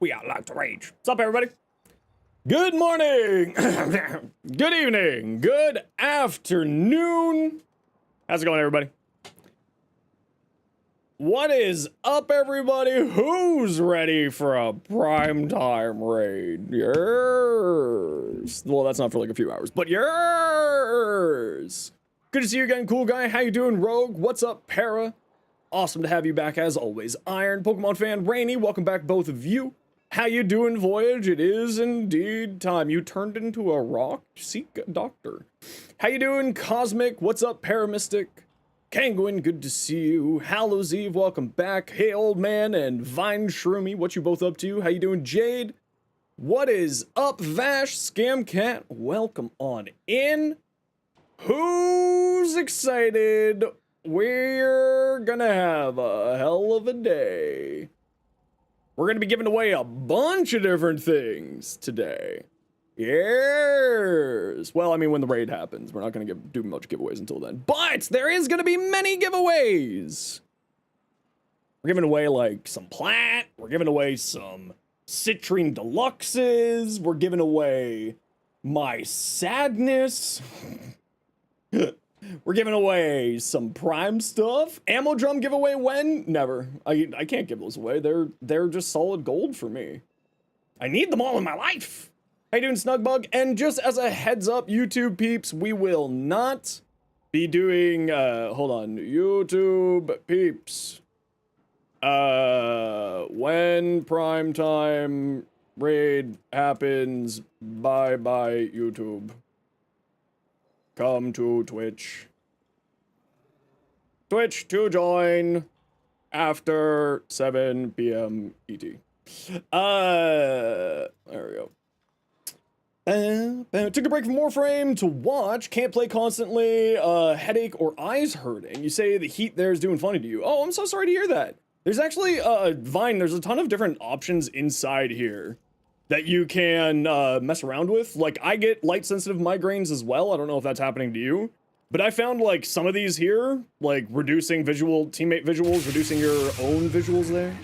We all like to rage. What's up, everybody? Good morning, good evening, good afternoon. How's it going, everybody? What is up, everybody? Who's ready for a primetime raid? Yours. Well, that's not for like a few hours, but yours. Good to see you again, cool guy. How you doing, Rogue? What's up, Para? Awesome to have you back as always. Iron Pokemon fan Rainy, welcome back, both of you. How you doing, Voyage? It is indeed time. You turned into a rock? Seek a doctor. How you doing, Cosmic? What's up, Paramystic? Kanguin, good to see you. Hallows Eve, welcome back. Hey, old man, and Vine Shroomy, what you both up to? How you doing, Jade? What is up, Vash? Scam Cat, welcome on in. Who's excited? We're gonna have a hell of a day. We're gonna be giving away a bunch of different things today. Yes. Well, I mean, when the raid happens, we're not gonna do much giveaways until then. But there is gonna be many giveaways. We're giving away like some plat. We're giving away some Citrine Deluxes. We're giving away my sadness. We're giving away some prime stuff. Ammo drum giveaway when? Never. I can't give those away. They're just solid gold for me. I need them all in my life. How you doing, Snugbug? And just as a heads up, YouTube peeps, we will not be doing hold on, YouTube peeps. When primetime raid happens, bye YouTube. Come to Twitch. Twitch to join after 7 p.m. ET. There we go. Took a break from Warframe to watch. Can't play constantly. Headache or eyes hurting. You say the heat there is doing funny to you. Oh, I'm so sorry to hear that. There's actually, Vine, there's a ton of different options inside here that you can mess around with. Like, I get light-sensitive migraines as well. I don't know if that's happening to you. But I found, like, some of these here, like, reducing teammate visuals, reducing your own visuals there.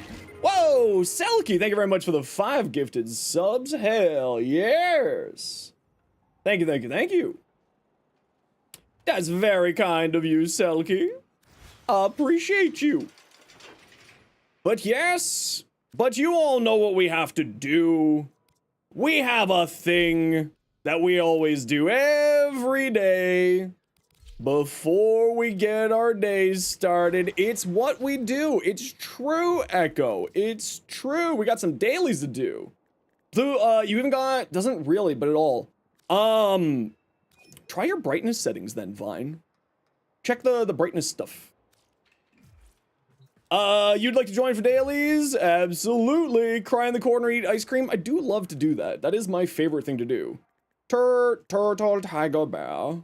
Whoa, Selkie, thank you very much for the 5 gifted subs. Hell yes. Thank you. That's very kind of you, Selkie. Appreciate you. But yes, but you all know what we have to do. We have a thing that we always do every day before we get our days started. It's what we do. It's true, Echo. It's true. We got some dailies to do. So, you even got, doesn't really, but at all. Try your brightness settings then, Vine. Check the brightness stuff. You'd like to join for dailies? Absolutely. Cry in the corner, eat ice cream. I do love to do that. That is my favorite thing to do. Turtle, tiger, bear.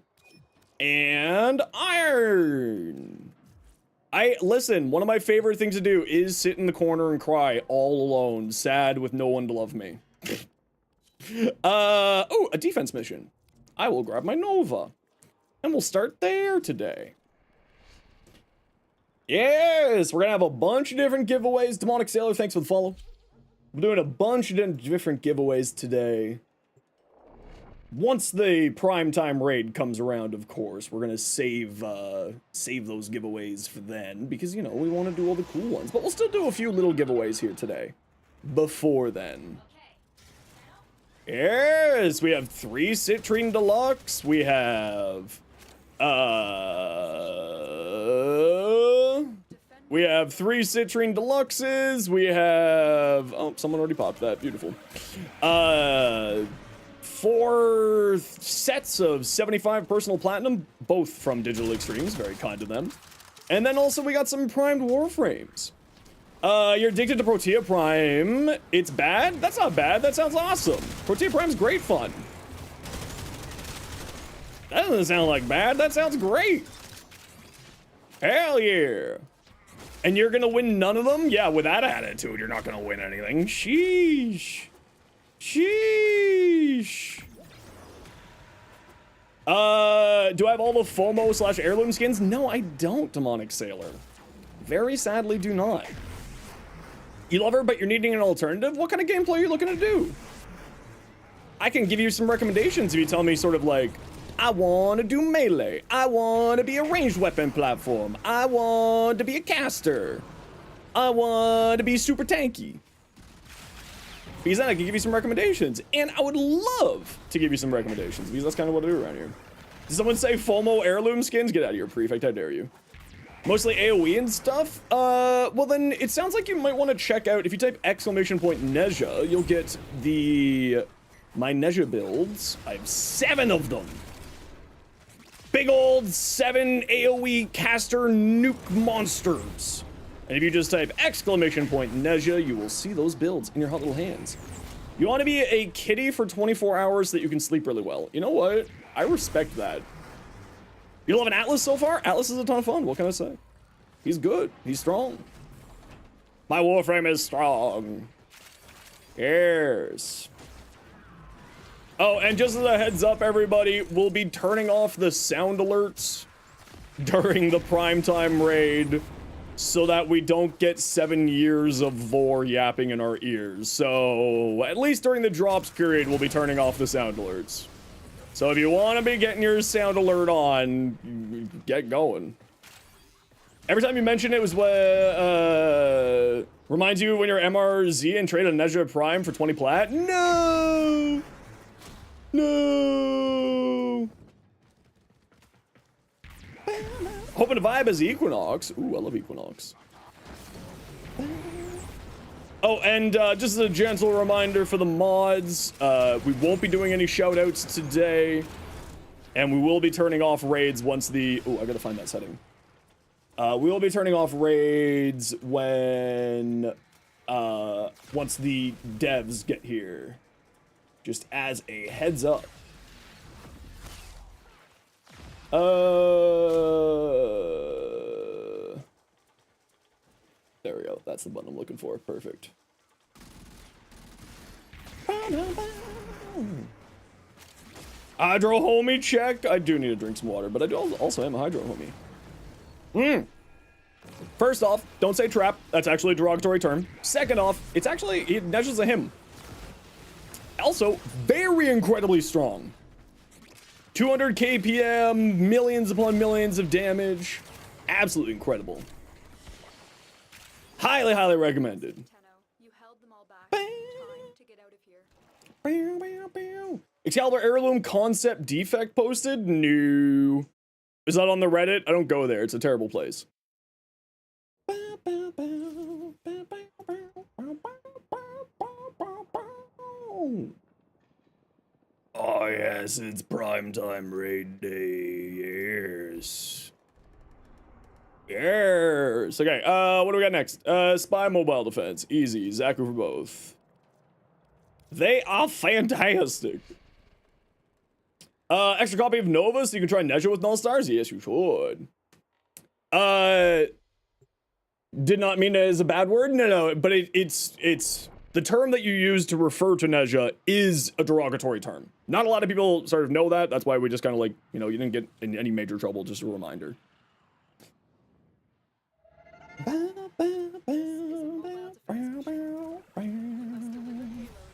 And iron. Listen, one of my favorite things to do is sit in the corner and cry all alone, sad with no one to love me. Oh, a defense mission. I will grab my Nova. And we'll start there today. Yes, we're gonna have a bunch of different giveaways. Demonic Sailor, thanks for the follow. We're doing a bunch of different giveaways today. Once the primetime raid comes around, of course, we're gonna save those giveaways for then, because, you know, we want to do all the cool ones. But we'll still do a few little giveaways here today. Before then. Yes, we have 3 Citrine Deluxe. We have... we have 3 Citrine Deluxes. We have... Oh, someone already popped that. Beautiful. 4 sets of 75 personal platinum, both from Digital Extremes. Very kind of them. And then also we got some primed Warframes. You're addicted to Protea Prime. It's bad? That's not bad. That sounds awesome. Protea Prime's great fun. That doesn't sound like bad. That sounds great. Hell yeah. And you're gonna win none of them? Yeah, with that attitude, you're not gonna win anything. Sheesh. Sheesh. Do I have all the FOMO / heirloom skins? No, I don't, Demonic Sailor. Very sadly do not. You love her, but you're needing an alternative? What kind of gameplay are you looking to do? I can give you some recommendations if you tell me sort of like, I want to do melee. I want to be a ranged weapon platform. I want to be a caster. I want to be super tanky. Because then I can give you some recommendations. And I would love to give you some recommendations because that's kind of what I do around here. Did someone say FOMO heirloom skins? Get out of here, Prefect, I dare you. Mostly AoE and stuff? Well then, it sounds like you might want to check out, if you type !Nezha, you'll get my Nezha builds. I have 7 of them. Big old 7 AoE caster nuke monsters. And if you just type !Nezha, you will see those builds in your hot little hands. You want to be a kitty for 24 hours so that you can sleep really well. You know what? I respect that. You love an Atlas so far? Atlas is a ton of fun. What can I say? He's good. He's strong. My Warframe is strong. Yes. Oh, and just as a heads up, everybody, we'll be turning off the sound alerts during the primetime raid so that we don't get 7 years of Vor yapping in our ears. So at least during the drops period, we'll be turning off the sound alerts. So if you want to be getting your sound alert on, get going. Every time you mention it was what reminds you when you're MRZ and trade a Nezha Prime for 20 plat. No, no. Hoping to vibe as Equinox. Ooh, I love Equinox. Oh, and just as a gentle reminder for the mods, we won't be doing any shoutouts today, and we will be turning off raids once the... Oh, I gotta find that setting. We will be turning off raids when... once the devs get here. Just as a heads up. There we go. That's the button I'm looking for. Perfect. Hydro homie check. I do need to drink some water, but I do also am a hydro homie. First off, don't say trap. That's actually a derogatory term. Second off, it's actually, it measures a him. Also, very incredibly strong. 200 KPM, millions upon millions of damage. Absolutely incredible. Highly, highly recommended. You held them all back. Time to get out of here. Excalibur Heirloom concept defect posted? No. Is that on the Reddit? I don't go there. It's a terrible place. Oh yes, it's primetime raid day. Yes. Yes. Okay, what do we got next? Spy mobile defense. Easy. Zaku for both. They are fantastic. Extra copy of Nova so you can try Nezha with null stars? Yes, you should. Did not mean it as a bad word? No, but it's the term that you use to refer to Nezha is a derogatory term. Not a lot of people sort of know that. That's why we just kind of like, you know, you didn't get in any major trouble, just a reminder.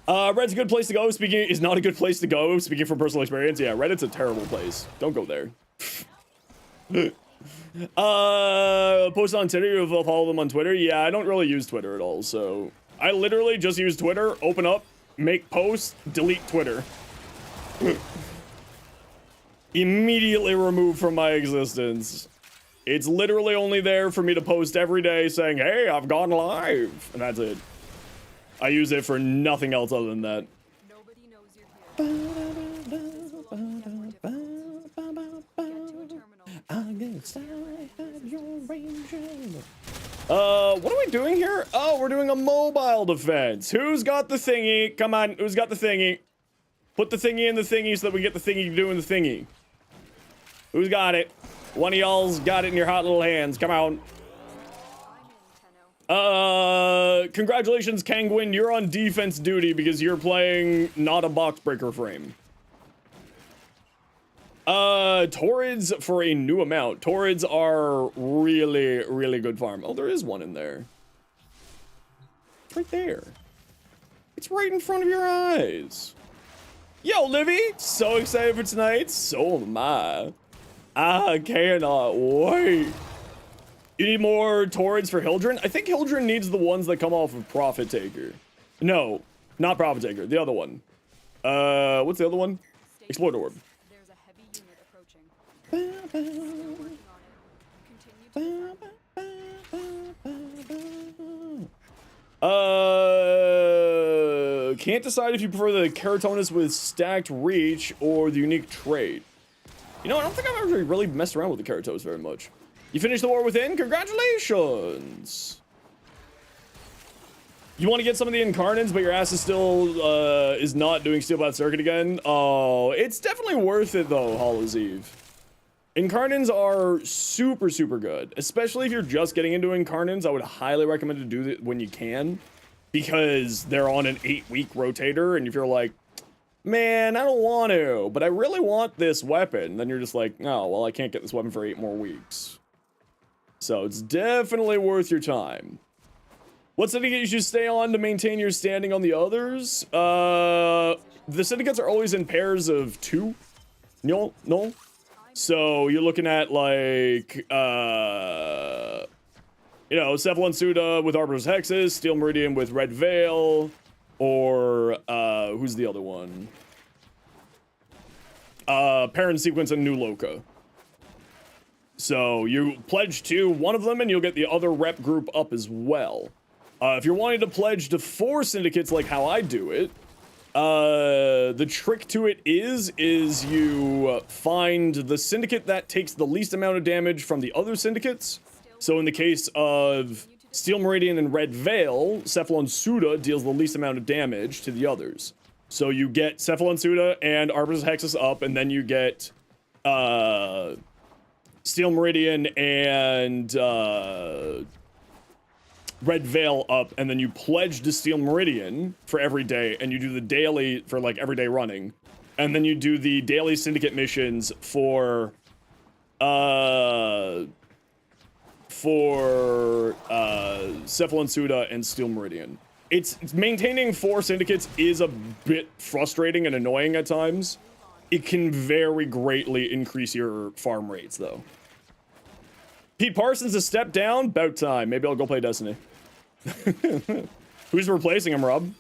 Reddit's a good place to go. Speaking is not a good place to go. Speaking from personal experience, yeah, Reddit's a terrible place. Don't go there. Post on Twitter. You follow them on Twitter. Yeah, I don't really use Twitter at all. So I literally just use Twitter. Open up, make posts, delete Twitter. Immediately removed from my existence. It's literally only there for me to post every day saying, hey, I've gone live. And that's it. I use it for nothing else other than that. Nobody knows you're here. What are we doing here? Oh, we're doing a mobile defense. Who's got the thingy? Come on, who's got the thingy? Put the thingy in the thingy so that we get the thingy doing the thingy. Who's got it? One of y'all's got it in your hot little hands. Come on. Congratulations, Kangwin. You're on defense duty because you're playing not a box breaker frame. Torrids for a new amount. Torrids are really, really good farm. Oh, there is one in there. right there. It's right in front of your eyes. Yo, Livy, so excited for tonight. So am I. I cannot wait. You need more torrents for Hildren? I think Hildren needs the ones that come off of Prophet Taker. No, not Prophet Taker. The other one. What's the other one? Exploit Orb. There's a heavy unit approaching. Still working on it. Continue to Can't decide if you prefer the Keratonus with stacked reach or the unique trait. You know, I don't think I've ever really messed around with the Keratos very much. You finished the war within? Congratulations! You want to get some of the Incarnants, but your ass is still, is not doing Steel Path Circuit again? Oh, it's definitely worth it though, Hollow's Eve. Incarnants are super, super good. Especially if you're just getting into Incarnants, I would highly recommend to do it when you can. Because they're on an 8-week rotator, and if you're like, man, I don't want to, but I really want this weapon, then you're just like, oh, well, I can't get this weapon for 8 more weeks. So it's definitely worth your time. What syndicate you should stay on to maintain your standing on the others? The syndicates are always in pairs of 2. No. So you're looking at like, you know, Cephalon Suda with Arbiter's Hexes, Steel Meridian with Red Veil, or, who's the other one? Parent Sequence and New Loca. So you pledge to one of them and you'll get the other rep group up as well. If you're wanting to pledge to 4 syndicates like how I do it, the trick to it is you find the syndicate that takes the least amount of damage from the other syndicates. So in the case of Steel Meridian and Red Veil, Cephalon Suda deals the least amount of damage to the others. So you get Cephalon Suda and Arbiter's Hexus up, and then you get Steel Meridian and Red Veil up, and then you pledge to Steel Meridian for every day, and you do the daily for like everyday running, and then you do the daily syndicate missions for Cephalon Suda and Steel Meridian. It's maintaining 4 syndicates is a bit frustrating and annoying at times. It can very greatly increase your farm rates though. Pete Parsons a step down? About time. Maybe I'll go play Destiny. Who's replacing him, Rob?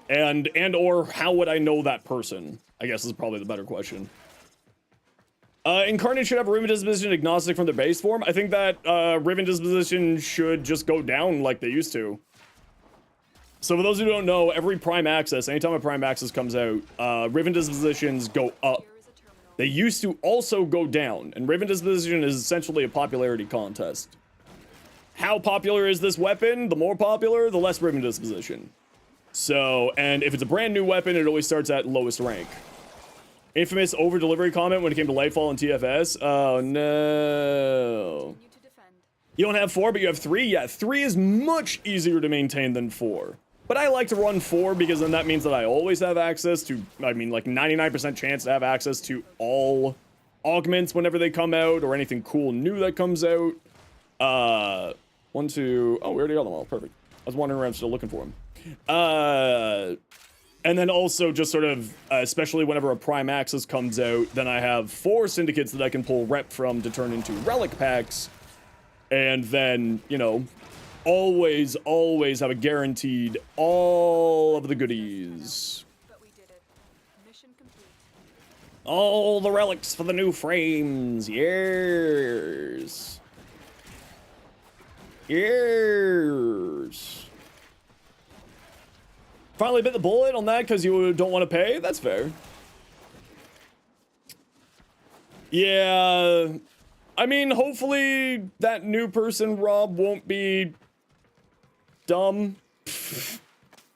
And or how would I know that person? I guess is probably the better question. Incarnate should have a Riven Disposition agnostic from their base form. I think that Riven Disposition should just go down like they used to. So for those who don't know, every Prime Access, anytime a Prime Access comes out, Riven Dispositions go up. They used to also go down, and Riven Disposition is essentially a popularity contest. How popular is this weapon? The more popular, the less Riven Disposition. So, and if it's a brand new weapon, it always starts at lowest rank. Infamous over-delivery comment when it came to Lightfall and TFS. Oh, no. You don't have 4, but you have 3? Yeah, 3 is much easier to maintain than 4. But I like to run 4 because then that means that I always have access to, I mean, like 99% chance to have access to all augments whenever they come out or anything cool new that comes out. 1, 2, oh, we already got them all. Perfect. I was wondering around still looking for them. And then also just sort of, especially whenever a Prime Access comes out, then I have 4 syndicates that I can pull rep from to turn into relic packs. And then, you know, always have a guaranteed all of the goodies. But we did it. Mission complete. All the relics for the new frames. Years. Years. Finally bit the bullet on that because you don't want to pay? That's fair. Yeah. I mean, hopefully that new person, Rob, won't be dumb.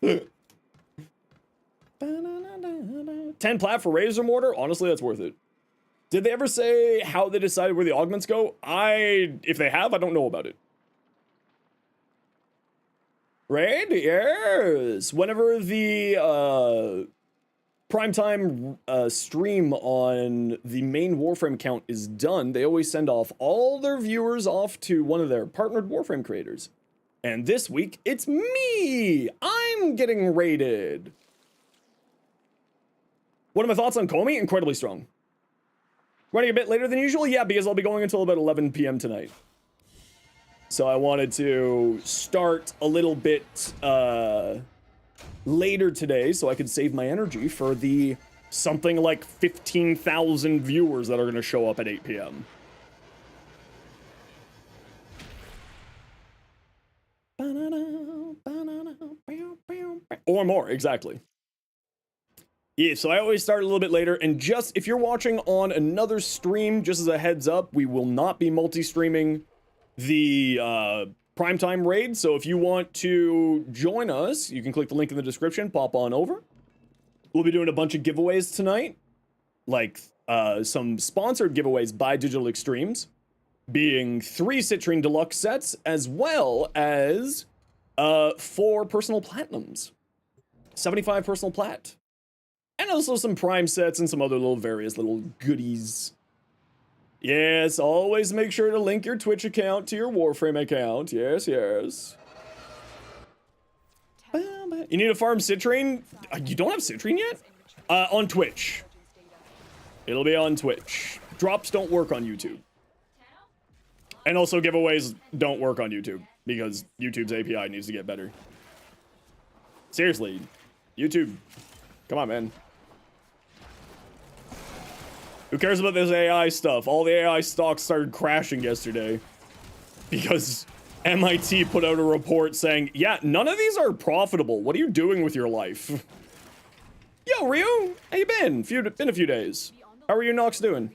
10 plat for Razor Mortar? Honestly, that's worth it. Did they ever say how they decided where the augments go? If they have, I don't know about it. Right? Yes. Whenever the primetime stream on the main Warframe account is done, they always send off all their viewers off to one of their partnered Warframe creators. And this week, it's me! I'm getting raided! What are my thoughts on Comey? Incredibly strong. Running a bit later than usual? Yeah, because I'll be going until about 11 p.m. tonight. So I wanted to start a little bit later today so I could save my energy for the something like 15,000 viewers that are going to show up at 8 p.m. Or more, exactly. Yeah, so I always start a little bit later, and just if you're watching on another stream, just as a heads up, we will not be multi-streaming the primetime raid, so if you want to join us, you can click the link in the description, pop on over. We'll be doing a bunch of giveaways tonight, like some sponsored giveaways by Digital Extremes, being 3 Citrine Deluxe sets, as well as 4 personal platinums. 75 personal plat. And also some prime sets and some other little various little goodies. Yes, always make sure to link your Twitch account to your Warframe account. Yes, yes. You need to farm Citrine? You don't have Citrine yet? On Twitch. It'll be on Twitch. Drops don't work on YouTube. And also giveaways don't work on YouTube because YouTube's API needs to get better. Seriously, YouTube, come on, man. Who cares about this AI stuff? All the AI stocks started crashing yesterday because MIT put out a report saying, yeah, none of these are profitable. What are you doing with your life? Yo, Ryu, how you been? Been a few days. How are you Nox doing?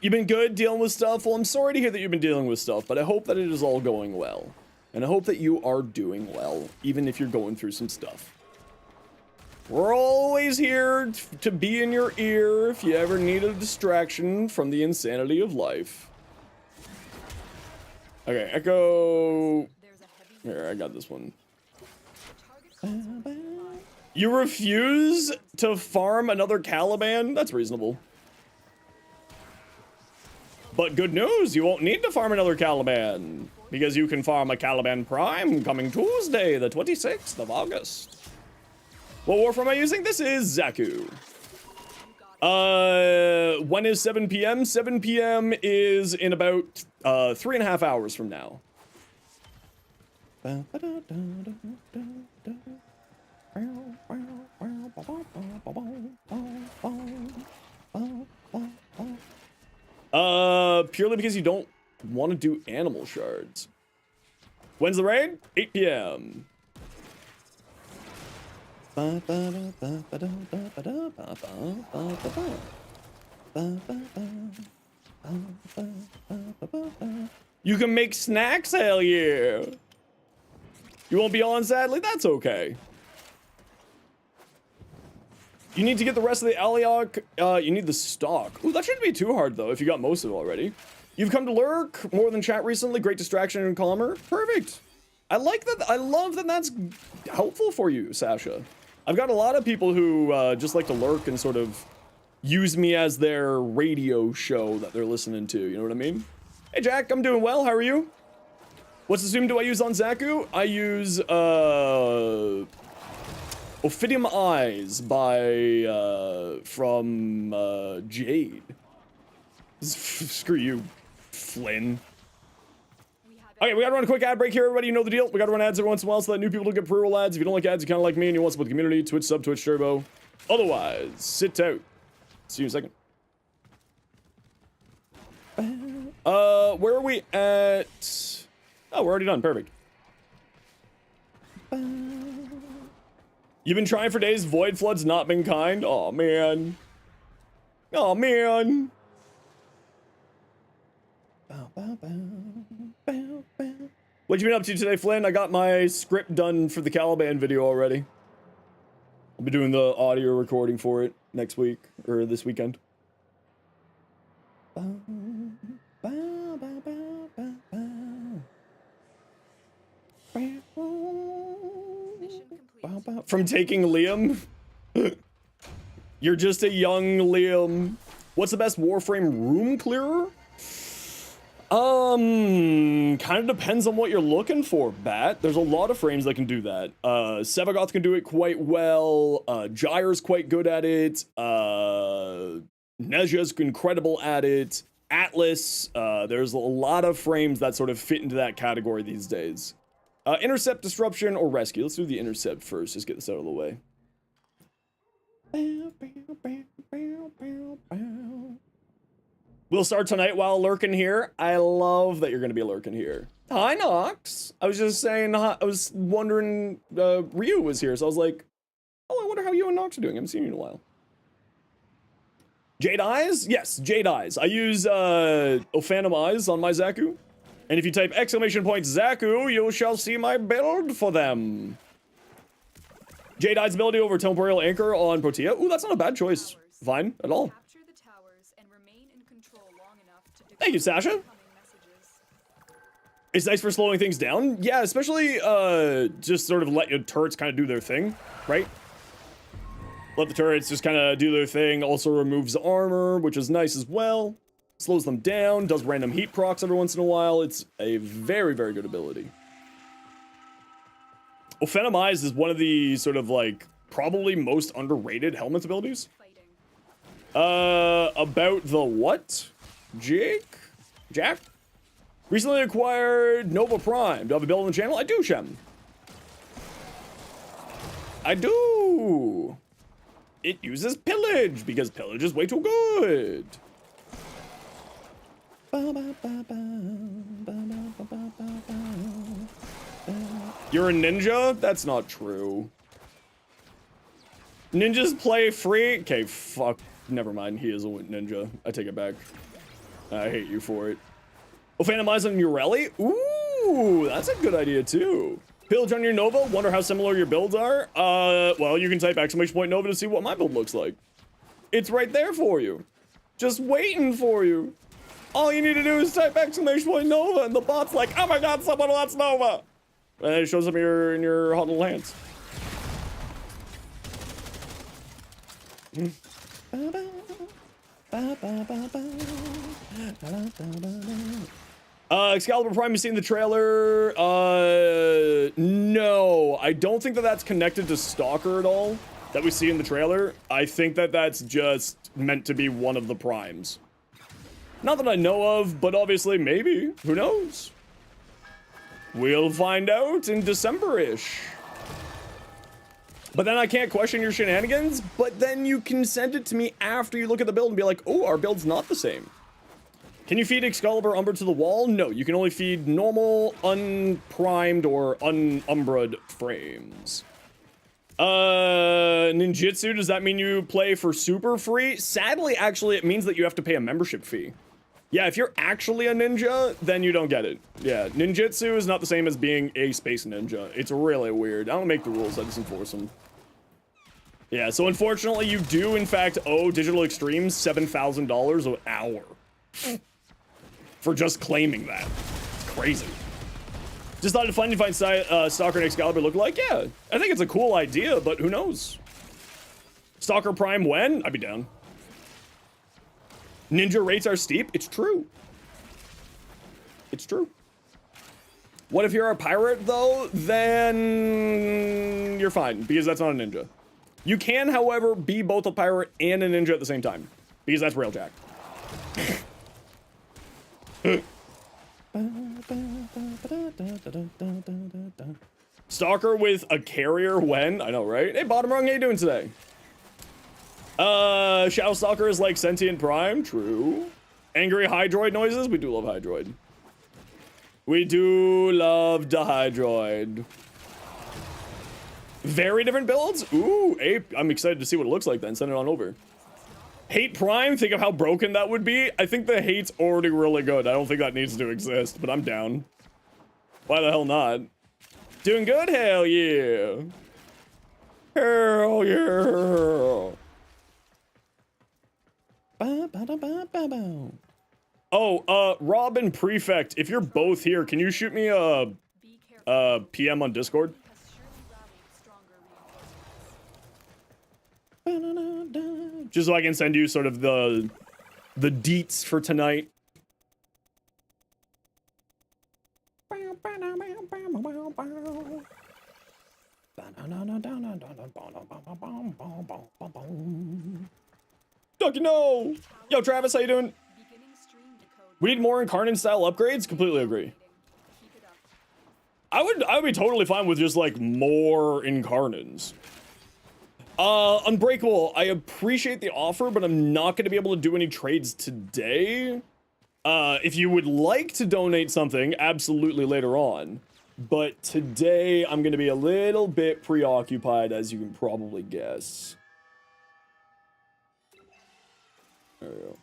You've been good dealing with stuff? Well, I'm sorry to hear that you've been dealing with stuff, but I hope that it is all going well. And I hope that you are doing well, even if you're going through some stuff. We're always here to be in your ear if you ever need a distraction from the insanity of life. Okay, Echo... Here, I got this one. You refuse to farm another Caliban? That's reasonable. But good news, you won't need to farm another Caliban, because you can farm a Caliban Prime coming Tuesday, the 26th of August. What Warframe am I using? This is Zaku. When is 7 p.m.? 7 p.m. is in about 3.5 hours from now. Purely because you don't want to do animal shards. When's the raid? 8 p.m. You can make snacks? Hell yeah. You won't be on, sadly? That's okay. You need to get the rest of the Aliok. You need the stock. Ooh, that shouldn't be too hard, though, if you got most of it already. You've come to lurk more than chat recently. Great distraction and calmer. Perfect. I like that. I love that that's helpful for you, Sasha. I've got a lot of people who just like to lurk and sort of use me as their radio show that they're listening to. You know what I mean? Hey, Jack, I'm doing well. How are you? What system do I use on Zaku? I use, Ophidium Eyes from Jade. Screw you, Flynn. Okay, we gotta run a quick ad break here, everybody. You know the deal. We gotta run ads every once in a while so that new people don't get pre-roll ads. If you don't like ads, you kinda like me and you want to support the community, Twitch sub, Twitch turbo. Otherwise, sit out. See you in a second. Where are we at? Oh, we're already done. Perfect. You've been trying for days. Void Flood's not been kind. Oh man. Oh man. What you been up to today, Flynn? I got my script done for the Caliban video already. I'll be doing the audio recording for it next week, or this weekend. From taking Liam? You're just a young Liam. What's the best Warframe room clearer? Kind of depends on what you're looking for, Bat. There's a lot of frames that can do that. Sevagoth can do it quite well. Gyre's quite good at it. Nezha's incredible at it. Atlas, there's a lot of frames that sort of fit into that category these days. Intercept, disruption, or rescue. Let's do the intercept first. Just get this out of the way. We'll start tonight while lurking here. I love that you're going to be lurking here. Hi, Nox. I was just saying, I was wondering, Ryu was here, so I was like, oh, I wonder how you and Nox are doing. I haven't seen you in a while. Jade Eyes? Yes, Jade Eyes. I use, Phantom Eyes on my Zaku. And if you type !Zaku, you shall see my build for them. Jade Eye's ability over Temporal Anchor on Protea. Ooh, that's not a bad choice. Fine, at all. Thank you, Sasha. It's nice for slowing things down. Yeah, especially, just sort of let your turrets kind of do their thing, right? Let the turrets just kind of do their thing. Also removes armor, which is nice as well. Slows them down, does random heat procs every once in a while. It's a very, very good ability. Phantom Eyes is one of the sort of like probably most underrated helmet abilities. About the what? Jack? Recently acquired Nova Prime. Do I have a build on the channel? I do, Shem. I do. It uses Pillage because Pillage is way too good. You're a ninja? That's not true. Ninjas play free? Okay, fuck. Never mind. He is a ninja. I take it back. I hate you for it. Oh, Phantom Eyes on Urelli? Ooh, that's a good idea too. Pillage on your Nova? Wonder how similar your builds are? Well, you can type !Nova to see what my build looks like. It's right there for you. Just waiting for you. All you need to do is type !Nova and the bot's like, oh my god, someone wants Nova! And it shows up in your hot little hands. Excalibur Prime, you seen the trailer? No. I don't think that that's connected to Stalker at all, that we see in the trailer. I think that that's just meant to be one of the primes. Not that I know of, but obviously, maybe. Who knows? We'll find out in December-ish. But then I can't question your shenanigans, but then you can send it to me after you look at the build and be like, oh, our build's not the same. Can you feed Excalibur Umber to the wall? No, you can only feed normal, unprimed, or unumbred frames. Ninjutsu, does that mean you play for super free? Sadly, actually, it means that you have to pay a membership fee. Yeah, if you're actually a ninja, then you don't get it. Yeah, ninjutsu is not the same as being a space ninja. It's really weird. I don't make the rules, I just enforce them. Yeah, so unfortunately, you do, in fact, owe Digital Extremes $7,000 an hour. For just claiming that. It's crazy. Just thought it'd fun to find Stalker and Excalibur look like. Yeah, I think it's a cool idea, but who knows? Stalker Prime when? I'd be down. Ninja rates are steep. It's true. It's true. What if you're a pirate, though? Then you're fine, because that's not a ninja. You can, however, be both a pirate and a ninja at the same time, because that's Railjack. Stalker with a carrier when? I know, right? Hey, Bottom Rung, how you doing today? Shadow Stalker is like Sentient Prime. True. Angry Hydroid noises? We do love Hydroid. We do love the Hydroid. Very different builds? Ooh, Ape. I'm excited to see what it looks like then. Send it on over. Hate Prime? Think of how broken that would be. I think the hate's already really good. I don't think that needs to exist, but I'm down. Why the hell not? Doing good? Hell yeah. Hell yeah. Oh, Rob and Prefect, if you're both here, can you shoot me a Be careful. PM on Discord? Has surely rallied stronger reinforcements. Just so I can send you sort of the deets for tonight. Ducky, no! Yo, Travis, how you doing? Beginning stream decode. We need more Incarnate style upgrades? Completely agree. Keep it up. I would be totally fine with just like more Incarnates. Unbreakable, I appreciate the offer, but I'm not going to be able to do any trades today. If you would like to donate something, absolutely later on. But today, I'm going to be a little bit preoccupied, as you can probably guess. There we go.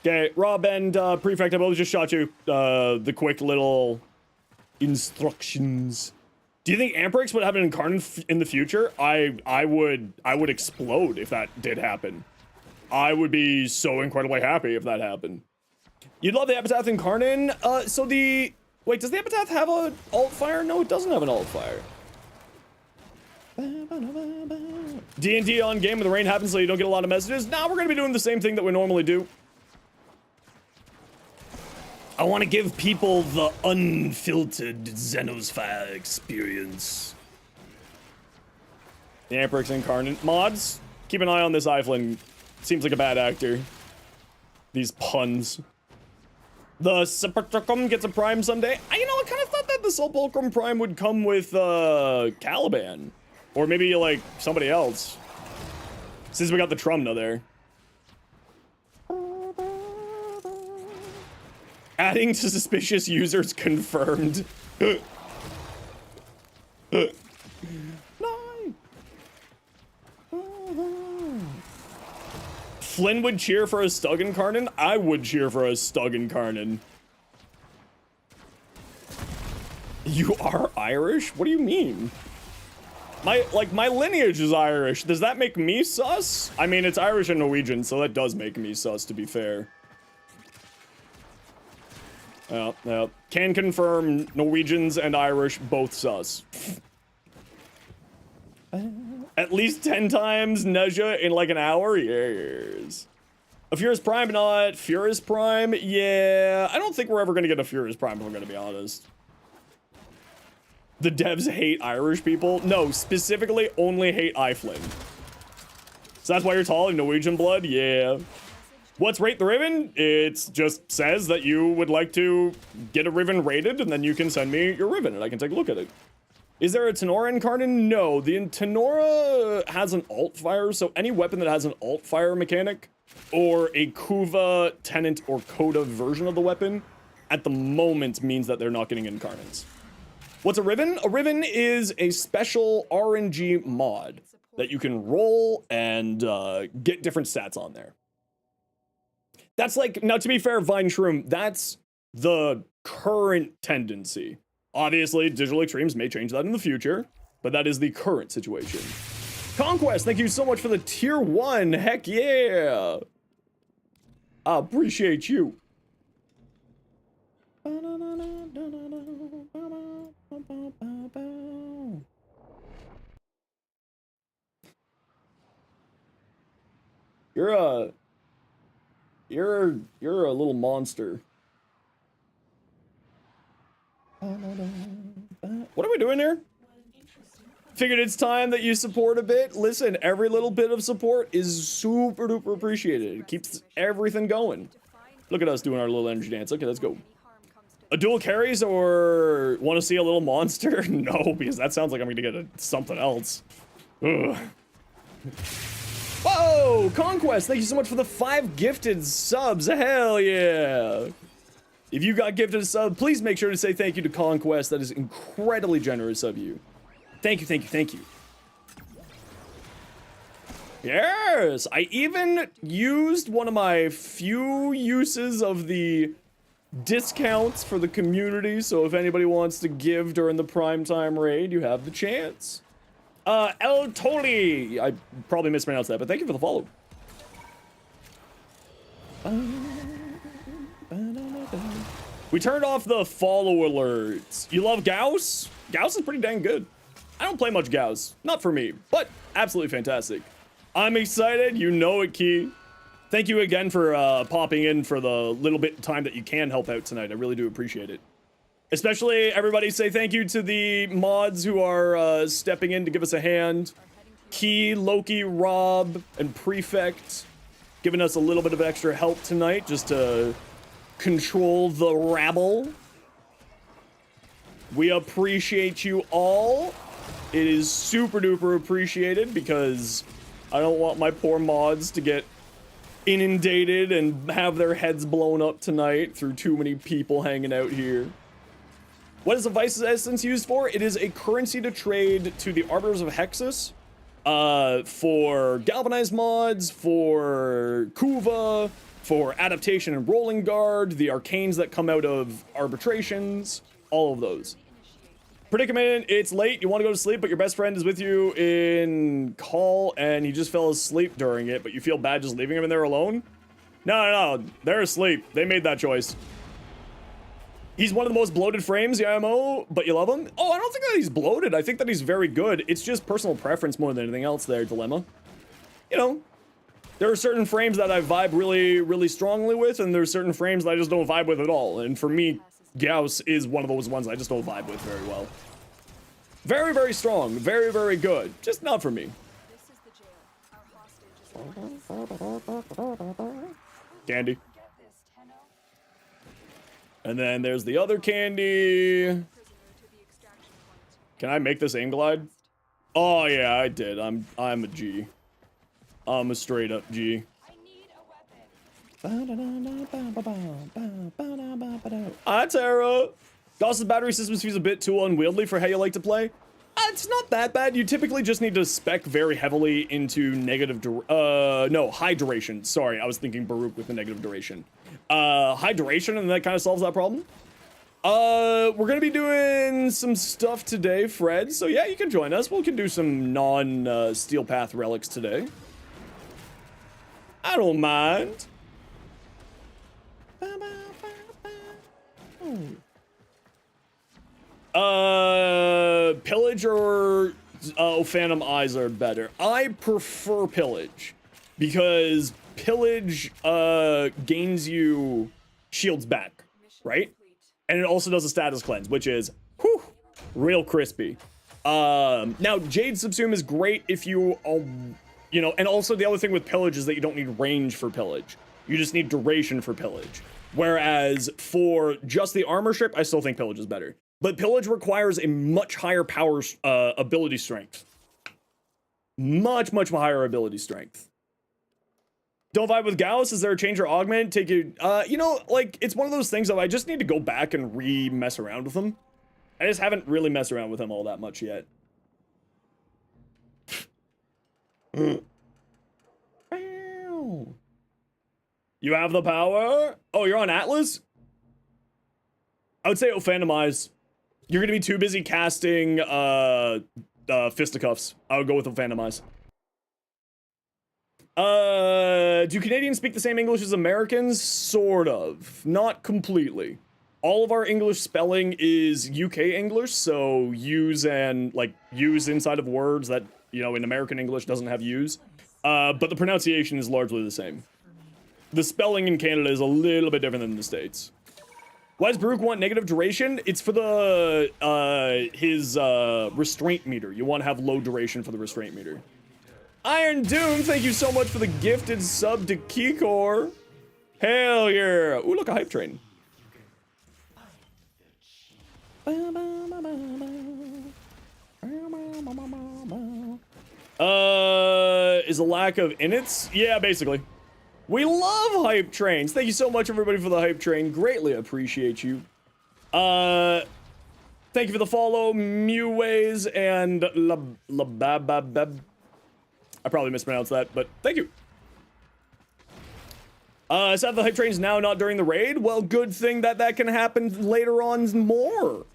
Okay, Rob and Prefect, I both just shot you the quick little instructions. Do you think Amprex would have an Incarnate in the future? I would explode if that did happen. I would be so incredibly happy if that happened. You'd love the Epitaph Incarnate. Wait, does the Epitaph have a alt fire? No, it doesn't have an alt fire. D&D on game when the rain happens so you don't get a lot of messages? Nah, we're gonna be doing the same thing that we normally do. I want to give people the unfiltered Zenosfire experience. The Amprex Incarnate. Mods, keep an eye on this Iflin. Seems like a bad actor. These puns. The Sepulchrum gets a Prime someday. I kind of thought that the Sepulchrum Prime would come with, Caliban. Or maybe, like, somebody else. Since we got the Trumna there. Adding to suspicious users confirmed. Flynn would cheer for a Stug Incarnate? I would cheer for a Stug Incarnate. You are Irish? What do you mean? My lineage is Irish. Does that make me sus? I mean, it's Irish and Norwegian, so that does make me sus, to be fair. Well, can confirm Norwegians and Irish both sus. At least 10 times Neja in like an hour? Yes. A Furious Prime, not Furious Prime? Yeah, I don't think we're ever gonna get a Furious Prime if I'm gonna be honest. The devs hate Irish people? No, specifically only hate Iflin. So that's why you're tall in Norwegian blood? Yeah. What's Rate the Riven? It just says that you would like to get a Riven rated, and then you can send me your Riven, and I can take a look at it. Is there a Tenora Incarnate? No, the Tenora has an alt fire, so any weapon that has an alt fire mechanic, or a Kuva, Tenant, or Coda version of the weapon, at the moment means that they're not getting Incarnates. What's a Riven? A Riven is a special RNG mod that you can roll and get different stats on there. That's like, now to be fair, Vine Shroom, that's the current tendency. Obviously, Digital Extremes may change that in the future, but that is the current situation. Conquest, thank you so much for the tier 1. Heck yeah. I appreciate you. You're a little monster. What are we doing here? Figured it's time that you support a bit. Listen, every little bit of support is super duper appreciated. It keeps everything going. Look at us doing our little energy dance. Okay, let's go. Any harm comes to A dual carries or want to see a little monster? No, because that sounds like I'm gonna get something else. Ugh. Whoa! Conquest, thank you so much for the 5 gifted subs. Hell yeah! If you got gifted a sub, please make sure to say thank you to Conquest. That is incredibly generous of you. Thank you, thank you, thank you. Yes! I even used one of my few uses of the discounts for the community, so if anybody wants to give during the primetime raid, you have the chance. El Toli! I probably mispronounced that, but thank you for the follow. We turned off the follow alerts. You love Gauss? Gauss is pretty dang good. I don't play much Gauss. Not for me, but absolutely fantastic. I'm excited. You know it, Key. Thank you again for popping in for the little bit of time that you can help out tonight. I really do appreciate it. Especially everybody say thank you to the mods who are stepping in to give us a hand. Key, Loki, Rob, and Prefect giving us a little bit of extra help tonight just to control the rabble. We appreciate you all. It is super duper appreciated because I don't want my poor mods to get inundated and have their heads blown up tonight through too many people hanging out here. What is the Vice's Essence used for? It is a currency to trade to the Arbiters of Hexus for Galvanized mods, for Kuva, for Adaptation and Rolling Guard, the Arcanes that come out of Arbitrations, all of those. Predicament, it's late, you want to go to sleep, but your best friend is with you in call, and he just fell asleep during it, but you feel bad just leaving him in there alone? No, they're asleep. They made that choice. He's one of the most bloated frames, the IMO, but you love him? Oh, I don't think that he's bloated. I think that he's very good. It's just personal preference more than anything else there, Dilemma. You know, there are certain frames that I vibe really, really strongly with, and there's certain frames that I just don't vibe with at all. And for me, Gauss is one of those ones I just don't vibe with very well. Very, very strong. Very, very good. Just not for me. Candy. And then there's the other candy. Can I make this aim glide? Oh yeah, I did. I'm a G. I'm a straight up G. Hi Tara. Gauss's battery system seems a bit too unwieldy for how you like to play. It's not that bad. You typically just need to spec very heavily into high duration. Sorry, I was thinking Baruch with the negative duration. High duration, and that kind of solves that problem. We're gonna be doing some stuff today, Fred. So yeah, you can join us. We can do some non-Steel Path relics today. I don't mind. Pillage or Phantom Eyes are better. I prefer Pillage because Pillage gains you shields back, right? And it also does a status cleanse, which is whew, real crispy. Now Jade Subsume is great if you you know, and also the other thing with Pillage is that you don't need range for Pillage. You just need duration for Pillage. Whereas for just the armor strip, I still think Pillage is better. But Pillage requires a much higher power ability strength. Much higher ability strength. Don't vibe with Gauss? Is there a change or augment? Take you, you know, like, it's one of those things that I just need to go back and mess around with them. I just haven't really messed around with him all that much yet. You have the power? Oh, you're on Atlas? I would say Phantomize. You're gonna be too busy casting Fisticuffs. I would go with Phantomize. Do Canadians speak the same English as Americans? Sort of. Not completely. All of our English spelling is UK English, so use and, like, use inside of words that, you know, in American English doesn't have use. But the pronunciation is largely the same. The spelling in Canada is a little bit different than the States. Why does Baruch want negative duration? It's for the, his restraint meter. You want to have low duration for the restraint meter. Iron Doom, thank you so much for the gifted sub to Keycore. Hell yeah. Ooh, look, a hype train. Is a lack of inits? Yeah, basically. We love hype trains. Thank you so much, everybody, for the hype train. Greatly appreciate you. Thank you for the follow, Mewways and Labababab. I probably mispronounced that, but thank you. Sad the hype train's now not during the raid. Well, good thing that that can happen later on more.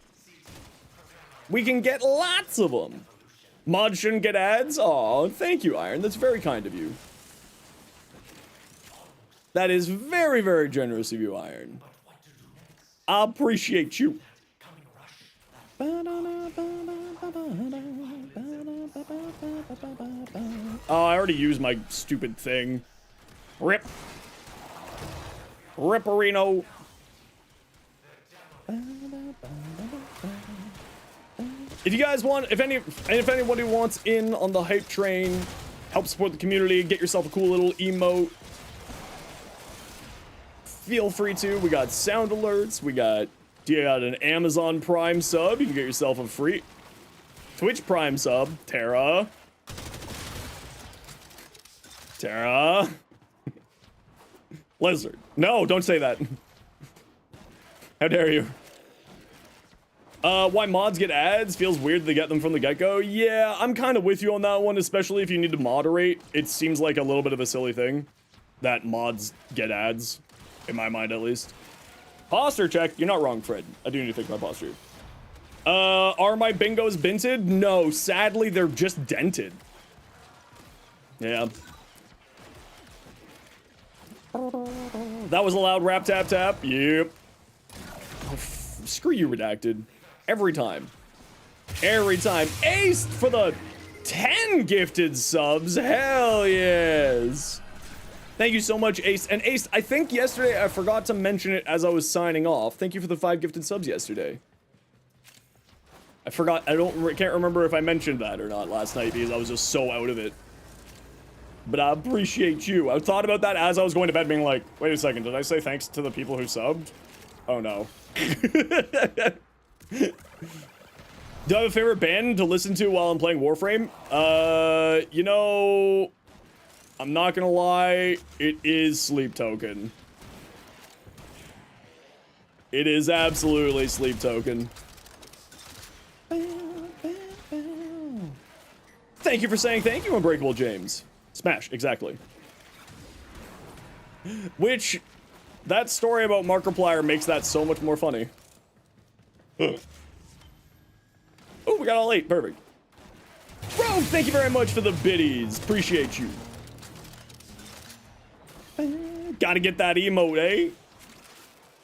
We can get lots of them. Mods shouldn't get ads? Aw, thank you, Iron. That's very kind of you. That is very, very generous of you, Iron. I appreciate you. Oh, I already used my stupid thing. Rip. Ripperino. If you guys want, if anybody wants in on the hype train, help support the community, get yourself a cool little emote, feel free to. We got sound alerts. We got, you got an Amazon Prime sub. You can get yourself a free Twitch Prime sub. Tara. Lizard. No, don't say that. How dare you? Why mods get ads? Feels weird they get them from the get-go. Yeah, I'm kind of with you on that one, especially if you need to moderate. It seems like a little bit of a silly thing that mods get ads, in my mind at least. Posture check. You're not wrong, Fred. I do need to fix my posture. Are my bingos binted? No, sadly, they're just dented. Yeah. That was a loud rap tap tap. Yep. Oh, screw you, Redacted. Every time. Every time. Ace for the 10 gifted subs. Hell yes. Thank you so much, Ace. And Ace, I think yesterday I forgot to mention it as I was signing off. Thank you for the 5 gifted subs yesterday. I forgot. Can't remember if I mentioned that or not last night because I was just so out of it. But I appreciate you. I thought about that as I was going to bed, being like, wait a second, did I say thanks to the people who subbed? Oh no. Do I have a favorite band to listen to while I'm playing Warframe? You know, I'm not gonna lie, it is Sleep Token. It is absolutely Sleep Token. Thank you for saying thank you, Unbreakable James. Smash, exactly. Which, that story about Markiplier makes that so much more funny. Oh, we got all 8. Perfect. Bro, thank you very much for the biddies. Appreciate you. Gotta get that emote,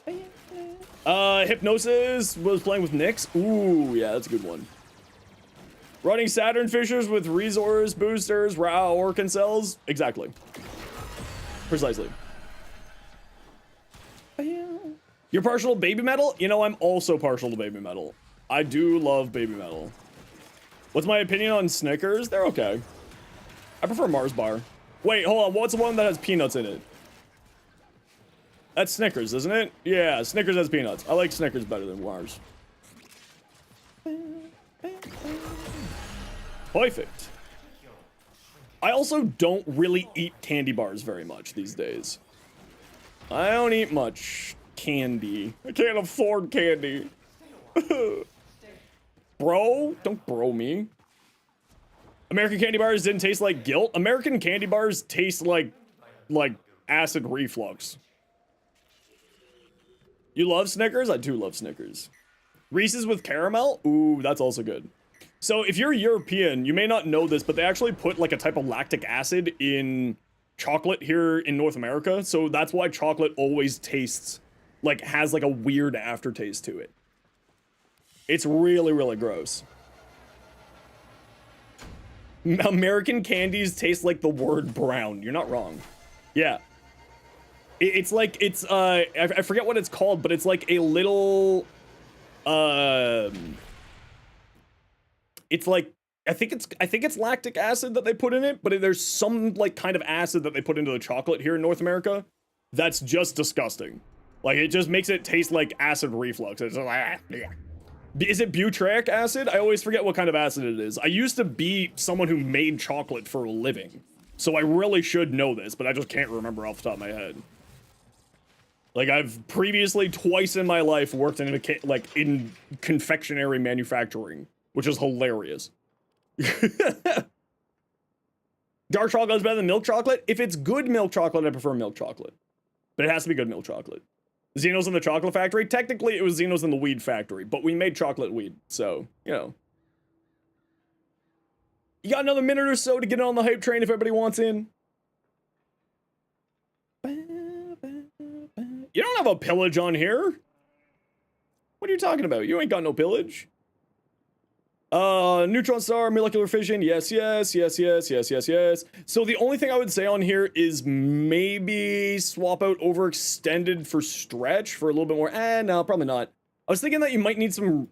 eh? Hypnosis was playing with Nyx. Ooh, yeah, that's a good one. Running Saturn Fishers with resource boosters, raw orcan cells. Exactly. Precisely. You're partial to baby metal? You know, I'm also partial to baby metal. I do love baby metal. What's my opinion on Snickers? They're okay. I prefer Mars bar. Wait, hold on. What's the one that has peanuts in it? That's Snickers, isn't it? Yeah, Snickers has peanuts. I like Snickers better than Mars. Perfect. I also don't really eat candy bars very much these days. I don't eat much candy. I can't afford candy. Bro, don't bro me. American candy bars didn't taste like guilt. American candy bars taste like acid reflux. You love Snickers? I do love Snickers. Reese's with caramel? Ooh, that's also good. So if you're European, you may not know this, but they actually put like a type of lactic acid in chocolate here in North America. So that's why chocolate always tastes like, has like a weird aftertaste to it. It's really, really gross. American candies taste like the word brown. You're not wrong. Yeah. It's like, it's, I forget what it's called, but it's like a little, it's like, I think it's lactic acid that they put in it, but there's some like kind of acid that they put into the chocolate here in North America that's just disgusting. Like, it just makes it taste like acid reflux. It's just like, yeah. Is it butyric acid? I always forget what kind of acid it is. I used to be someone who made chocolate for a living, so I really should know this, but I just can't remember off the top of my head. Like, I've previously twice in my life worked in confectionery manufacturing, which is hilarious. Dark chocolate is better than milk chocolate? If it's good milk chocolate, I prefer milk chocolate. But it has to be good milk chocolate. Xenos in the chocolate factory? Technically, it was Xenos in the weed factory, but we made chocolate weed, so, you know. You got another minute or so to get on the hype train if everybody wants in. You don't have a pillage on here. What are you talking about? You ain't got no pillage. Neutron star, molecular fission. Yes, yes, yes, yes, yes, yes, yes. So the only thing I would say on here is maybe swap out overextended for stretch for a little bit more. No, probably not. I was thinking that you might need some.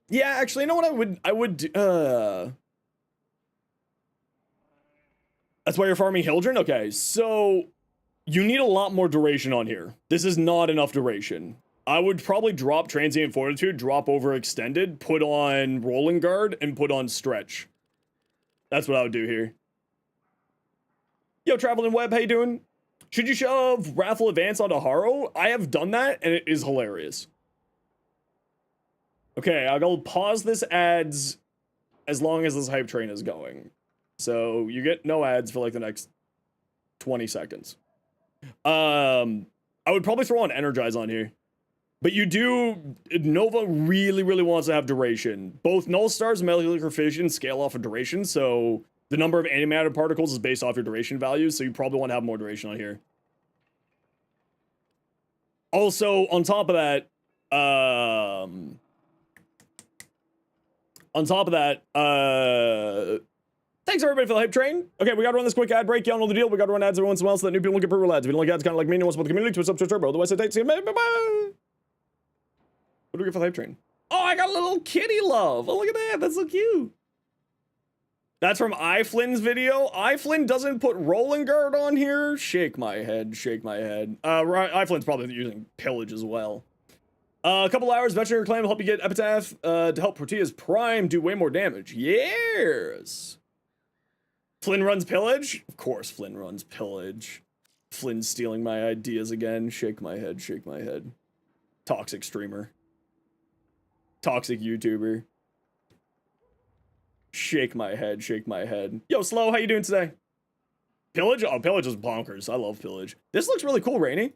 Yeah, actually, you know what I would That's why you're farming Hildren? Okay, so you need a lot more duration on here. This is not enough duration. I would probably drop Transient Fortitude, drop Overextended, put on Rolling Guard, and put on Stretch. That's what I would do here. Yo, Traveling Web, how you doing? Should you shove Raffle Advance onto Haro? I have done that, and it is hilarious. Okay, I'll go pause this ads as long as this hype train is going. So you get no ads for like the next 20 seconds. I would probably throw on Energize on here. But you do, Nova really, really wants to have duration. Both Null Stars and Molecular Fission scale off of duration, so the number of antimatter particles is based off your duration values, so you probably want to have more duration on here. Also, on top of that, thanks everybody for the hype train. Okay, we gotta run this quick ad break. Y'all know the deal. We gotta run ads every once in a while so that new people get per ads. If you don't like ads, kind of like me, and want to support the community, twist up to turbo. Otherwise, I take you. Bye-bye. What do we get for the hype train? Oh, I got a little kitty love. Oh, look at that. That's so cute. That's from iFlynn's video. iFlynn doesn't put Rolling Guard on here. Shake my head. Shake my head. iFlynn's probably using Pillage as well. A couple hours, Veterinary Claim will help you get Epitaph to help Protea's Prime do way more damage. Yes. Flynn runs Pillage? Of course Flynn runs Pillage. Flynn's stealing my ideas again. Shake my head. Shake my head. Toxic streamer. Toxic YouTuber. Shake my head, shake my head. Yo, Slow, how you doing today? Pillage? Oh, Pillage is bonkers. I love Pillage. This looks really cool, Rainy.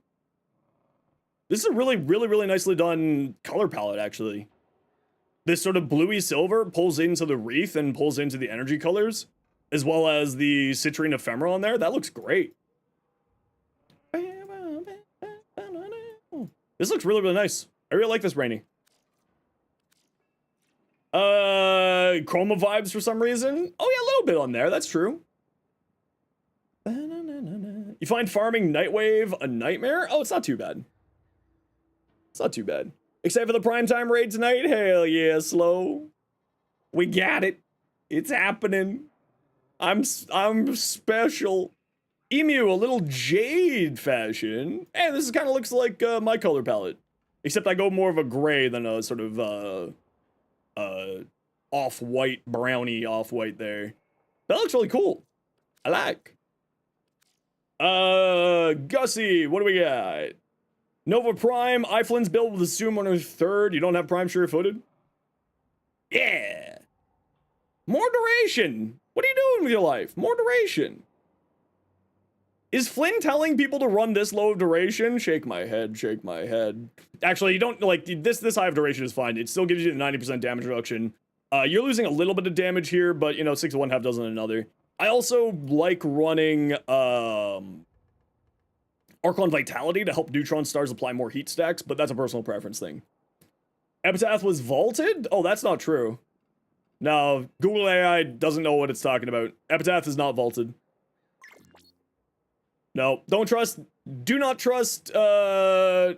This is a really, really, really nicely done color palette, actually. This sort of bluey silver pulls into the wreath and pulls into the energy colors, as well as the citrine ephemera on there. That looks great. This looks really, really nice. I really like this, Rainy. Chroma vibes for some reason. Oh yeah, a little bit on there, that's true. You find farming Nightwave a nightmare? Oh, it's not too bad. It's not too bad. Except for the primetime raid tonight? Hell yeah, Slow. We got it. It's happening. I'm special. Emu, a little jade fashion. Hey, this kind of looks like my color palette. Except I go more of a gray than a sort of off-white, browny off-white there. That looks really cool. I like. Gussie, what do we got? Nova Prime, iFlynn's build with assume on her third. You don't have Prime sure-footed? Yeah. More duration. What are you doing with your life? More duration. Is Flynn telling people to run this low of duration? Shake my head, shake my head. Actually, you don't, like, this high of duration is fine. It still gives you the 90% damage reduction. You're losing a little bit of damage here, but, you know, 6 of one, half dozen of another. I also like running, Archon Vitality to help Neutron Stars apply more heat stacks, but that's a personal preference thing. Epitaph was vaulted? Oh, that's not true. No, Google AI doesn't know what it's talking about. Epitaph is not vaulted. No, don't trust, do not trust, Google,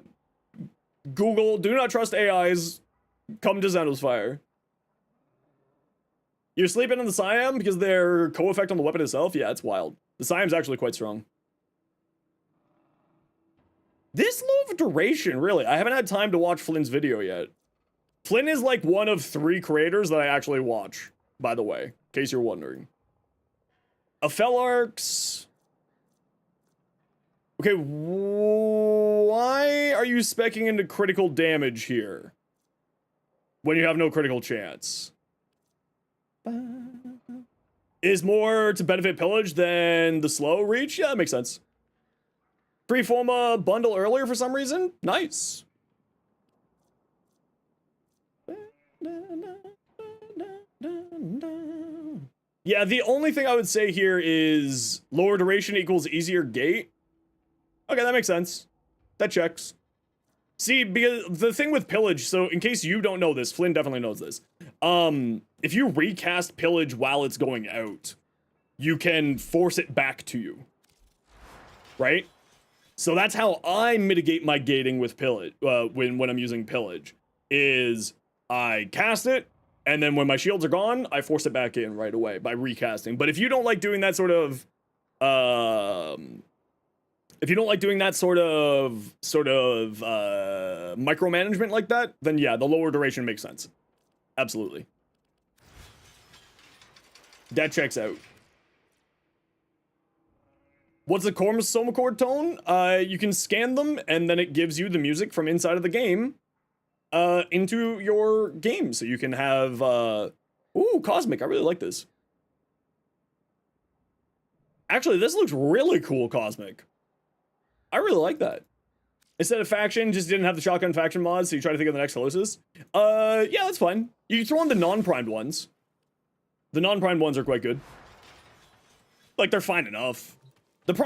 do not trust AIs. Come to Zenosfire. You're sleeping on the Siam because their co-effect on the weapon itself? Yeah, it's wild. The Siam's actually quite strong. This low of duration, really. I haven't had time to watch Flynn's video yet. Flynn is like one of 3 creators that I actually watch, by the way, in case you're wondering. Fellarks. Okay, why are you speccing into critical damage here? When you have no critical chance? Is more to benefit pillage than the slow reach? Yeah, that makes sense. Freeforma bundle earlier for some reason? Nice. Yeah, the only thing I would say here is lower duration equals easier gate. Okay, that makes sense. That checks. See, because the thing with pillage, so in case you don't know this, Flynn definitely knows this. If you recast pillage while it's going out, you can force it back to you. Right? So that's how I mitigate my gating with pillage, when I'm using pillage, is I cast it, and then when my shields are gone, I force it back in right away by recasting. But if you don't like doing that sort of, micromanagement like that, then yeah, the lower duration makes sense. Absolutely. That checks out. What's the Soma chord tone? You can scan them, and then it gives you the music from inside of the game into your game. So you can have, ooh, Cosmic, I really like this. Actually, this looks really cool, Cosmic. I really like that. Instead of faction, just didn't have the shotgun faction mods, so you try to think of the next closest. Yeah, that's fine. You can throw in the non-primed ones. The non-primed ones are quite good. Like, they're fine enough.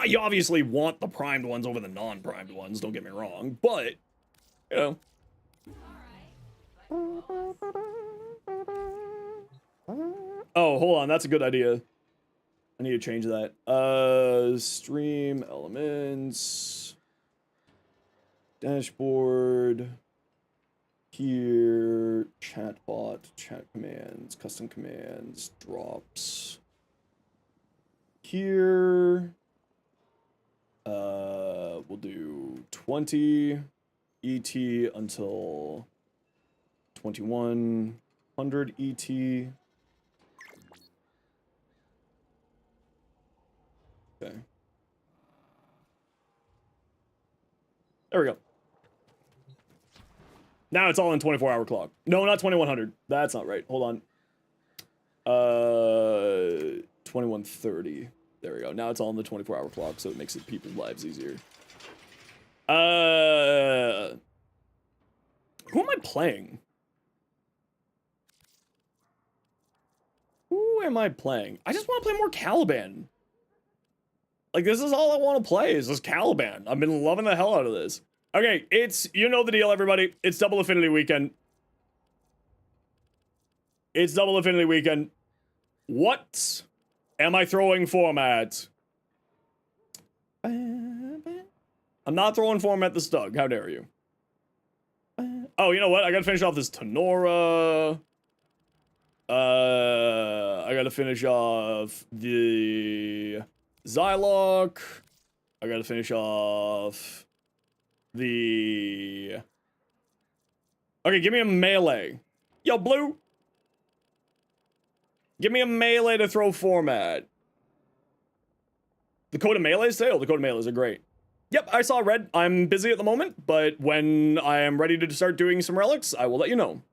You obviously want the primed ones over the non-primed ones, don't get me wrong, but, you know. Oh, hold on, that's a good idea. I need to change that. Stream elements. Dashboard. Here. Chatbot. Chat commands. Custom commands. Drops. Here. We'll do 20 ET until 2100 ET. Okay. There we go. Now it's all in 24-hour clock. No, not 2100. That's not right. Hold on. 2130. There we go. Now it's all in the 24-hour clock, so it makes it people's lives easier. Who am I playing? Who am I playing? I just want to play more Caliban. Like, this is all I want to play, is this Caliban. I've been loving the hell out of this. Okay, you know the deal, everybody. It's Double Affinity Weekend. It's Double Affinity Weekend. What am I throwing format? I'm not throwing format the Stug. How dare you? Oh, you know what? I gotta finish off this Tenora. I gotta finish off the Zylok. I gotta finish off the... Okay, give me a melee. Yo, Blue. Give me a melee to throw format. The Dakota melees say? Oh, the Dakota melees are great. Yep, I saw red. I'm busy at the moment, but when I am ready to start doing some relics, I will let you know.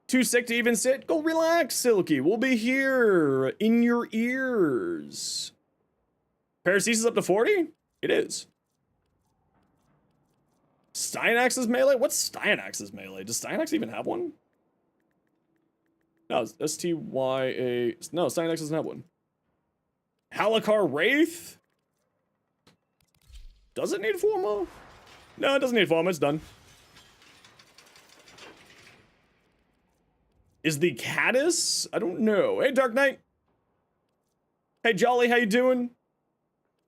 Too sick to even sit? Go relax, Silky. We'll be here in your ears. Paracesis up to 40? It is. Styanax's melee? What's Styanax's melee? Does Styanax even have one? No, S-T-Y-A... No, Styanax doesn't have one. Halakar Wraith? Does it need Forma? No, it doesn't need Forma. It's done. Is the Caddis? I don't know. Hey, Dark Knight. Hey, Jolly, how you doing?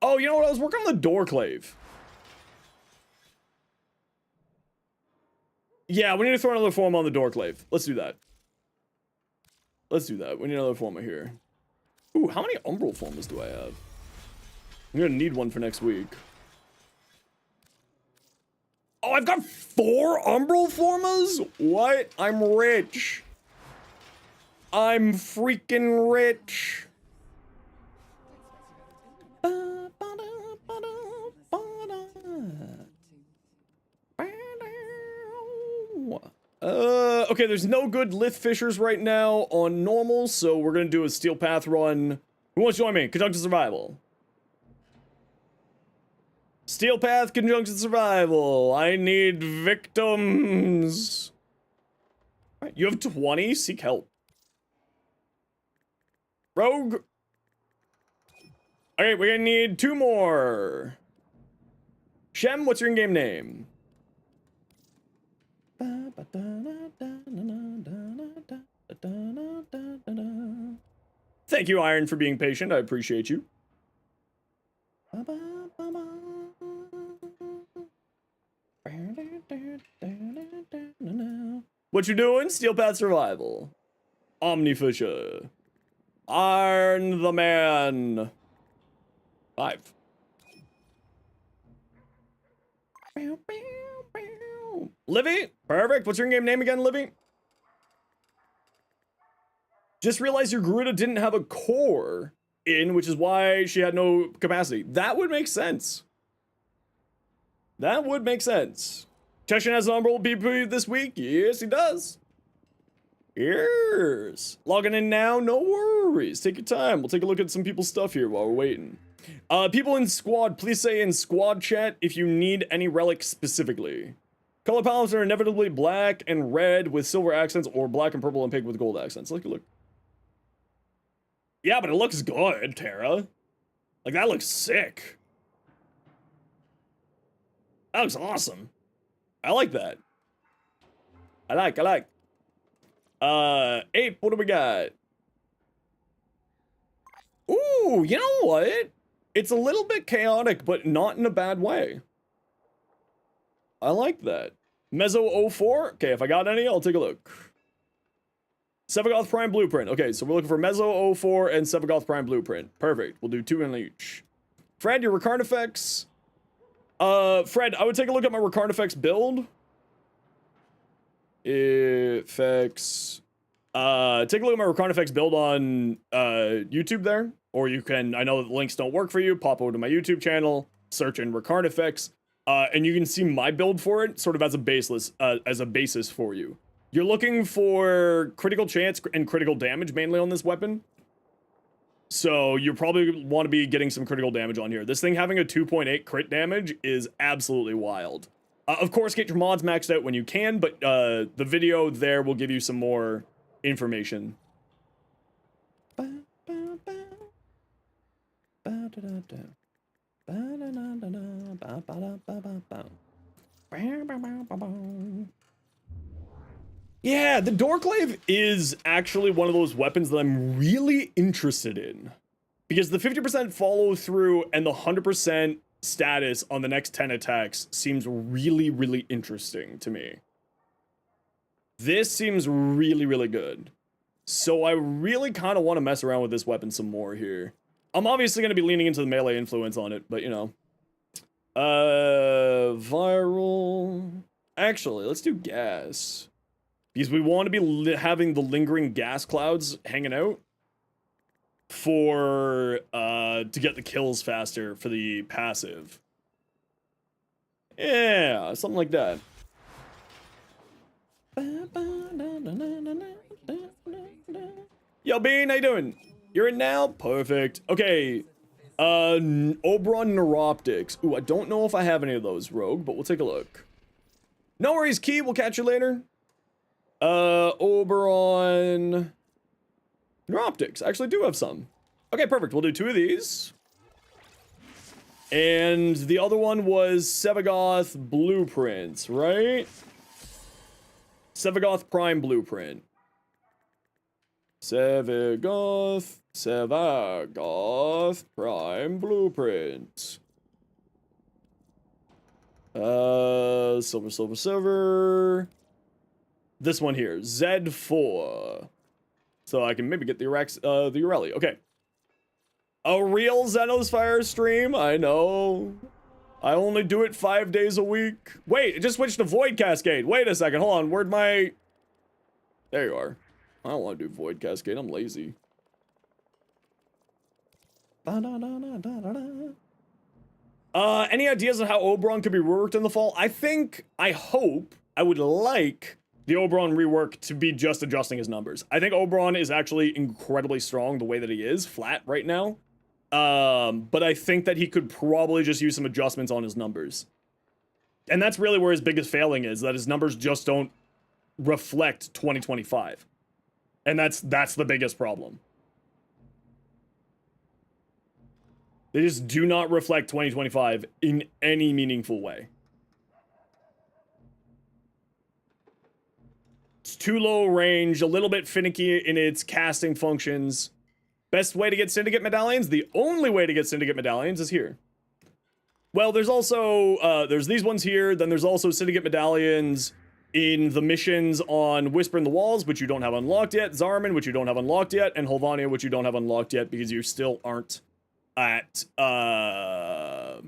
Oh, you know what? I was working on the Doorclave. Yeah, we need to throw another Forma on the Doorclave. Let's do that. Let's do that. We need another Forma here. Ooh, how many Umbral Formas do I have? I'm gonna need one for next week. Oh, I've got 4 Umbral Formas? What? I'm rich. I'm freaking rich. Okay, there's no good Lith Fishers right now on normal, so we're gonna do a Steel Path run. Who wants to join me? Conjunction Survival. Steel Path, Conjunction Survival. I need victims. All right, you have 20? Seek help. Rogue. Okay, we're gonna need 2 more. Shem, what's your in-game name? Thank you, Iron, for being patient. I appreciate you. What you doing? Steel Path Survival. Omnifisher. Iron the Man. 5. Livy? Perfect. What's your in-game name again, Livy? Just realized your Garuda didn't have a core in, which is why she had no capacity. That would make sense. That would make sense. Cheshin has an Umbral PP this week? Yes, he does. Yes. Logging in now? No worries. Take your time. We'll take a look at some people's stuff here while we're waiting. People in squad, please say in squad chat if you need any relics specifically. Color palettes are inevitably black and red with silver accents or black and purple and pink with gold accents. Look. Yeah, but it looks good, Tara. Like, that looks sick. That looks awesome. I like that. I like. Ape, what do we got? Ooh, you know what? It's a little bit chaotic, but not in a bad way. I like that. Mezzo 04? Okay, if I got any, I'll take a look. Sevagoth Prime Blueprint. Okay, so we're looking for Mezzo 04 and Sevagoth Prime Blueprint. Perfect. We'll do 2 in each. Fred, your Ricard effects. Fred, I would take a look at my Ricard effects build. Effects. Take a look at my Ricard effects build on YouTube there. Or you can, I know that the links don't work for you, pop over to my YouTube channel, search in Ricard effects, and you can see my build for it sort of as a basis for you. You're looking for critical chance and critical damage mainly on this weapon. So you probably want to be getting some critical damage on here. This thing having a 2.8 crit damage is absolutely wild. Of course, get your mods maxed out when you can, but the video there will give you some more information. Yeah, the Dorklave is actually one of those weapons that I'm really interested in. Because the 50% follow through and the 100% status on the next 10 attacks seems really, really interesting to me. This seems really, really good. So I really kind of want to mess around with this weapon some more here. I'm obviously going to be leaning into the melee influence on it, but you know. Viral. Actually, let's do gas. Because we want to be having the lingering gas clouds hanging out for, to get the kills faster for the passive. Yeah, something like that. Yo, Bean, how you doing? You're in now? Perfect. Okay. Oberon Neuroptics. Ooh, I don't know if I have any of those, Rogue, but we'll take a look. No worries, Key. We'll catch you later. Oberon Neuroptics. I actually do have some. Okay, perfect. We'll do 2 of these. And the other one was Sevagoth Blueprints, right? Sevagoth Prime Blueprint. Sevagoth Prime Blueprint. Silver. This one here, Z4. So I can maybe get the Ureli. Okay. A real Zenosfire stream, I know. I only do it 5 days a week. Wait, it just switched to Void Cascade. Wait a second, hold on. Where'd my... There you are. I don't want to do Void Cascade. I'm lazy. Any ideas on how Oberon could be reworked in the fall? I hope, I would like the Oberon rework to be just adjusting his numbers. I think Oberon is actually incredibly strong the way that he is, flat right now. But I think that he could probably just use some adjustments on his numbers. And that's really where his biggest failing is, that his numbers just don't reflect 2025. And that's the biggest problem. They just do not reflect 2025 in any meaningful way. It's too low range, a little bit finicky in its casting functions. Best way to get Syndicate medallions? The only way to get Syndicate medallions is here. Well, there's also, there's these ones here, then there's also Syndicate medallions in the missions on Whisper in the Walls, which you don't have unlocked yet, Zarman, which you don't have unlocked yet, and Holvania, which you don't have unlocked yet because you still aren't at, the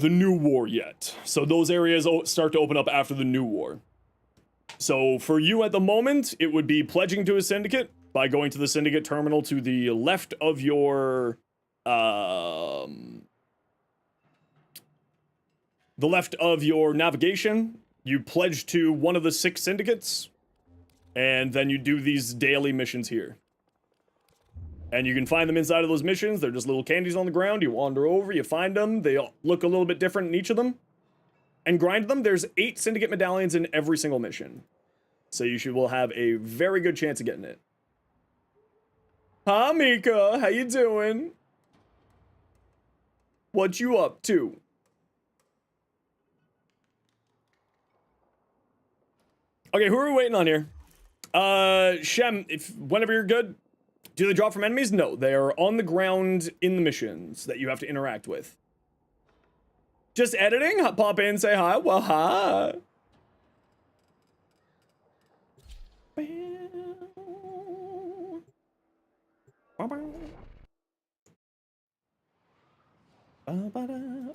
New War yet. So those areas start to open up after the New War. So for you at the moment, it would be pledging to a syndicate by going to the syndicate terminal to the left of your, navigation. You pledge to one of the 6 syndicates, and then you do these daily missions here. And you can find them inside of those missions. They're just little candies on the ground. You wander over, you find them. They look a little bit different in each of them. And grind them. There's 8 syndicate medallions in every single mission. So you will have a very good chance of getting it. Hi, Mika. How you doing? What you up to? Okay, who are we waiting on here? Shem, whenever you're good. Do they drop from enemies? No, they are on the ground in the missions that you have to interact with. Just editing? Pop in, say hi. Well, hi.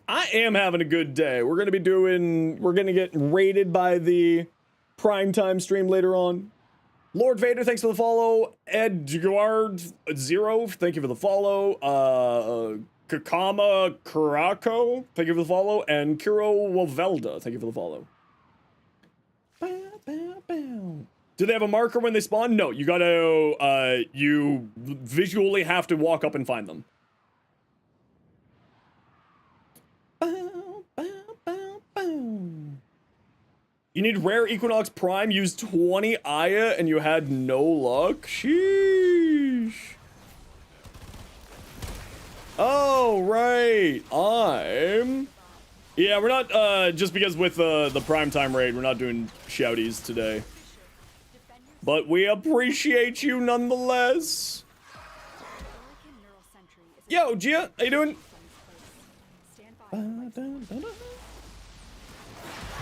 I am having a good day. We're gonna get raided by the primetime stream later on. Lord Vader, thanks for the follow. Edgard Zero, thank you for the follow. Kakama Kurako, thank you for the follow. And Kuro Wavelda, thank you for the follow. Do they have a marker when they spawn? No, you gotta, you visually have to walk up and find them. You need rare Equinox Prime, use 20 Aya, and you had no luck? Sheesh. Oh, right. Yeah, we're not, just because with the primetime raid, we're not doing shouties today. But we appreciate you nonetheless. Yo, Gia, how you doing?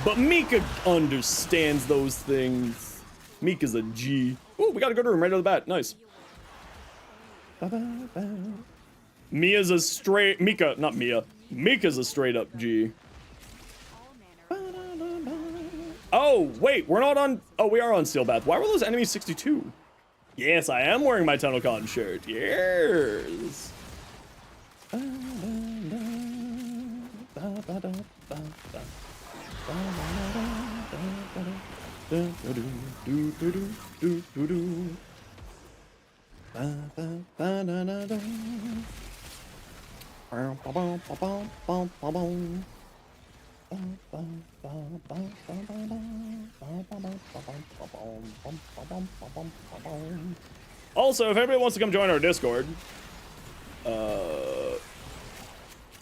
But Mika understands those things. Mika's a G. Ooh, we got a good room right out of the bat. Nice. Mia's a straight... Mika, not Mia. Mika's a straight up G. Oh, wait, we're not on... Oh, we are on Steelbath. Why were those enemies 62? Yes, I am wearing my TunnelCon shirt. Yes. Also, if anybody wants to come join our Discord,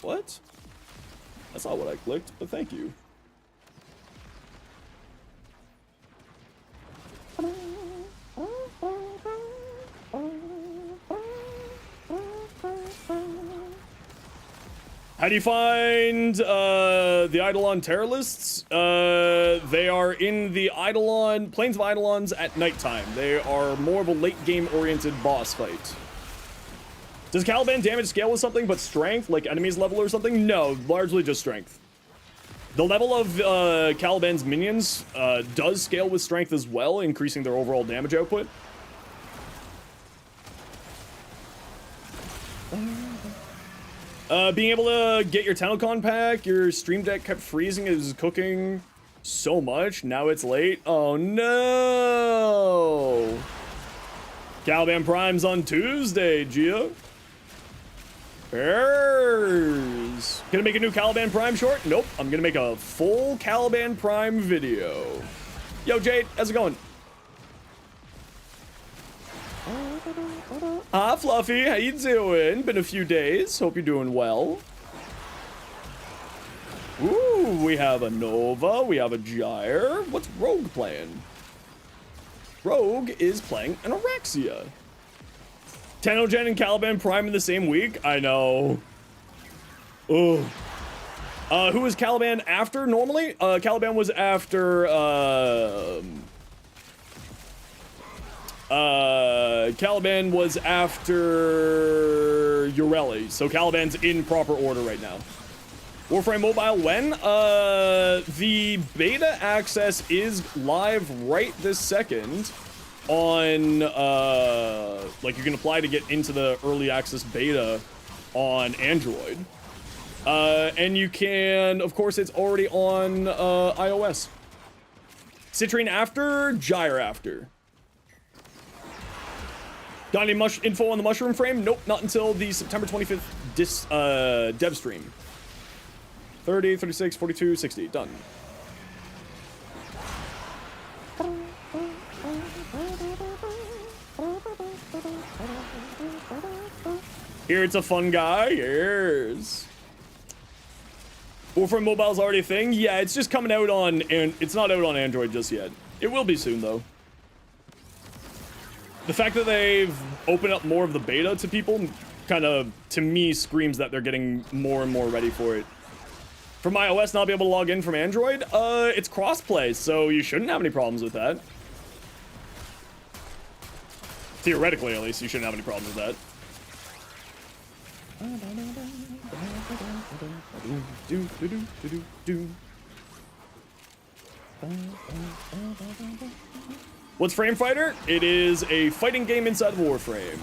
what? That's not what I clicked, but thank you. How do you find the Eidolon Terror lists? They are in the Eidolon, Plains of Eidolons at nighttime. They are more of a late game oriented boss fight. Does Caliban damage scale with something but strength, like enemies level or something? No, largely just strength. The level of Caliban's minions does scale with strength as well, increasing their overall damage output. Being able to get your Tenocon pack, your stream deck kept freezing, is cooking so much. Now it's late. Oh no! Caliban Prime's on Tuesday, Gia. Bears. Gonna make a new Caliban Prime short? Nope. I'm gonna make a full Caliban Prime video. Yo, Jade, how's it going? Ah, Fluffy, how you doing? Been a few days. Hope you're doing well. Ooh, we have a Nova. We have a Gyre. What's Rogue playing? Rogue is playing an Orexia. Tenogen and Caliban Prime in the same week? I know. Ugh. Who was Caliban after normally? Caliban was after, Caliban was after Ureli. So Caliban's in proper order right now. Warframe Mobile when? The beta access is live right this second on, like you can apply to get into the early access beta on Android. And you can, of course, it's already on, iOS. Citrine after, Gyre after. Got any info on the mushroom frame? Nope, not until the September 25th dev stream. 30, 36, 42, 60, done. Here it's a fun guy, yes. Warframe Mobile's already a thing? Yeah, it's just coming out on, and it's not out on Android just yet. It will be soon though. The fact that they've opened up more of the beta to people kind of, to me, screams that they're getting more and more ready for it. From iOS not be able to log in from Android? It's crossplay, so you shouldn't have any problems with that. Theoretically, at least, you shouldn't have any problems with that. What's Frame Fighter? It is a fighting game inside of Warframe.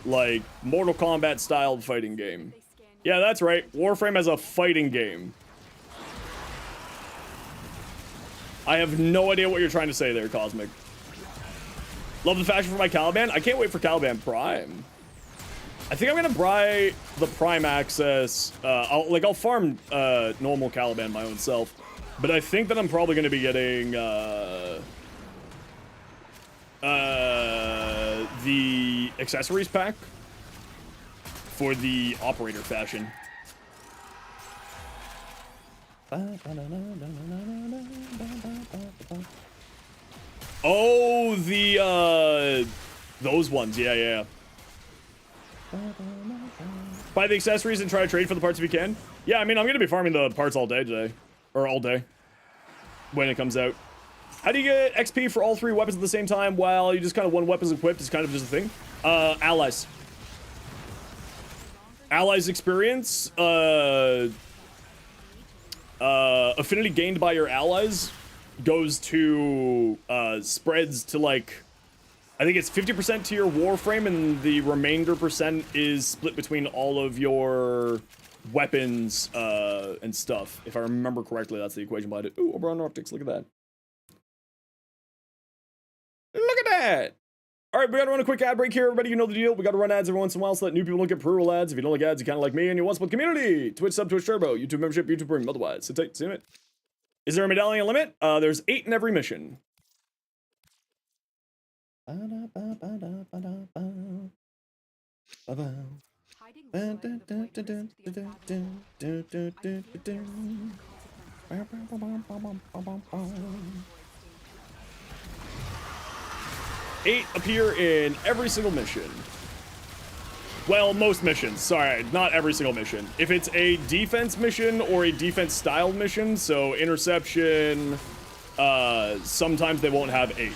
Like, Mortal Kombat styled fighting game. Yeah, that's right. Warframe has a fighting game. I have no idea what you're trying to say there, Cosmic. Love the fashion for my Caliban. I can't wait for Caliban Prime. I think I'm gonna buy the Prime access. I'll farm normal Caliban my own self, but I think that I'm probably gonna be getting the accessories pack for the operator fashion. Oh, the those ones, yeah. Buy the accessories and try to trade for the parts if you can. Yeah, I mean, I'm gonna be farming the parts all day today, or all day when it comes out. How do you get XP for all 3 weapons at the same time while you just kind of one weapon's equipped? Is kind of just a thing. Allies. Allies experience. Affinity gained by your allies goes to spreads to like. I think it's 50% to your Warframe, and the remainder percent is split between all of your weapons and stuff. If I remember correctly, that's the equation behind it. Ooh, Oberon Optics, look at that. Look at that! Alright, we gotta run a quick ad break here, everybody. You know the deal. We gotta run ads every once in a while so that new people don't get pre-roll ads. If you don't like ads, you kinda like me and you want to support the community. Twitch sub, Twitch Turbo, YouTube membership, YouTube Premium, otherwise. Sit tight, see it. Is there a medallion limit? There's 8 in every mission. Eight appear in every single mission. Well, most missions. Sorry, not every single mission. If it's a defense mission or a defense-styled mission, so interception, sometimes they won't have 8.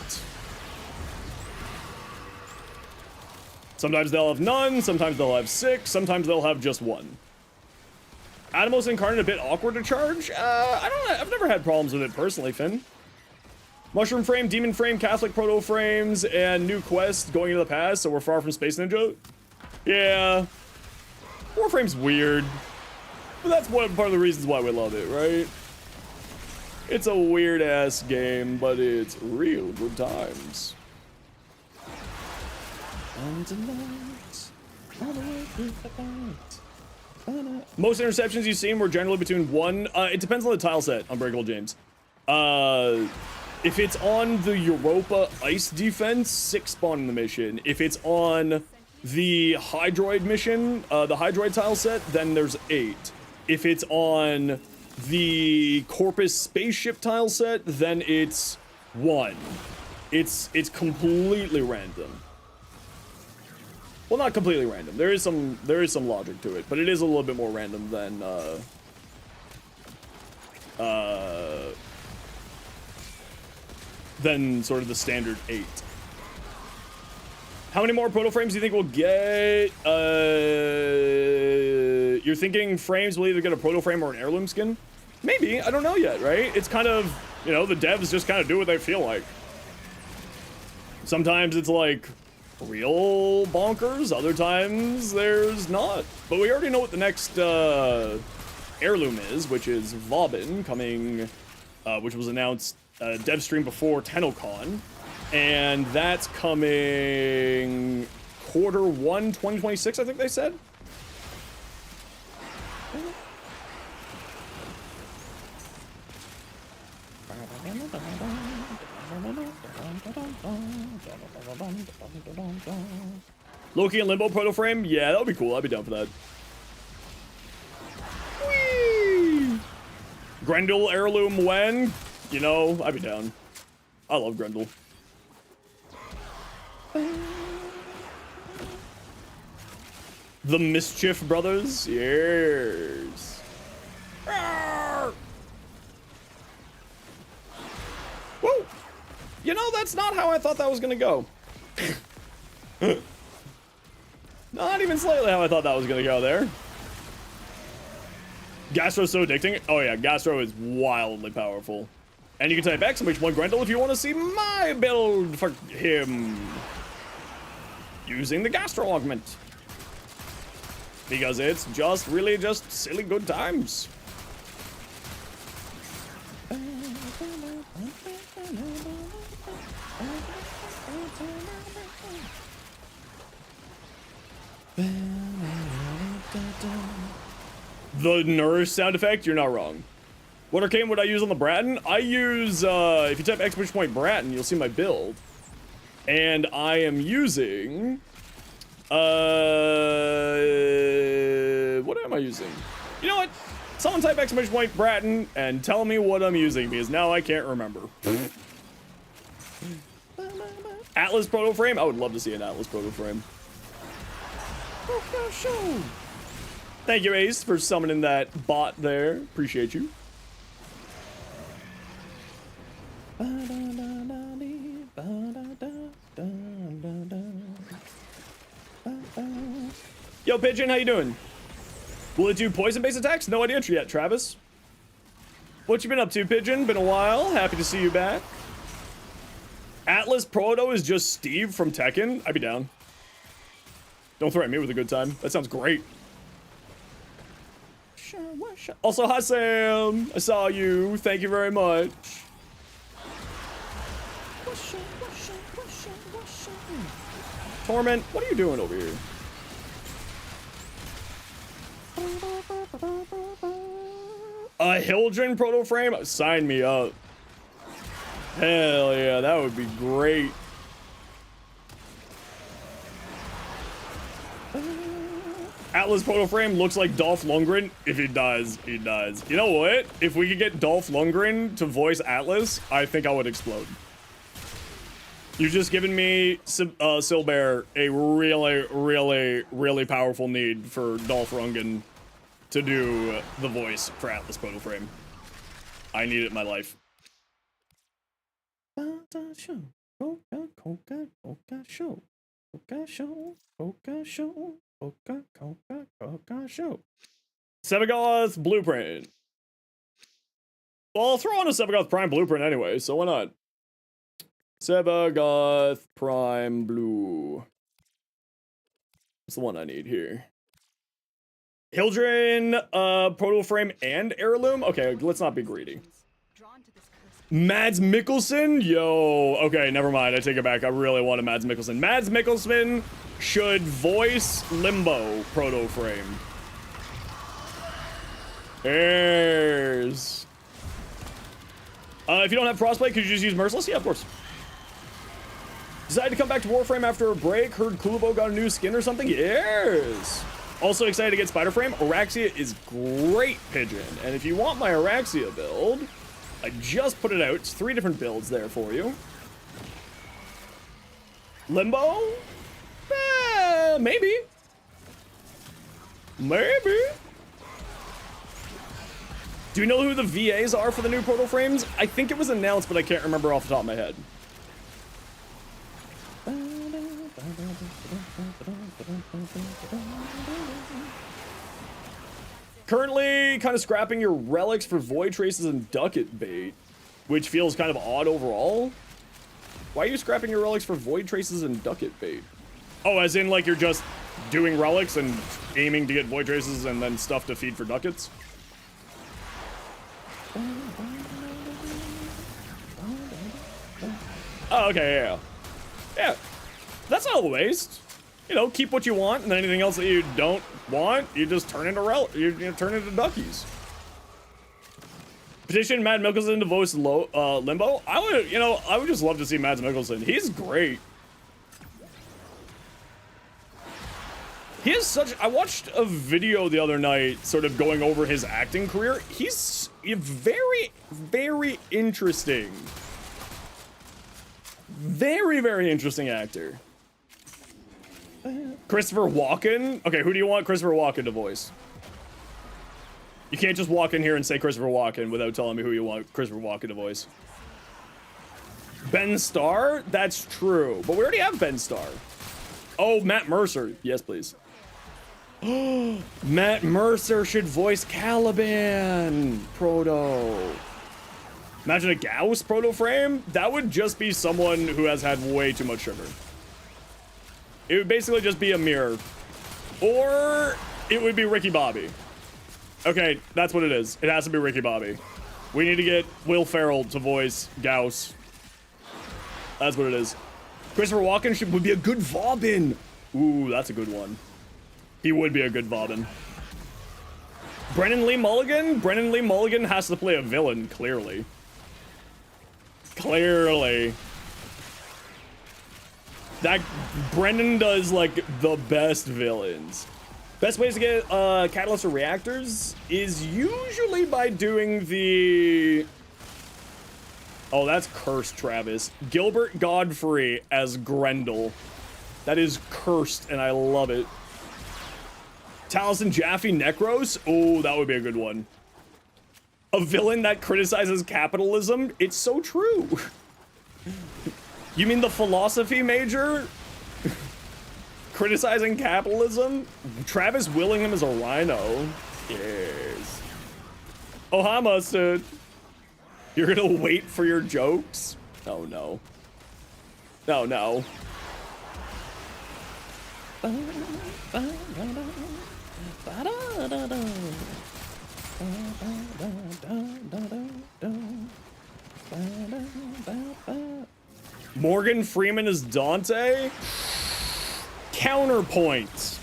Sometimes they'll have none, sometimes they'll have 6, sometimes they'll have just 1. Animals Incarnate a bit awkward to charge? I don't know, I've never had problems with it personally, Finn. Mushroom Frame, Demon Frame, Catholic Proto Frames, and new quest going into the past, so we're far from Space Ninja. Yeah. Warframe's weird. But that's one part of the reasons why we love it, right? It's a weird-ass game, but it's real good times. Most interceptions you've seen were generally between 1... it depends on the tile set, Unbreakable James. If it's on the Europa Ice Defense, 6 spawn in the mission. If it's on the Hydroid mission, the Hydroid tile set, then there's 8. If it's on the Corpus spaceship tile set, then it's 1. It's completely random. Well, not completely random. There is some logic to it, but it is a little bit more random than sort of the standard 8. How many more proto frames do you think we'll get? You're thinking frames will either get a proto frame or an heirloom skin? Maybe, I don't know yet, right? It's kind of, you know, the devs just kind of do what they feel like. Sometimes it's like real bonkers, other times there's not. But we already know what the next heirloom is, which is Vauban coming, which was announced dev stream before TennoCon. And that's coming Q1 2026, I think they said. Loki and Limbo proto frame? Yeah, that would be cool. I'd be down for that. Whee! Grendel heirloom when? You know, I'd be down. I love Grendel. The Mischief Brothers? Yes. Woo! You know, that's not how I thought that was gonna go. Not even slightly how I thought that was gonna go there. Gastro's so addicting. Oh yeah, Gastro is wildly powerful. And you can type exclamation point Grendel if you want to see my build for him. Using the Gastro augment. Because it's just really just silly good times. The nourish sound effect, you're not wrong. What arcane would I use on the Bratton? I use, if you type exclamation point Bratton, you'll see my build. And I am using, what am I using? You know what? Someone type exclamation point Bratton and tell me what I'm using, because now I can't remember. Atlas proto frame? I would love to see an Atlas proto frame. Thank you, Ace, for summoning that bot there. Appreciate you. Yo, Pigeon, how you doing? Will it do poison-based attacks? No idea yet, Travis. What you been up to, Pigeon? Been a while. Happy to see you back. Atlas Proto is just Steve from Tekken. I'd be down. Don't threaten me with a good time. That sounds great. Also, hi, Sam. I saw you. Thank you very much. Torment, what are you doing over here? A Hildren proto frame? Sign me up. Hell yeah, that would be great. Atlas proto frame looks like Dolph Lundgren. If he dies, he dies. You know what? If we could get Dolph Lundgren to voice Atlas, I think I would explode. You've just given me, Silbear, a really powerful need for Dolph Lundgren to do the voice for Atlas proto frame. I need it in my life. Coca show, Coca show, Coca, Coca, Coca show. Sebagoth blueprint. Well, I'll throw on a Sebagoth Prime blueprint anyway, so why not? Sebagoth Prime Blue. What's the one I need here? Hildren, Proto Frame, and Heirloom? Okay, let's not be greedy. Mads Mikkelsen? Yo, okay, never mind. I take it back. I really want a Mads Mikkelsen. Mads Mikkelsen should voice Limbo Proto Frame. There's... if you don't have Frostblade, could you just use Merciless? Yeah, of course. Decided to come back to Warframe after a break. Heard Kulabo got a new skin or something? Yes. Also excited to get Spider Frame. Araxia is great, Pigeon. And if you want my Araxia build, I just put it out. It's 3 different builds there for you. Limbo? Maybe. Maybe. Do you know who the VAs are for the new Proto Frames? I think it was announced, but I can't remember off the top of my head. Currently, kind of scrapping your relics for void traces and ducat bait, which feels kind of odd overall. Why are you scrapping your relics for void traces and ducat bait? Oh, as in like you're just doing relics and aiming to get void traces and then stuff to feed for ducats? Oh, okay, yeah. Yeah, that's not a waste. You know, keep what you want, and anything else that you don't want, you just turn into you turn into duckies. Petition Mads Mikkelsen to voice Limbo. I would just love to see Mads Mikkelsen. He's great. He is such. I watched a video the other night, sort of going over his acting career. He's a very, very interesting. Very, very interesting actor. Christopher Walken? Okay, who do you want Christopher Walken to voice? You can't just walk in here and say Christopher Walken without telling me who you want Christopher Walken to voice. Ben Starr? That's true. But we already have Ben Starr. Oh, Matt Mercer. Yes, please. Matt Mercer should voice Caliban Proto. Imagine a Gauss Proto Frame? That would just be someone who has had way too much sugar. It would basically just be a mirror. Or it would be Ricky Bobby. Okay, that's what it is. It has to be Ricky Bobby. We need to get Will Ferrell to voice Gauss. That's what it is. Christopher Walken would be a good Vauban. Ooh, that's a good one. He would be a good Vauban. Brennan Lee Mulligan? Brennan Lee Mulligan has to play a villain, clearly. Clearly. That Brendan does like the best villains. Best ways to get catalysts or reactors is usually by doing the... Oh, that's cursed, Travis. Gilbert Godfrey as Grendel. That is cursed, and I love it. Taliesin Jaffe Necros? Oh, that would be a good one. A villain that criticizes capitalism? It's so true. You mean the philosophy major? Criticizing capitalism? Travis Willingham is a rhino. Yes. Oh, hi, Mustard. You're gonna wait for your jokes? Oh, no. No, no. Morgan Freeman is Dante. Counterpoint.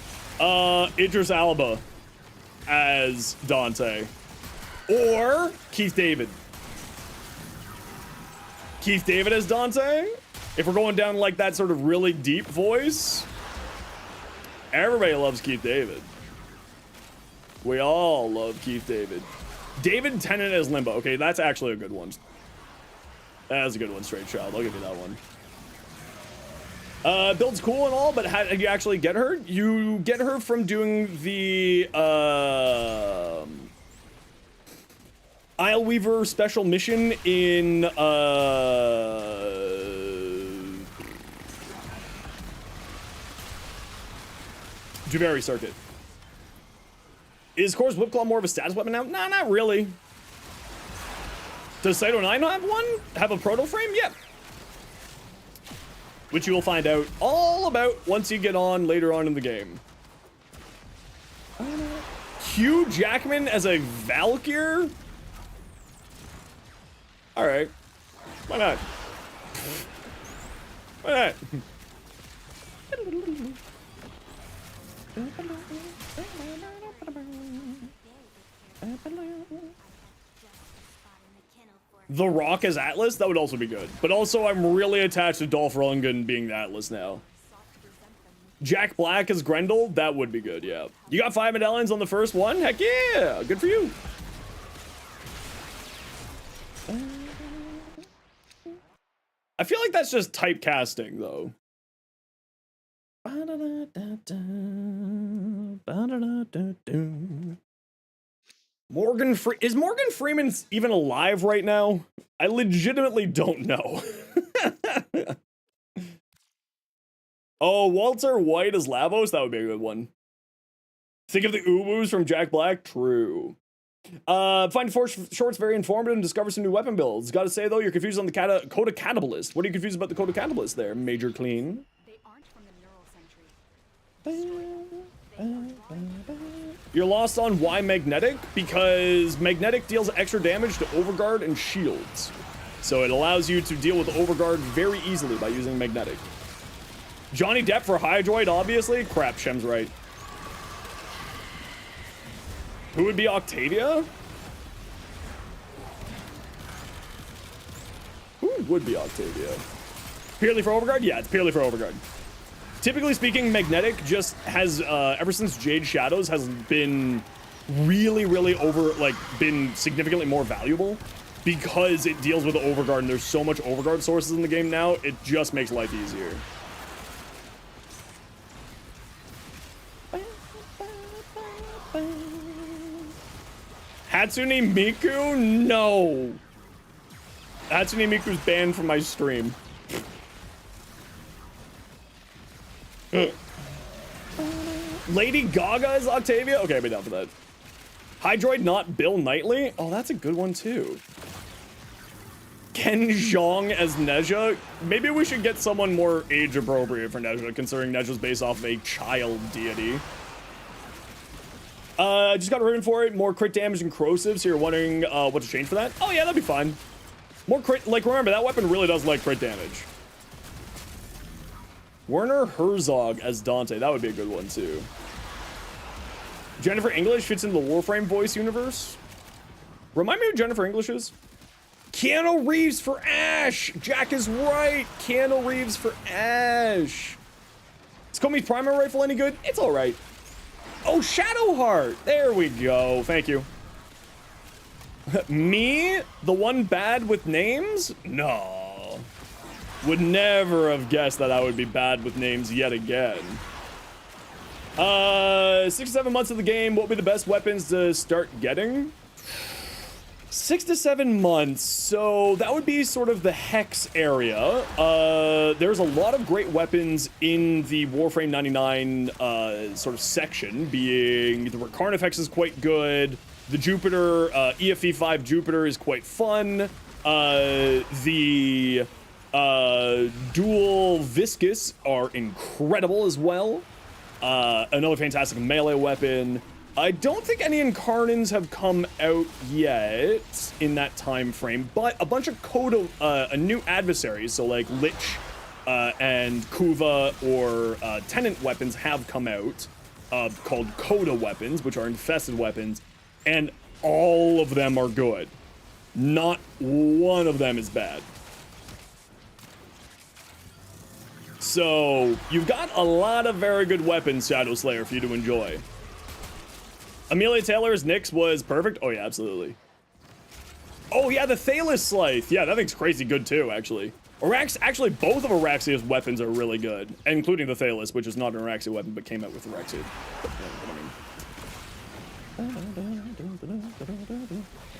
Idris Elba as Dante. Or Keith David. Keith David as Dante? If we're going down like that sort of really deep voice, everybody loves Keith David. We all love Keith David. David Tennant as Limbo. Okay, that's actually a good one. That's a good one, Straight Child. I'll give you that one. Build's cool and all, but how do you actually get her? You get her from doing the Isleweaver special mission in Duvary Circuit. Is Kor's Whipclaw more of a status weapon now? Nah, not really. Does Saito 9 have one? Have a proto frame? Yeah. Which you will find out all about once you get on later on in the game. Hugh Jackman as a Valkyr? Alright. Why not? Why not? The Rock as Atlas? That would also be good. But also, I'm really attached to Dolph Lundgren being the Atlas now. Jack Black as Grendel? That would be good, yeah. You got 5 medallions on the first one? Heck yeah! Good for you. I feel like that's just typecasting, though. Is Morgan Freeman even alive right now? I legitimately don't know. Oh, Walter White as Lavos? That would be a good one. Think of the Uwus from Jack Black? True. Find shorts very informative and discover some new weapon builds. Gotta say, though, you're confused on the Coda Cannibalist. What are you confused about the Coda Cannibalist there, Major Clean? They aren't from the neural century. You're lost on why Magnetic? Because Magnetic deals extra damage to Overguard and shields. So it allows you to deal with Overguard very easily by using Magnetic. Johnny Depp for Hydroid, obviously? Crap, Shem's right. Who would be Octavia? Who would be Octavia? Purely for Overguard? Yeah, it's purely for Overguard. Typically speaking, Magnetic just has, ever since Jade Shadows, has been really, been significantly more valuable because it deals with the Overguard, and there's so much Overguard sources in the game now, it just makes life easier. Hatsune Miku? No. Hatsune Miku's banned from my stream. Lady Gaga is Octavia? Okay, I'll be down for that. Hydroid not Bill Knightley? Oh, that's a good one too. Ken Jeong as Nezha? Maybe we should get someone more age appropriate for Nezha, considering Nezha's based off of a child deity. Just got a ribbon for it. More crit damage and corrosive, so you're wondering what to change for that? Oh yeah, that'd be fine. More crit, like remember, that weapon really does like crit damage. Werner Herzog as Dante, that would be a good one too. Jennifer English fits in the Warframe voice universe. Remind me who Jennifer English is? Keanu Reeves for Ash! Jack is right! Keanu Reeves for Ash! Is Comey's primary rifle any good? It's alright. Oh, Shadowheart! There we go. Thank you. Me? The one bad with names? No. Would never have guessed that I would be bad with names yet again. 6 to 7 months of the game, what would be the best weapons to start getting? 6 to 7 months, so that would be sort of the Hex area. There's a lot of great weapons in the Warframe 99 sort of section, being the Carnifex is quite good, the Jupiter, EFE5 Jupiter is quite fun, the dual Viscous are incredible as well. Another fantastic melee weapon. I don't think any Incarnins have come out yet in that time frame, but a bunch of Coda, new adversaries, so like Lich and Kuva or Tenant weapons have come out, called Coda weapons, which are infested weapons, and all of them are good. Not one of them is bad. So, you've got a lot of very good weapons, Shadow Slayer, for you to enjoy. Amelia Taylor's Nyx was perfect. Oh, yeah, absolutely. Oh, yeah, the Thalis Scythe. Yeah, that thing's crazy good, too, actually. Actually, both of Araxia's weapons are really good, including the Thalis, which is not an Araxia weapon, but came out with Araxia.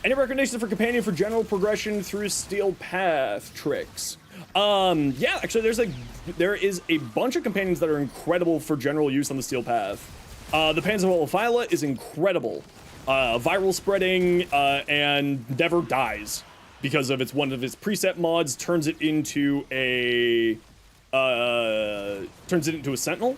Any recommendations for companion for general progression through Steel Path tricks? Yeah, actually, there is a bunch of companions that are incredible for general use on the Steel Path. The Panzerwolfila is incredible. Viral spreading and never dies because of its one of its preset mods turns it into a sentinel.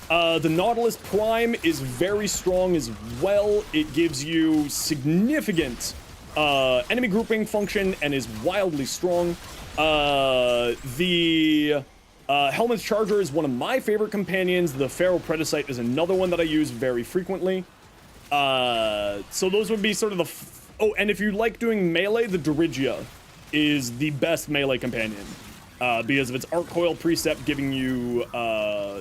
The Nautilus Prime is very strong as well. It gives you significant enemy grouping function and is wildly strong. The Helmet's Charger is one of my favorite companions. The Feral Predicite is another one that I use very frequently. So those would be sort of the... Oh, and if you like doing melee, the Dirigia is the best melee companion. Because of its Arc Coil precept giving you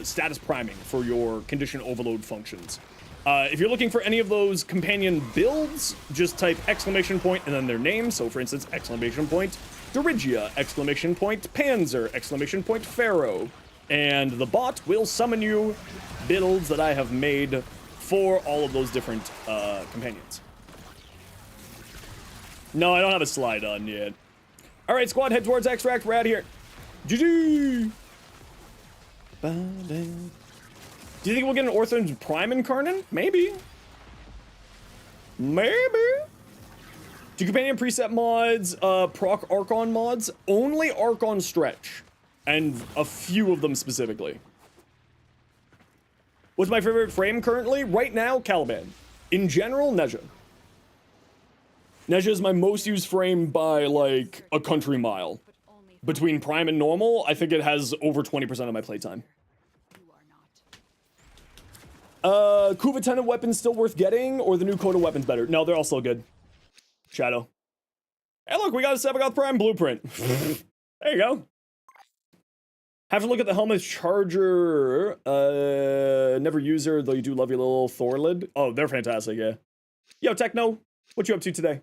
status priming for your condition overload functions. If you're looking for any of those companion builds, just type exclamation point and then their name. So for instance, exclamation point Dirigia, exclamation point Panzer, exclamation point Pharaoh. And the bot will summon you builds that I have made for all of those different companions. No, I don't have a slide on yet. All right, squad, head towards extract. We're out of here. GG. Do you think we'll get an Orphan's Prime Incarnate? Maybe. Maybe. Do companion preset mods, proc Archon mods? Only Archon Stretch. And a few of them specifically. What's my favorite frame currently? Right now, Caliban. In general, Nezha. Nezha is my most used frame by, like, a country mile. Between Prime and normal, I think it has over 20% of my playtime. Kuva Tenant weapons still worth getting, or the new Coda weapons better? No, they're all still good. Shadow. Hey, look, we got a Sebagoth Prime blueprint. There you go. Have to look at the Helmet's Charger. Never user, though you do love your little Thorlid. Oh, they're fantastic, yeah. Yo, Techno, what you up to today?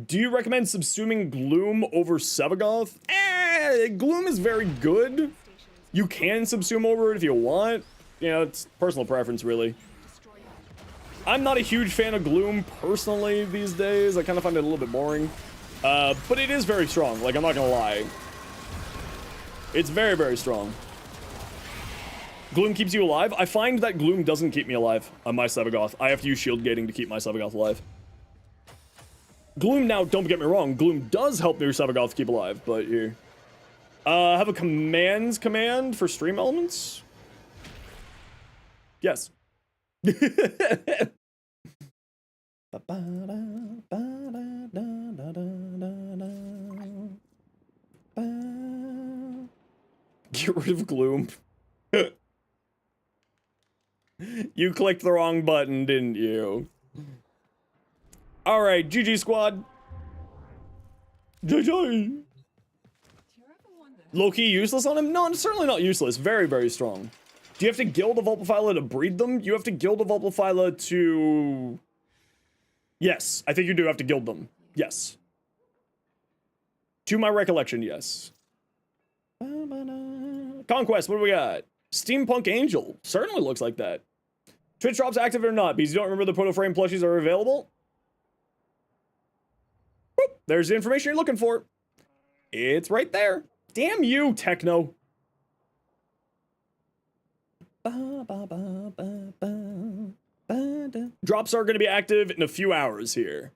Do you recommend subsuming Gloom over Sebagoth? Gloom is very good. You can subsume over it if you want. You know, it's personal preference, really. I'm not a huge fan of Gloom personally these days. I kind of find it a little bit boring. But it is very strong, like, I'm not gonna lie. It's very, very strong. Gloom keeps you alive. I find that Gloom doesn't keep me alive on my Sebagoth. I have to use shield gating to keep my Sebagoth alive. Gloom, now, don't get me wrong, Gloom does help your Sebagoth keep alive, but here. Have a commands command for stream elements? Yes. Get rid of Gloom. You clicked the wrong button, didn't you? Alright, GG squad. GG. Low-key useless on him? No, certainly not useless. Very, very strong. Do you have to guild a Vulpaphyla to breed them? You have to guild a Vulpaphyla to... Yes, I think you do have to guild them. Yes. To my recollection, yes. Conquest, what do we got? Steampunk Angel. Certainly looks like that. Twitch drops active or not, because you don't remember the Proto Frame plushies are available? Boop, there's the information you're looking for. It's right there. Damn you, Techno. Drops are going to be active in a few hours here.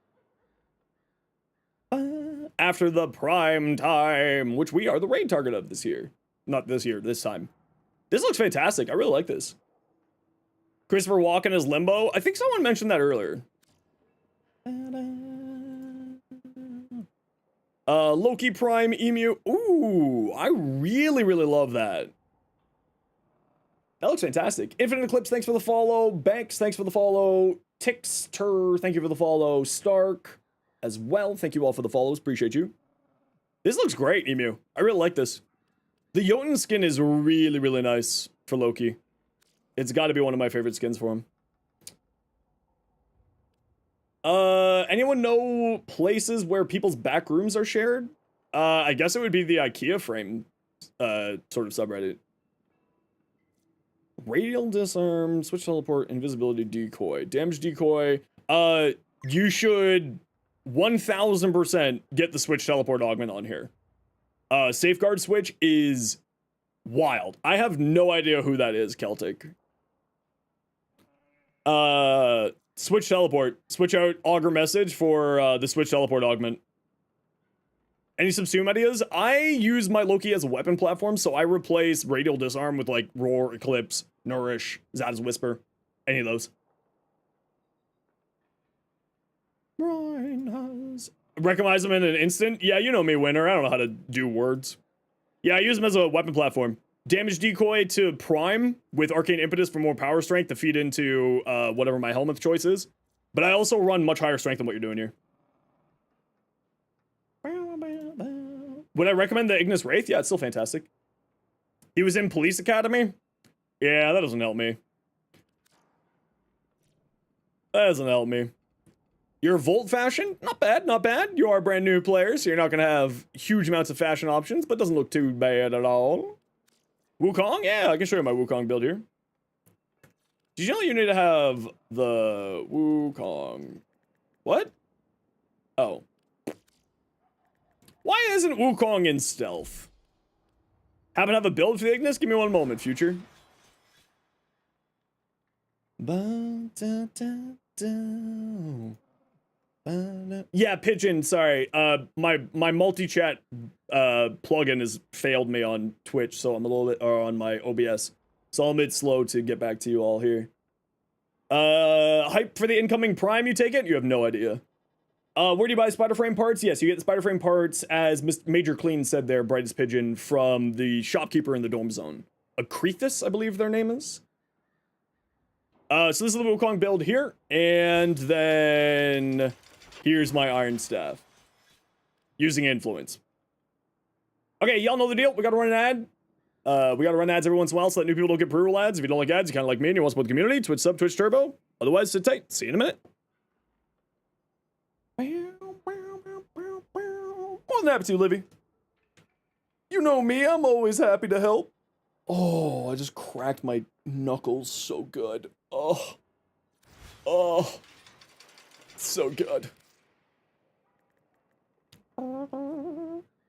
After the prime time, which we are the raid target of this year. Not this year, this time. This looks fantastic. I really like this. Christopher Walken as Limbo. I think someone mentioned that earlier. Loki Prime Emu. Ooh, I really, really love that. That looks fantastic. Infinite Eclipse, thanks for the follow. Banks, thanks for the follow. Tixter, thank you for the follow. Stark, as well. Thank you all for the follows. Appreciate you. This looks great, Emu. I really like this. The Jotun skin is really, really nice for Loki. It's got to be one of my favorite skins for him. Anyone know places where people's back rooms are shared? I guess it would be the IKEA frame, sort of subreddit. Radial disarm, switch teleport, invisibility decoy, damage decoy. You should 1000% get the switch teleport augment on here. Safeguard switch is Wild. I have no idea who that is, Celtic. Switch teleport. Switch out augur message for the switch teleport augment. Any subsume ideas? I use my Loki as a weapon platform, so I replace Radial Disarm with like Roar, Eclipse, Nourish, Zada's Whisper. Any of those. Recognize them in an instant? Yeah, you know me, Winner. I don't know how to do words. Yeah, I use them as a weapon platform. Damage decoy to Prime with Arcane Impetus for more power strength to feed into whatever my Helmuth choice is. But I also run much higher strength than what you're doing here. Would I recommend the Ignis Wraith? Yeah, it's still fantastic. He was in Police Academy? Yeah, that doesn't help me. That doesn't help me. Your Volt fashion? Not bad, not bad. You are a brand new player, so you're not gonna have huge amounts of fashion options, but doesn't look too bad at all. Wukong? Yeah, I can show you my Wukong build here. Did you know you need to have the Wukong? What? Oh. Why isn't Wukong in stealth? Happen to have a build for the Ignis? Give me one moment, future. Yeah, Pigeon, sorry. My multi-chat plugin has failed me on Twitch, so I'm a little bit, or on my OBS. So I'm a bit slow to get back to you all here. Hype for the incoming Prime, you take it? You have no idea. Where do you buy spider frame parts? Yes, you get the spider frame parts, as Major Clean said there, Brightest Pigeon, from the shopkeeper in the Dome Zone. Akrethus, I believe their name is. So this is the Wukong build here, and then here's my Iron Staff. Using Influence. Okay, y'all know the deal. We gotta run an ad. We gotta run ads every once in a while so that new people don't get pre-roll ads. If you don't like ads, you kinda like me and you want to support the community, Twitch sub, Twitch Turbo. Otherwise, sit tight. See you in a minute. More than happy to, Livy. You know me, I'm always happy to help. Oh, I just cracked my knuckles so good. Oh. Oh. So good.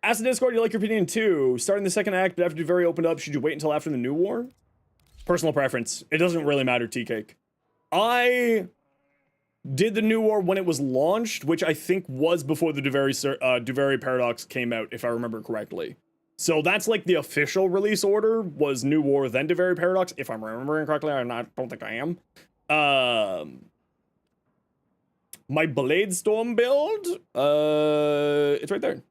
Ask the Discord, you like your opinion too. Starting the second act, but after you're very opened up, should you wait until after the new war? Personal preference. It doesn't really matter, Tea-Cake. I did the new war when it was launched, which I think was before the Duveri Paradox came out, if I remember correctly. So that's like the official release order, was New War, then Duveri Paradox, if I'm remembering correctly. Don't think I am. My Blade Storm build, it's right there.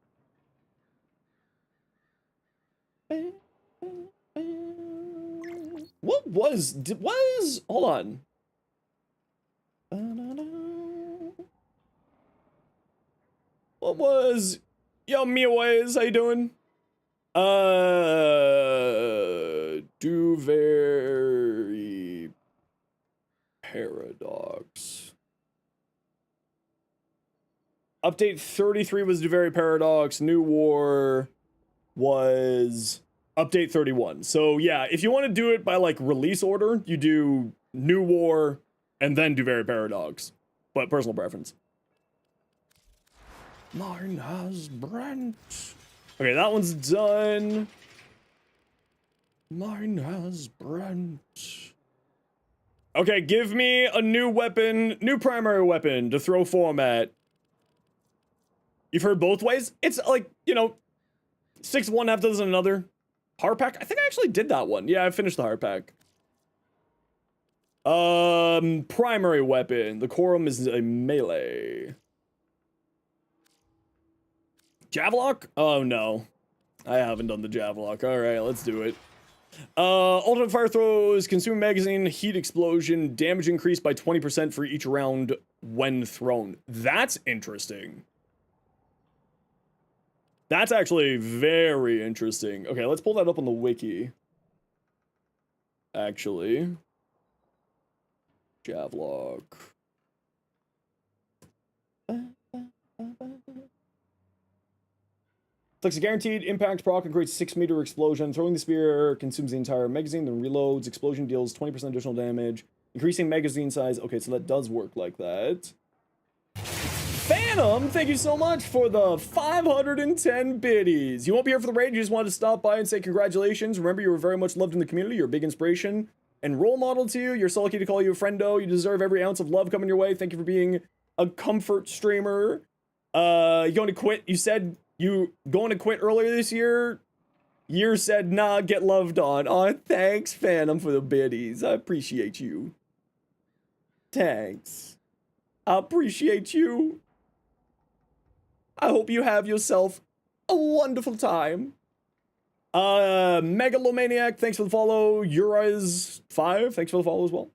What was, hold on. What was, yo, Miaways, how you doing? Duveri Paradox. Update 33 was Duveri Paradox. New War was update 31. So yeah, if you want to do it by like release order, you do New War and then Duveri Paradox. But personal preference. Mine has Brent. Okay, that one's done. Mine has Brent. Okay, give me a new weapon, new primary weapon to throw format. You've heard both ways? It's like, you know, 6 one, half dozen another. Heart pack? I think I actually did that one. Yeah, I finished the heart pack. Primary weapon. The Quorum is a melee. Javelock? Oh no. I haven't done the Javelock. Alright, let's do it. Ultimate fire throws, consume magazine, heat explosion, damage increased by 20% for each round when thrown. That's interesting. That's actually very interesting. Okay, let's pull that up on the wiki. Actually. Javelock. Inflicts a guaranteed impact proc and creates a 6-meter explosion. Throwing the spear consumes the entire magazine, then reloads. Explosion deals 20% additional damage. Increasing magazine size. Okay, so that does work like that. Fan Phantom, thank you so much for the 510 biddies. You won't be here for the raid, you just wanted to stop by and say congratulations. Remember, you were very much loved in the community. You're a big inspiration and role model to you. You're so lucky to call you a friendo. You deserve every ounce of love coming your way. Thank you for being a comfort streamer. You going to quit? You said you going to quit earlier this year. Year said, nah, get loved on. Aw, thanks, Phantom, for the biddies. I appreciate you. Thanks. I appreciate you. I hope you have yourself a wonderful time. Megalomaniac, thanks for the follow. Uriz5, thanks for the follow as well.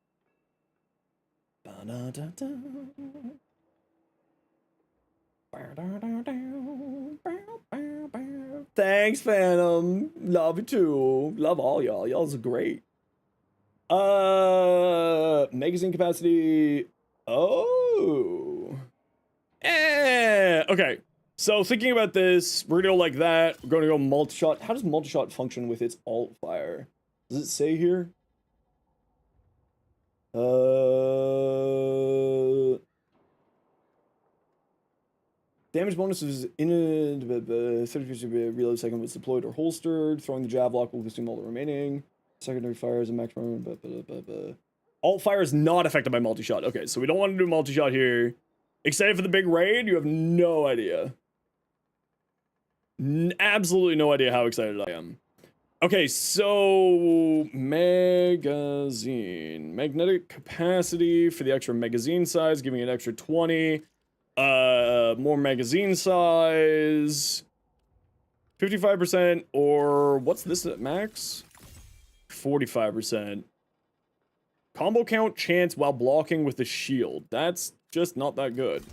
Thanks, Phantom. Love you too. Love all y'all. Y'all's great. Magazine capacity. Oh. Okay. So thinking about this, we're gonna go like that. We're gonna go multi-shot. How does multi-shot function with its alt fire? Does it say here? Damage bonus is in a 30% reload second was deployed or holstered. Throwing the Javlock will consume all the remaining. Secondary fire is a maximum. Alt fire is not affected by multi-shot. Okay, so we don't want to do multi-shot here. Excited for the big raid? You have no idea. Absolutely no idea how excited I am. Okay, so magazine. Magnetic capacity for the extra magazine size, giving it an extra 20. More magazine size. 55% or what's this at max? 45%. Combo count chance while blocking with the shield. That's just not that good.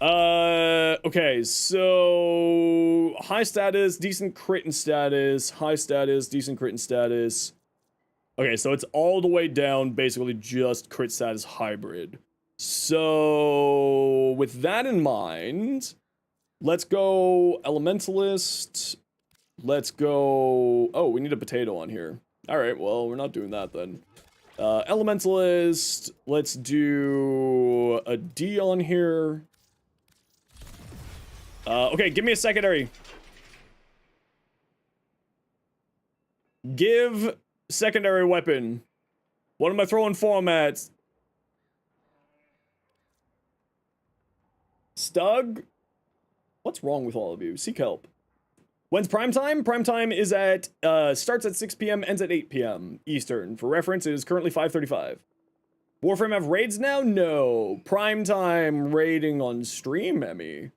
Okay, so high status, decent crit and status, high status, decent crit and status. Okay, so it's all the way down, basically just crit status hybrid. So with that in mind, let's go Elementalist. Let's go. Oh, we need a potato on here. All right, well, we're not doing that then. Elementalist. Let's do a D on here. Okay, give me a secondary. Give secondary weapon. What am I throwing formats? Stug? What's wrong with all of you? Seek help. When's prime time? Prime time is at, starts at 6 p.m., ends at 8 p.m. Eastern. For reference, it is currently 5:35. Warframe have raids now? No. Prime time raiding on stream, Emmy.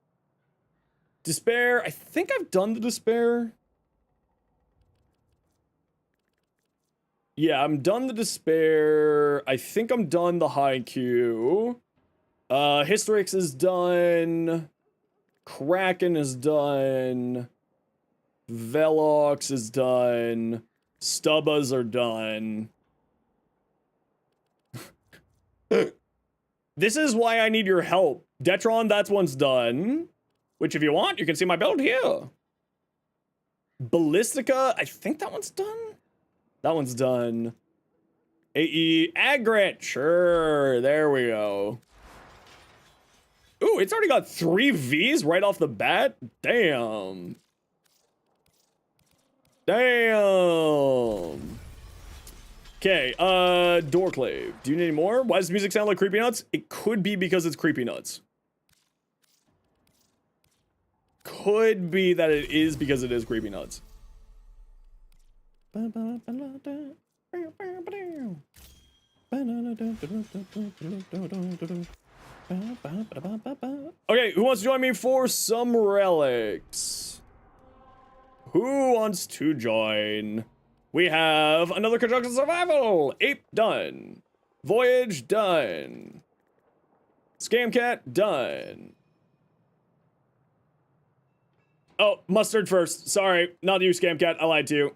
Despair, I think I've done the Despair. Yeah, I'm done the Despair. I think I'm done the High Q. Hystrix is done. Kraken is done. Velox is done. Stubbas are done. This is why I need your help. Detron, that one's done. Which, if you want, you can see my build here. Ballistica, I think that one's done. That one's done. AE Agret, sure, there we go. Ooh, it's already got 3 Vs right off the bat? Damn. Damn. Okay, Doorclave. Do you need any more? Why does the music sound like Creepy Nuts? It could be because it's Creepy Nuts. Could be that it is because it is Creepy Nuts. Okay, who wants to join me for some relics? Who wants to join? We have another Construction Survival. Ape done. Voyage done. Scamcat done. Oh, Mustard first. Sorry, not you, Scamcat. I lied to you.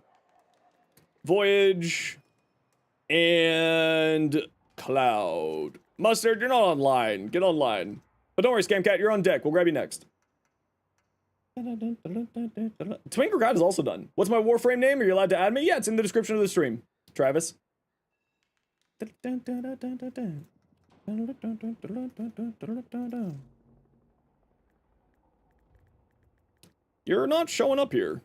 Voyage and Cloud. Mustard, you're not online. Get online. But don't worry, Scamcat, you're on deck. We'll grab you next. Twinkle God is also done. What's my Warframe name? Are you allowed to add me? Yeah, it's in the description of the stream. Travis. You're not showing up here.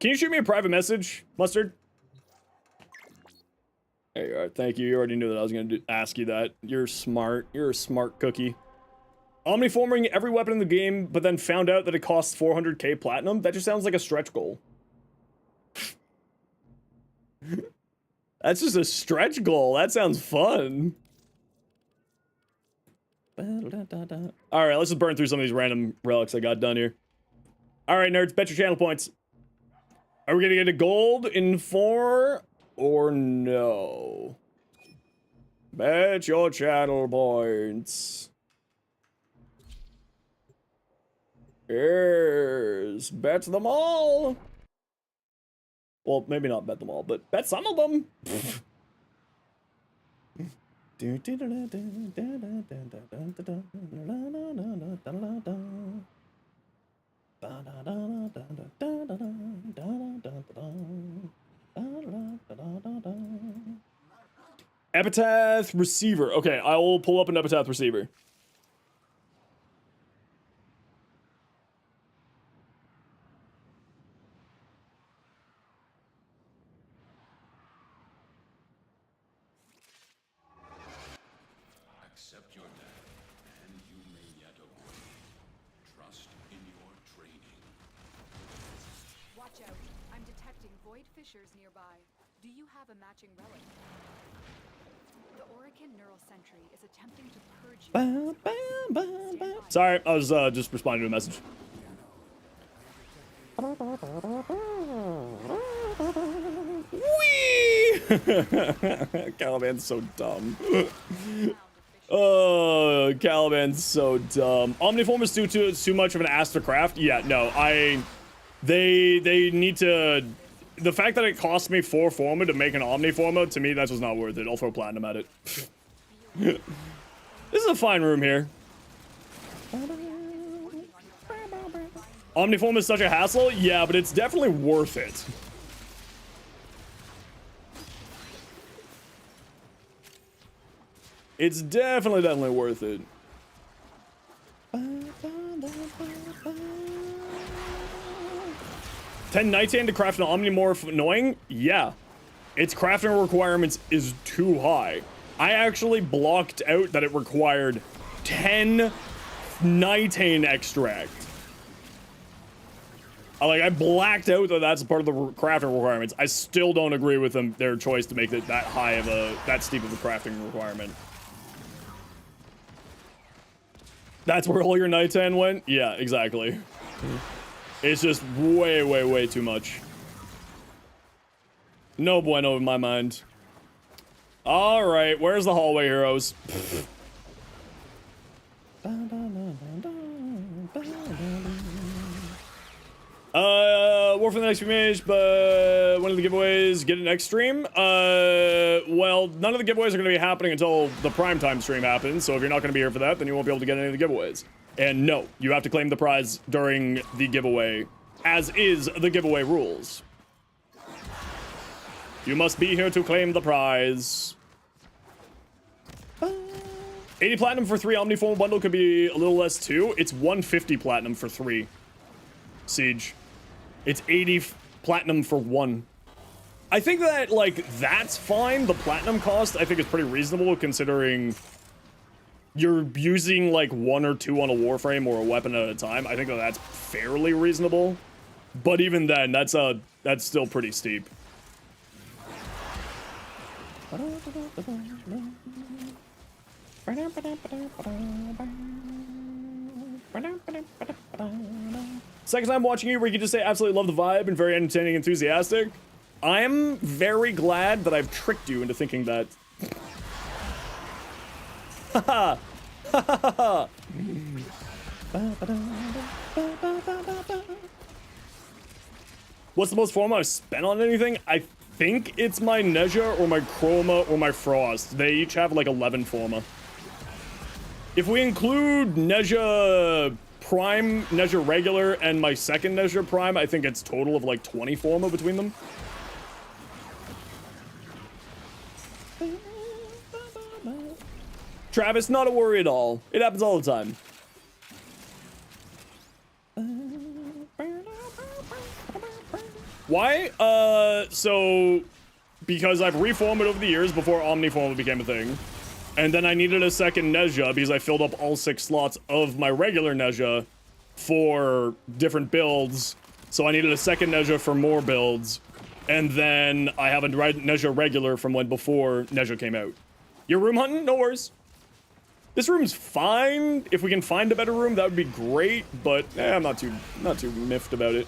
Can you shoot me a private message, Mustard? There you are. Thank you. You already knew that I was going to ask you that. You're smart. You're a smart cookie. Omniforming every weapon in the game, but then found out that it costs 400k platinum? That just sounds like a stretch goal. That's just a stretch goal. That sounds fun. Alright, let's just burn through some of these random relics I got done here. Alright, nerds, bet your channel points. Are we gonna get a gold in 4 or no? Bet your channel points. Yes, bet them all. Well, maybe not bet them all, but bet some of them. Epitaph receiver. Okay, I will pull up an epitaph receiver. Accept your death, and you may yet await. Trust in your training. Watch out. I'm detecting void fissures nearby. Do you have a matching relic? The Orican Neural Sentry is attempting to purge you. Sorry, I was just responding to a message. Whee! Caliban's so dumb. Oh, Caliban's so dumb. Omniform is too much of an ass to craft? Yeah, no, they need to... The fact that it cost me 4 Forma to make an Omniforma, to me, that's just not worth it. I'll throw platinum at it. This is a fine room here. Omniform is such a hassle? Yeah, but it's definitely worth it. It's definitely worth it. 10 Nighthand to craft an Omnimorph annoying? Yeah. Its crafting requirements is too high. I actually blocked out that it required 10 Nighthand extract. I blacked out that that's part of the crafting requirements. I still don't agree with them, their choice to make it that high of a, that steep of a crafting requirement. That's where all your Nighthand went? Yeah, exactly. It's just way too much. No bueno in my mind. Alright, where's the hallway heroes? War for the next few minutes, but one of the giveaways, get it next stream? Well, none of the giveaways are going to be happening until the primetime stream happens, so if you're not going to be here for that, then you won't be able to get any of the giveaways. And no, you have to claim the prize during the giveaway, as is the giveaway rules. You must be here to claim the prize. 80 platinum for 3 Omniform bundle could be a little less too. It's 150 platinum for 3. Siege. It's 80 platinum for 1. I think that, like, that's fine. The platinum cost, I think, is pretty reasonable considering you're using, like, 1 or 2 on a warframe or a weapon at a time. I think that that's fairly reasonable. But even then, that's still pretty steep. Second time watching you where you can just say absolutely love the vibe and very entertaining, enthusiastic. I'm very glad that I've tricked you into thinking that. Haha. Haha. What's the most Forma I've spent on anything? I think it's my Nezha or my Chroma or my Frost. They each have like 11 Forma. If we include Nezha Prime, Nezha Regular, and my second Nezha Prime, I think it's total of like 20 Forma between them. Travis, not a worry at all. It happens all the time. Why? So because I've reformed it over the years before Omniform became a thing. And then I needed a second Nezha because I filled up all 6 slots of my regular Nezha for different builds. So I needed a second Nezha for more builds. And then I have a Nezha regular from when before Nezha came out. Your room hunting? No worries. This room's fine. If we can find a better room, that would be great. But I'm not too miffed about it.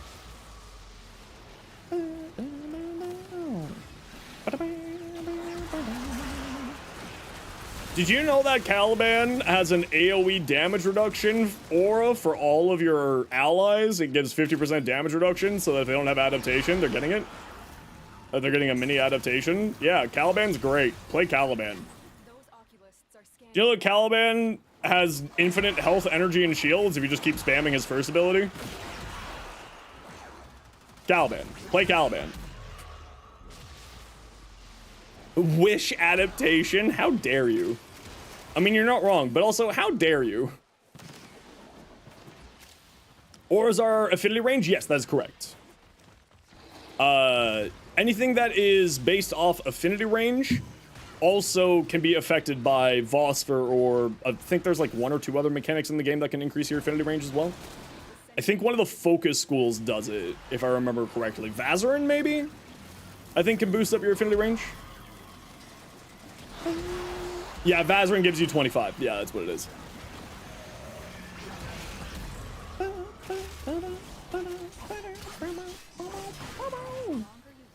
Did you know that Caliban has an AoE damage reduction aura for all of your allies? It gives 50% damage reduction so that if they don't have adaptation, they're getting it. They're getting a mini adaptation. Yeah, Caliban's great. Play Caliban. Do you know that Caliban has infinite health, energy, and shields if you just keep spamming his first ability? Caliban. Play Caliban. Wish adaptation? How dare you? I mean, you're not wrong, but also, how dare you? Auras are affinity range? Yes, that's correct. Anything that is based off affinity range also can be affected by Vosper, or I think there's like 1 or 2 other mechanics in the game that can increase your affinity range as well. I think one of the focus schools does it, if I remember correctly. Vazarin, maybe? I think can boost up your affinity range. Yeah, Vazarin gives you 25. Yeah, that's what it is.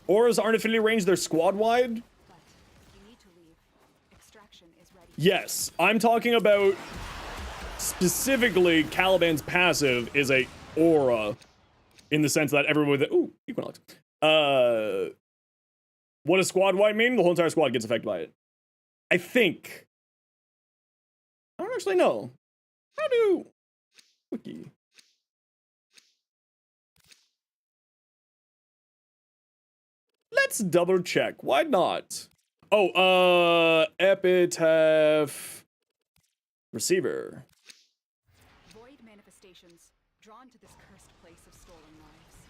Auras aren't affinity range, they're squad wide. Yes, I'm talking about specifically Caliban's passive is a aura in the sense that everyone with it. Ooh, Equinox. What does squad wide mean? The whole entire squad gets affected by it. I think. I don't actually know. How do Wiki? Let's double check. Why not? Oh, Epitaph Receiver. Void manifestations drawn to this cursed place of stolen lives.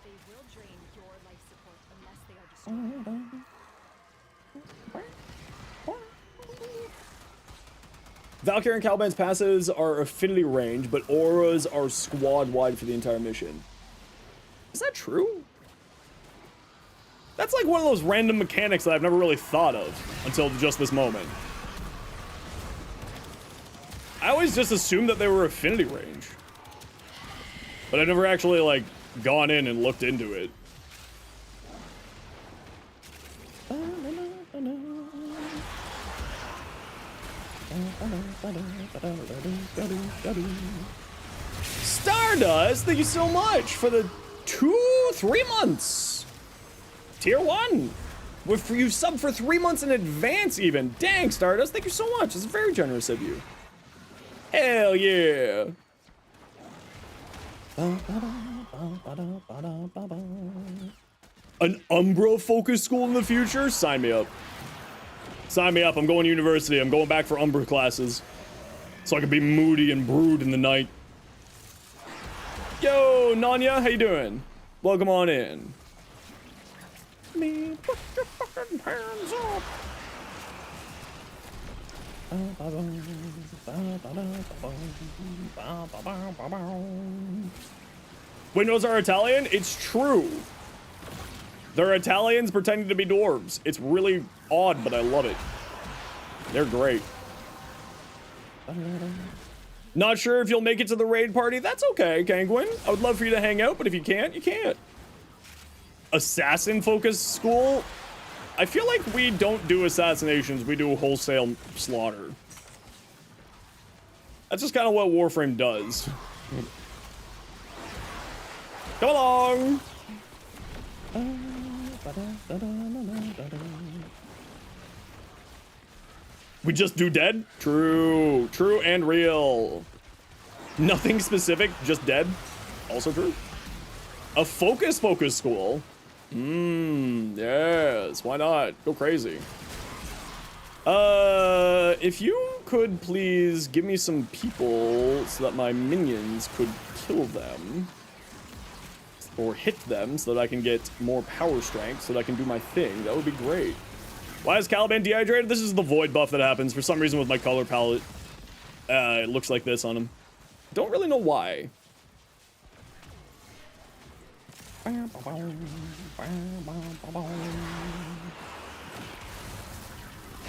They will drain your life support unless they are destroyed. Valkyrie and Caliban's passives are affinity range, but auras are squad wide for the entire mission. Is that true? That's like one of those random mechanics that I've never really thought of until just this moment. I always just assumed that they were affinity range, but I've never actually like gone in and looked into it. Stardust, thank you so much for the 3 months. Tier 1. With you sub for 3 months in advance even. Dang, Stardust, thank you so much. That's very generous of you. Hell yeah. An Umbra focus school in the future? Sign me up. Sign me up. I'm going to university. I'm going back for Umbra classes. So I can be moody and brood in the night. Yo, Nanya, how you doing? Welcome on in. Me, put your fucking hands up. Windows are Italian? It's true. They're Italians pretending to be dwarves. It's really odd, but I love it. They're great. Not sure if you'll make it to the raid party. That's okay, Kangwin. I would love for you to hang out, but if you can't, you can't. Assassin-focused school? I feel like we don't do assassinations, we do wholesale slaughter. That's just kind of what Warframe does. Come along! We just do dead? True. True and real. Nothing specific, just dead. Also true. A focus school? Yes, why not? Go crazy. If you could please give me some people so that my minions could kill them. Or hit them so that I can get more power strength so that I can do my thing. That would be great. Why is Caliban dehydrated? This is the void buff that happens. For some reason with my color palette, it looks like this on him. Don't really know why.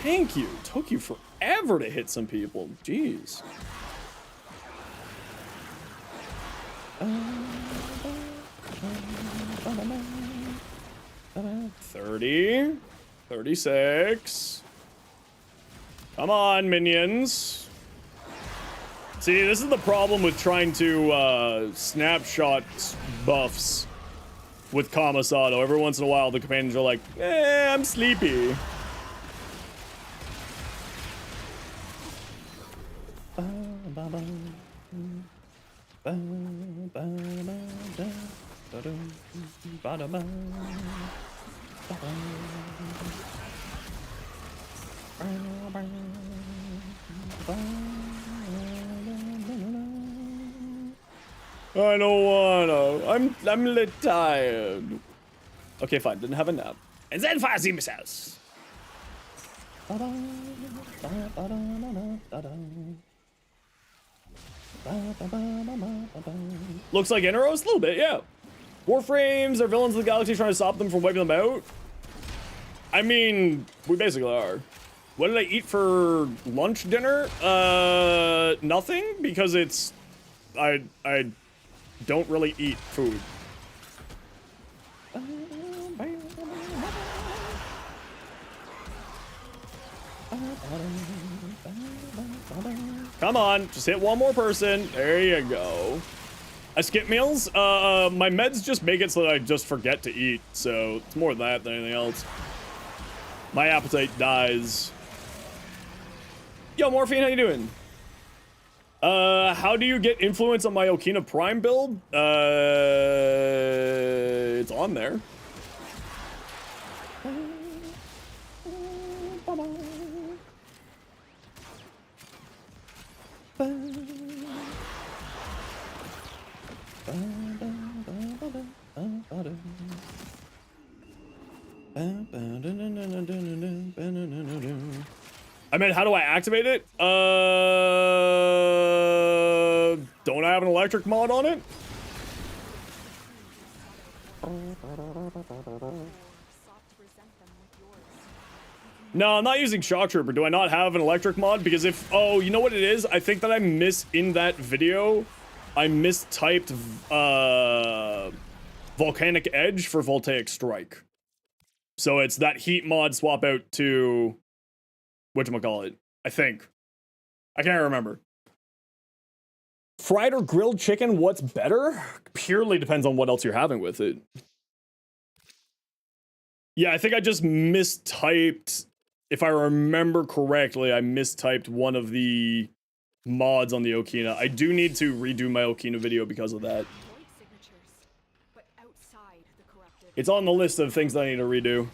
Thank you. Took you forever to hit some people. Jeez. 30. 36. Come on, minions. See, this is the problem with trying to snapshot buffs with Kamasato. Every once in a while, the companions are like, I'm sleepy. I don't wanna. I'm a little tired. Okay, fine. Didn't have a nap. And then Fuzzy missiles. Looks like Inaros? A little bit, yeah. Warframes are villains of the galaxy trying to stop them from wiping them out. I mean, we basically are. What did I eat for lunch, dinner? Nothing, because it's... I don't really eat food. Come on, just hit one more person. There you go. I skip meals. My meds just make it so that I just forget to eat. So it's more that than anything else. My appetite dies. Yo, Morphine, how you doing? How do you get influence on my Okina Prime build? It's on there. I mean, how do I activate it? Don't I have an electric mod on it? No, I'm not using Shock Trooper. Do I not have an electric mod? Because if... Oh, you know what it is? I think that I in that video, I mistyped Volcanic Edge for Voltaic Strike. So it's that heat mod swap out to... Whatchamacallit? I think. I can't remember. Fried or grilled chicken, what's better? Purely depends on what else you're having with it. Yeah, I think I just mistyped... If I remember correctly, I mistyped one of the mods on the Okina. I do need to redo my Okina video because of that. It's on the list of things that I need to redo.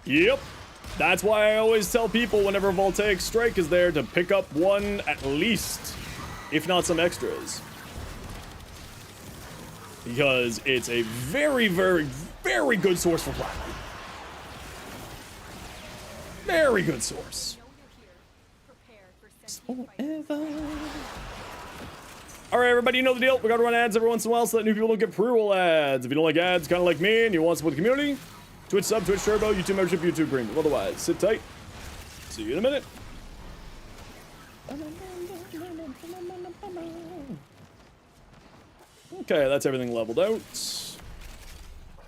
Yep. That's why I always tell people whenever Voltaic Strike is there to pick up one at least, if not some extras. Because it's a very, very, very good source for platinum. Very good source. Alright, everybody, you know the deal. We gotta run ads every once in a while so that new people don't get pre-roll ads. If you don't like ads, kind of like me, and you want to support the community, Twitch sub, Twitch Turbo, YouTube membership, YouTube Premium. Otherwise, sit tight. See you in a minute. Okay, that's everything leveled out.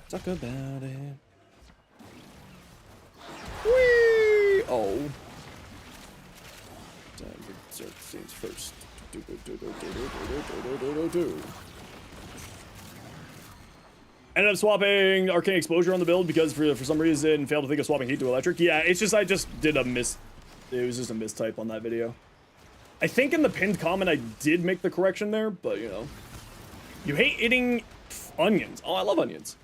Talk about it. Whee! Oh. Time to start things first. Ended up swapping Arcane Exposure on the build because for some reason failed to think of swapping heat to electric. Yeah, it's just I just did a miss. It was just a mistype on that video. I think in the pinned comment I did make the correction there, but you know. You hate eating onions. Oh, I love onions.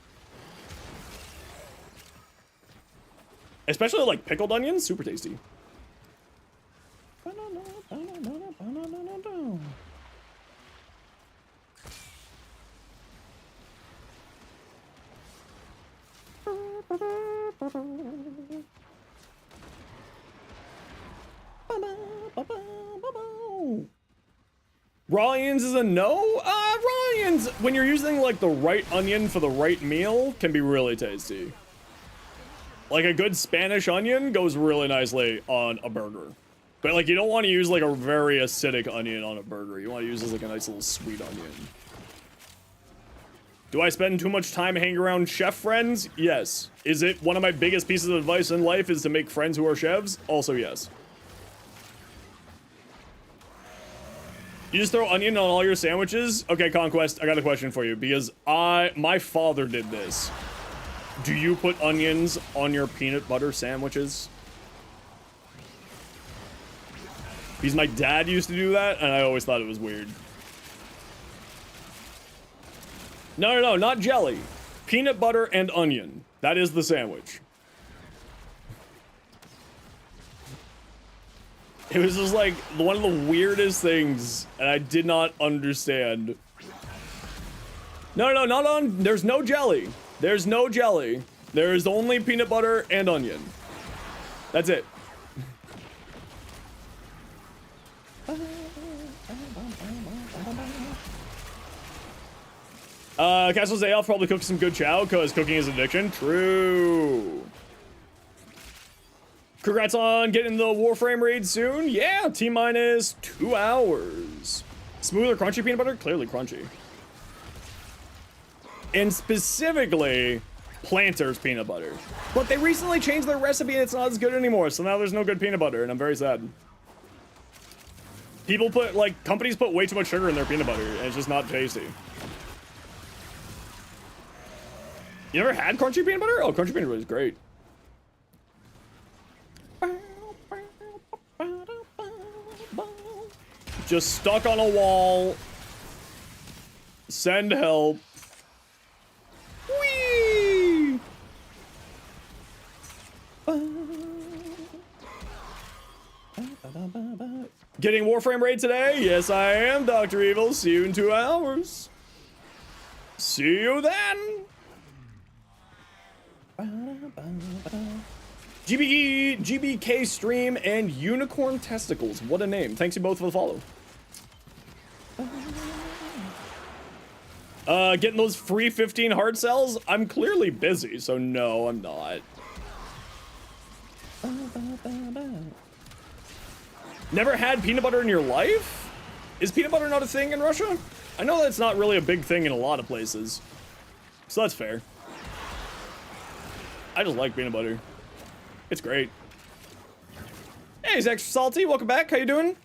Especially like pickled onions, super tasty. Raw onions is a no? Raw onions, when you're using like the right onion for the right meal, can be really tasty. Like a good Spanish onion goes really nicely on a burger. But like you don't want to use like a very acidic onion on a burger. You want to use like a nice little sweet onion. Do I spend too much time hanging around chef friends? Yes. Is it one of my biggest pieces of advice in life is to make friends who are chefs? Also yes. You just throw onion on all your sandwiches? Okay, Conquest, I got a question for you because my father did this. Do you put onions on your peanut butter sandwiches? Because my dad used to do that and I always thought it was weird. No, not jelly. Peanut butter and onion. That is the sandwich. It was just like one of the weirdest things, and I did not understand. No, not on. There's no jelly. There's no jelly. There's only peanut butter and onion. That's it. Castle's Day Off probably cooks some good chow because cooking is addiction. True. Congrats on getting the Warframe raid soon. Yeah, T-minus 2 hours. Smooth or crunchy peanut butter? Clearly crunchy. And specifically, Planters peanut butter. But they recently changed their recipe and it's not as good anymore, so now there's no good peanut butter, and I'm very sad. People put, like, companies put way too much sugar in their peanut butter, and it's just not tasty. You ever had crunchy peanut butter? Oh, crunchy peanut butter is great. Just stuck on a wall. Send help. Whee! Getting Warframe raid today? Yes, I am, Dr. Evil. See you in 2 hours. See you then. GBK stream and Unicorn Testicles. What a name. Thanks you both for the follow. Getting those free 15 heart cells? I'm clearly busy, so no, I'm not. Never had peanut butter in your life? Is peanut butter not a thing in Russia? I know that's not really a big thing in a lot of places. So that's fair. I just like peanut butter. It's great. Hey, it's Extra Salty. Welcome back. How you doing?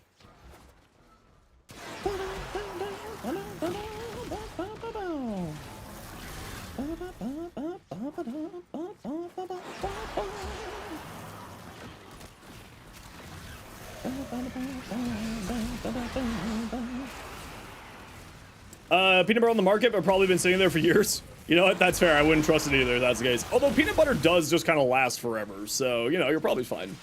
Peanut butter on the market, but probably been sitting there for years. You know what? That's fair. I wouldn't trust it either if that's the case. Although peanut butter does just kind of last forever. So, you know, you're probably fine.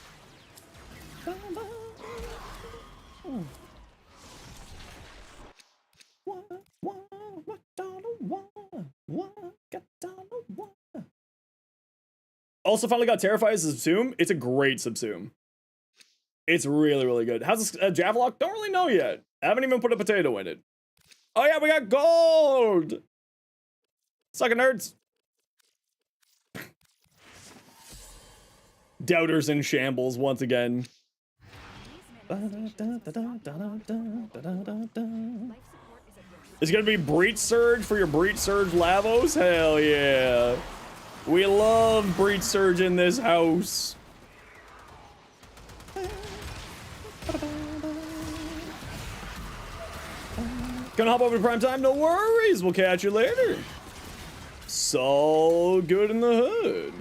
Also, finally got Terrified as a subsume. It's a great subsume. It's really, really good. How's this Javelock? Don't really know yet. I haven't even put a potato in it. Oh yeah, we got gold! Suckin' nerds. Doubters in shambles once again. Is it gonna be Breach Surge for your Breach Surge Lavos? Hell yeah. We love Breach Surge in this house. Gonna hop over to prime time? No worries. We'll catch you later. So good in the hood.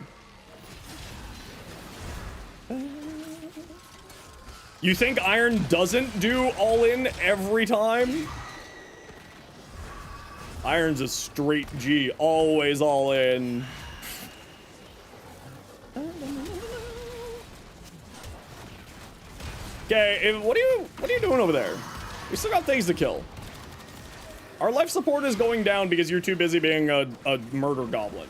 You think Iron doesn't do all in every time? Iron's a straight G, always all in. Okay, what are you doing over there? We still got things to kill. Our life support is going down because you're too busy being a murder goblin.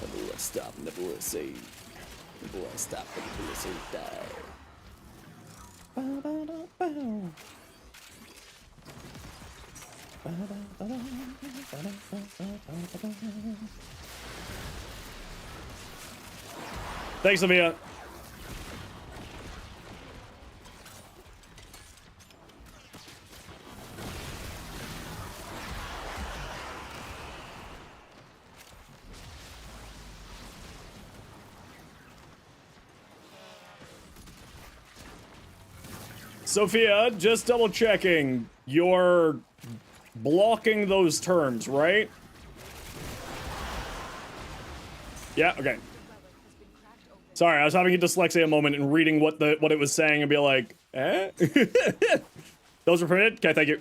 Never let stop, never let save. Never let stop, never let save, die. Thanks, Amia. Sophia, just double checking. You're blocking those terms, right? Yeah, okay. Sorry, I was having a dyslexia moment and reading what it was saying and be like, eh? Those are permitted? Okay, thank you.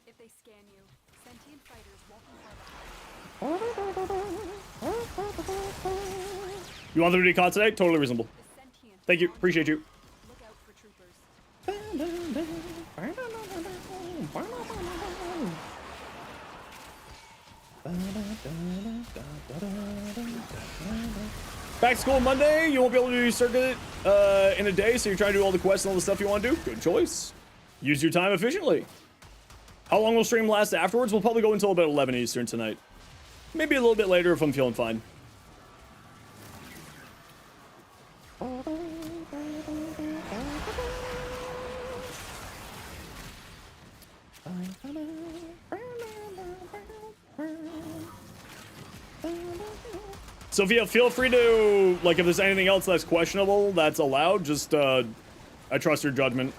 If they scan you, sentient fighters won't be far behind. You want them to be caught today? Totally reasonable. The sentient Thank you, appreciate you. look out for troopers. Back to school Monday, you won't be able to do circuit in a day, so you're trying to do all the quests and all the stuff you want to do? Good choice. Use your time efficiently. How long will stream last afterwards? We'll probably go until about 11 Eastern tonight. Maybe a little bit later if I'm feeling fine. Sophia, feel free to, like, if there's anything else that's questionable that's allowed, just, I trust your judgment.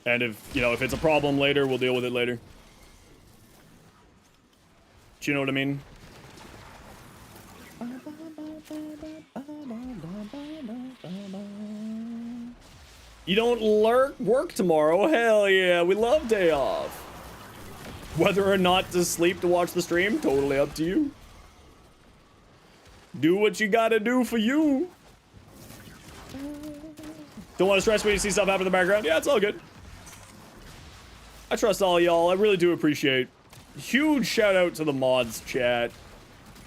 And if, you know, if it's a problem later, we'll deal with it later. Do you know what I mean? You don't work tomorrow? Hell yeah, we love day off. Whether or not to sleep to watch the stream, totally up to you. Do what you gotta do for you. Don't want to stress when you see stuff happen in the background. Yeah, it's all good. I trust all y'all. I really do appreciate. Huge shout out to the mods chat.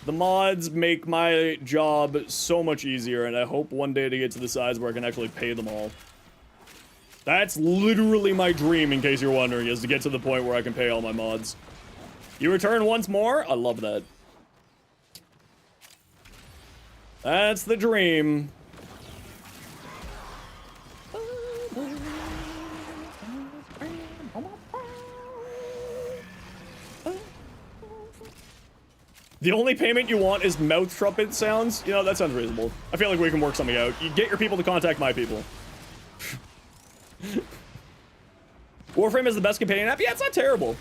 The mods make my job so much easier, and I hope one day to get to the size where I can actually pay them all. That's literally my dream, in case you're wondering, is to get to the point where I can pay all my mods. You return once more? I love that. That's the dream. The only payment you want is mouth trumpet sounds? You know, that sounds reasonable. I feel like we can work something out. You get your people to contact my people. Warframe is the best companion app? Yeah, it's not terrible.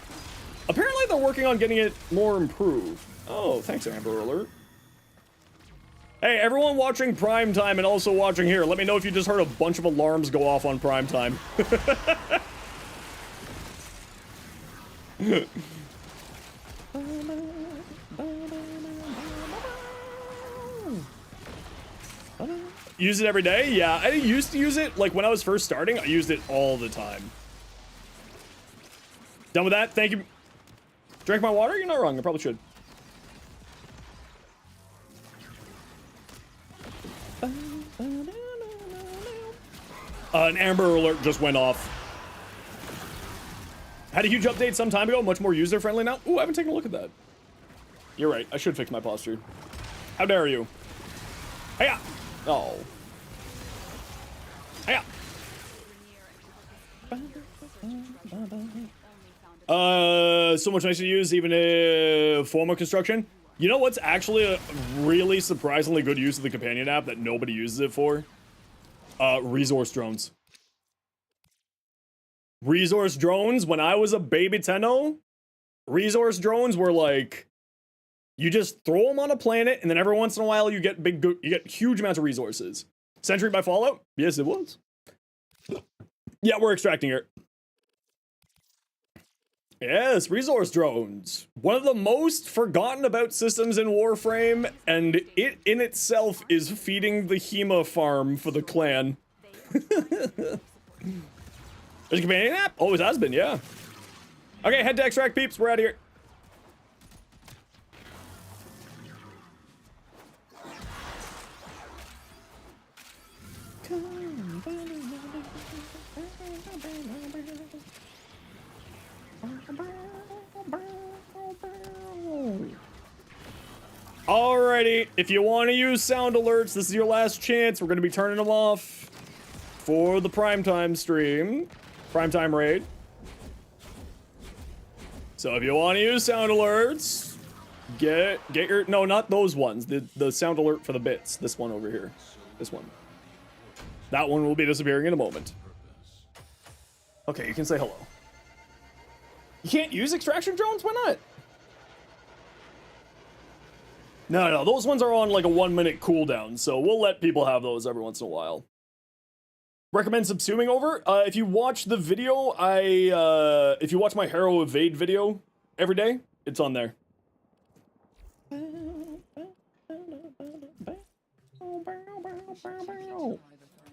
Apparently they're working on getting it more improved. Oh, thanks, Amber Alert. Hey, everyone watching Prime Time and also watching here, let me know if you just heard a bunch of alarms go off on Prime Time. Use it every day? Yeah, I used to use it, like, when I was first starting, I used it all the time. Done with that? Thank you. Drink my water? You're not wrong, I probably should. An Amber Alert just went off. Had a huge update some time ago, much more user-friendly now. Ooh, I haven't taken a look at that. You're right, I should fix my posture. How dare you? Hiya! Oh. Hiya! So much nicer to use, even if form of construction. You know what's actually a really surprisingly good use of the companion app that nobody uses it for? Resource drones. Resource drones, when I was a baby Tenno, resource drones were like, you just throw them on a planet, and then every once in a while you get huge amounts of resources. Century by Fallout? Yes, it was. Yeah, we're extracting here. Yes, resource drones. One of the most forgotten about systems in Warframe, and it in itself is feeding the Hema farm for the clan. There's a companion app? Always has been, yeah. Okay, head to extract peeps, we're out of here. Alrighty, if you want to use sound alerts, this is your last chance. We're going to be turning them off for the primetime stream, primetime raid. So if you want to use sound alerts, get your, no, not those ones. The sound alert for the bits. This one over here. This one. That one will be disappearing in a moment. Okay, you can say hello. You can't use extraction drones? Why not? No, those ones are on like a 1-minute cooldown, so we'll let people have those every once in a while. Recommend subsuming over? If you watch the video, if you watch my Harrow Evade video every day, it's on there.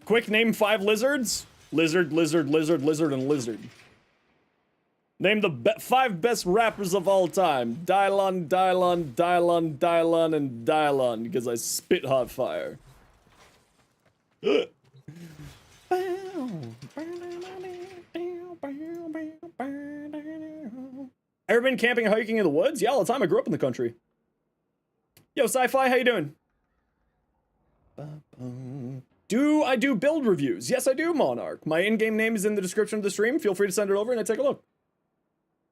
Quick, name 5 lizards. Lizard, lizard, lizard, lizard, and lizard. Name the 5 best rappers of all time. Dylon, Dylon, Dylon, Dylon, and Dylon, because I spit hot fire. Ever been camping and hiking in the woods? Yeah, all the time. I grew up in the country. Yo, Sci-Fi, how you doing? I do build reviews? Yes, I do, Monarch. My in-game name is in the description of the stream. Feel free to send it over and I take a look.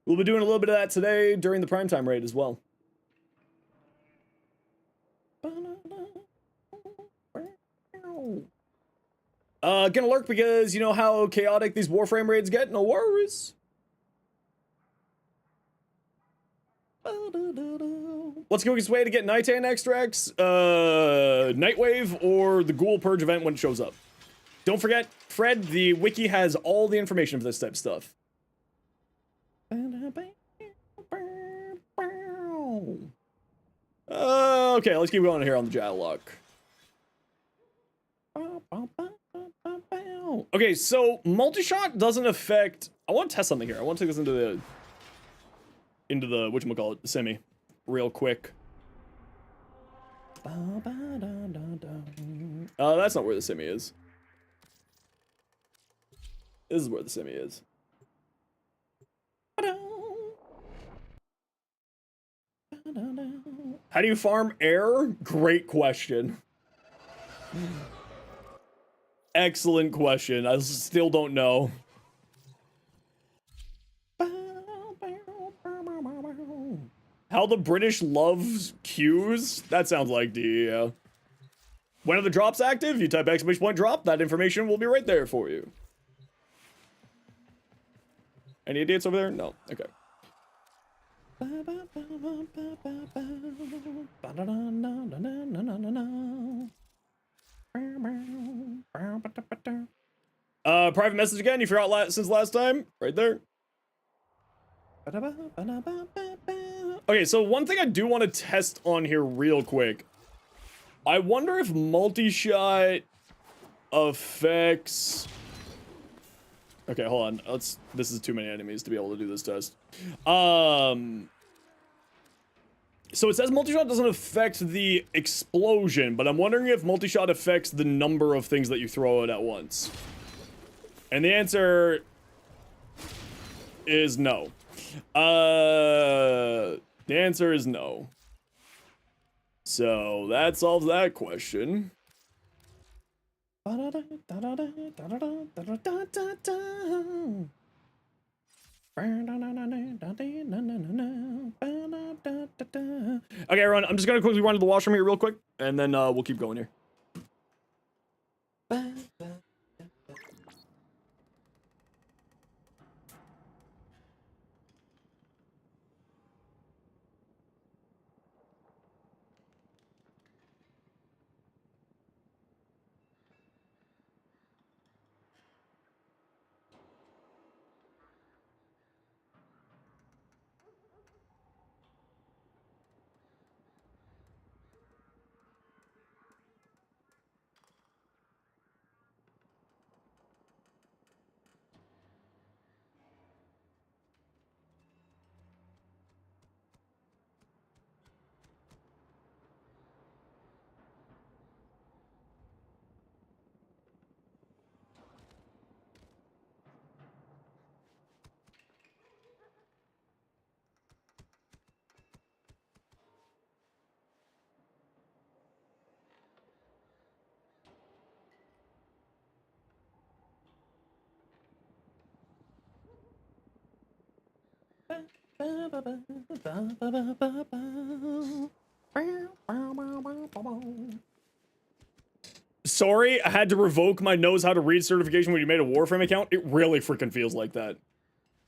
We'll be doing a little bit of that today during the primetime raid as well. Gonna lurk because you know how chaotic these Warframe raids get? No worries. What's the quickest way to get Nightan extracts? Nightwave or the Ghoul Purge event when it shows up. Don't forget, Fred, the wiki has all the information for this type of stuff. Okay, let's keep going here on the dialogue. Okay, so multi-shot doesn't affect. I want to test something here. I want to take this into the whatchamacallit, the semi, real quick. That's not where the semi is. This is where the semi is. How do you farm air? Great question. Excellent question. I still don't know. How the British loves queues? That sounds like yeah. When are the drops active? You type !point drop, that information will be right there for you. Any idiots over there? No. Okay. Private message again. You forgot since last time. Right there. Okay, so one thing I do want to test on here real quick. I wonder if multi-shot affects... Okay, hold on. This is too many enemies to be able to do this test. So it says multi-shot doesn't affect the explosion, but I'm wondering if multi-shot affects the number of things that you throw out at once. And the answer is no. The answer is no. So that solves that question. Okay, everyone, I'm just gonna quickly run to the washroom here real quick, and then we'll keep going here. Sorry, I had to revoke my knows how to read certification when you made a Warframe account. It really freaking feels like that.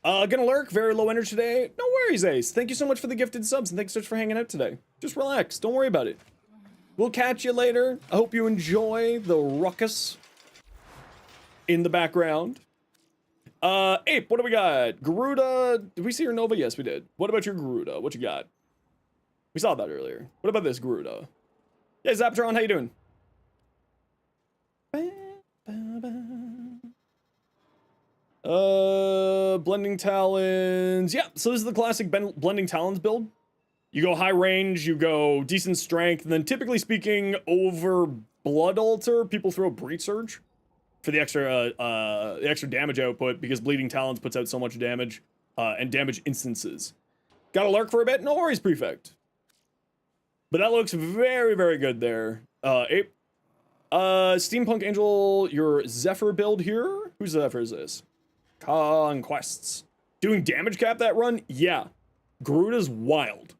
Gonna lurk, very low energy today. No worries, Ace. Thank you so much for the gifted subs, and thanks so much for hanging out today. Just relax, don't worry about it. We'll catch you later. I hope you enjoy the ruckus in the background. Ape, what do we got? Garuda, did we see your Nova? Yes, we did. What about your Garuda? What you got? We saw that earlier. What about this Garuda? Yeah, Zaptron, how you doing? Blending Talons. Yeah, so this is the classic Blending Talons build. You go high range, you go decent strength, and then typically speaking, over Blood Altar, people throw Breach Surge for the extra damage output, because Bleeding Talons puts out so much damage, and damage instances. Gotta lurk for a bit? No worries, Prefect. But that looks very, very good there. Ape. Steampunk Angel, your Zephyr build here? Whose Zephyr is this? Conquests. Doing damage cap that run? Yeah. Garuda's wild.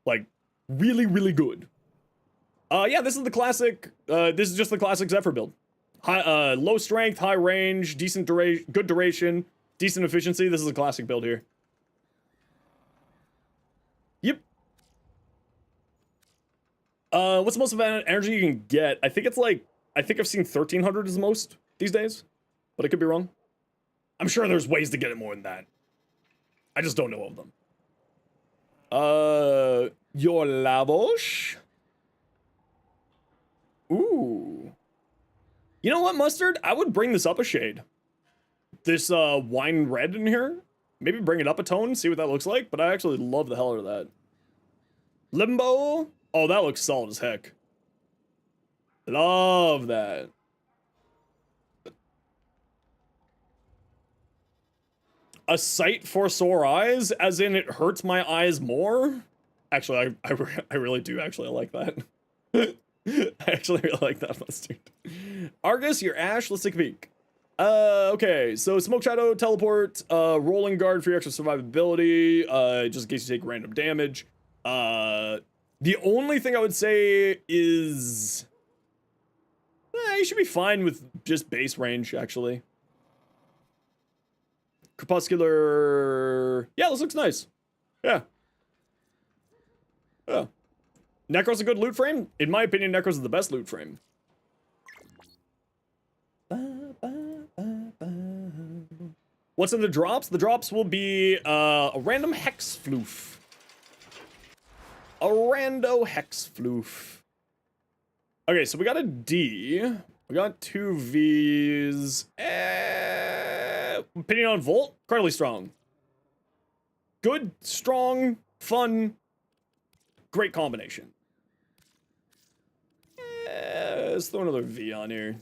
Like, really, really good. Yeah, this is the classic, this is just the classic Zephyr build. High, low strength, high range, decent duration, good duration, decent efficiency. This is a classic build here. Yep. What's the most amount of energy you can get? I think it's like, I think I've seen 1300 is the most these days, but I could be wrong. I'm sure there's ways to get it more than that. I just don't know of them. Your Lavosh? Ooh. You know what, Mustard? I would bring this up a shade. This, wine red in here. Maybe bring it up a tone, see what that looks like, but I actually love the hell out of that. Limbo? Oh, that looks solid as heck. Love that. A sight for sore eyes, as in it hurts my eyes more? Actually, I really do actually like that. I actually really like that, Mustard. Argus, your Ash, let's take a peek. Okay, so Smoke Shadow, Teleport, Rolling Guard for your extra survivability, just in case you take random damage. The only thing I would say is... you should be fine with just base range, actually. Crepuscular... Yeah, this looks nice. Yeah. Yeah. Necro's a good loot frame. In my opinion, Necro's is the best loot frame. What's in the drops? The drops will be a random Hex Floof. A rando Hex Floof. Okay, so we got a D. We got 2 V's. Opinion on Volt? Incredibly strong. Good, strong, fun. Great combination. Let's throw another V on here.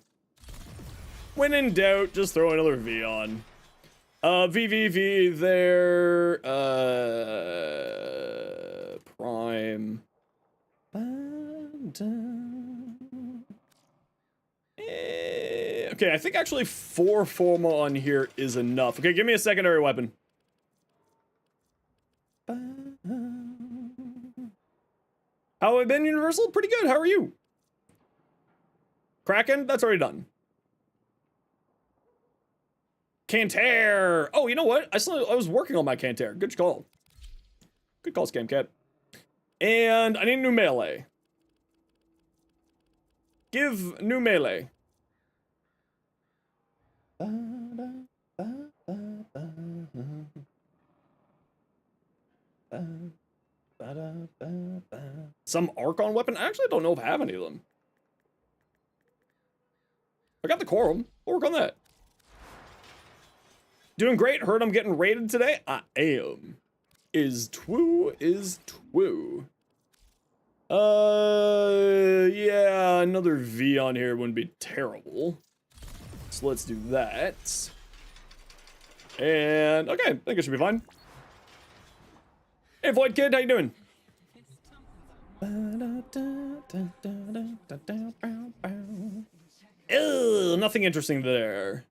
When in doubt, just throw another V on. VVV there. Prime. Okay, I think actually 4 Forma on here is enough. Okay, give me a secondary weapon. How have I been, Universal? Pretty good. How are you? Kraken? That's already done. Canter! Oh, you know what? I was working on my Canter. Good call. Good call, Scamcat. And I need a new melee. Give new melee. Some Archon weapon? I actually don't know if I have any of them. I got the Quorum. We'll work on that. Doing great. Heard I'm getting raided today. I am. Is twoo. Yeah, another V on here wouldn't be terrible. So let's do that. And, okay, I think it should be fine. Hey, Void Kid, how you doing? Ew, nothing interesting there.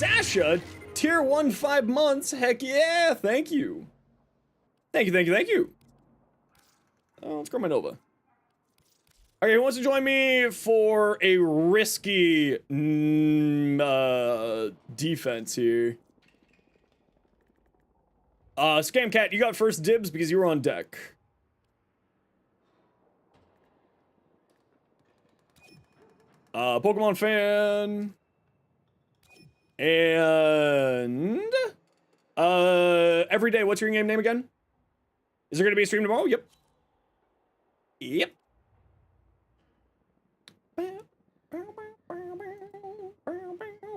Sasha, tier 1 5 months. Heck yeah, thank you. Thank you, thank you, thank you. Oh, let's grow my Nova. Okay, who wants to join me for a risky defense here? Scam Cat, you got first dibs because you were on deck. Pokemon fan. And every day, what's your in-game name again? Is there gonna be a stream tomorrow? Yep. Yep.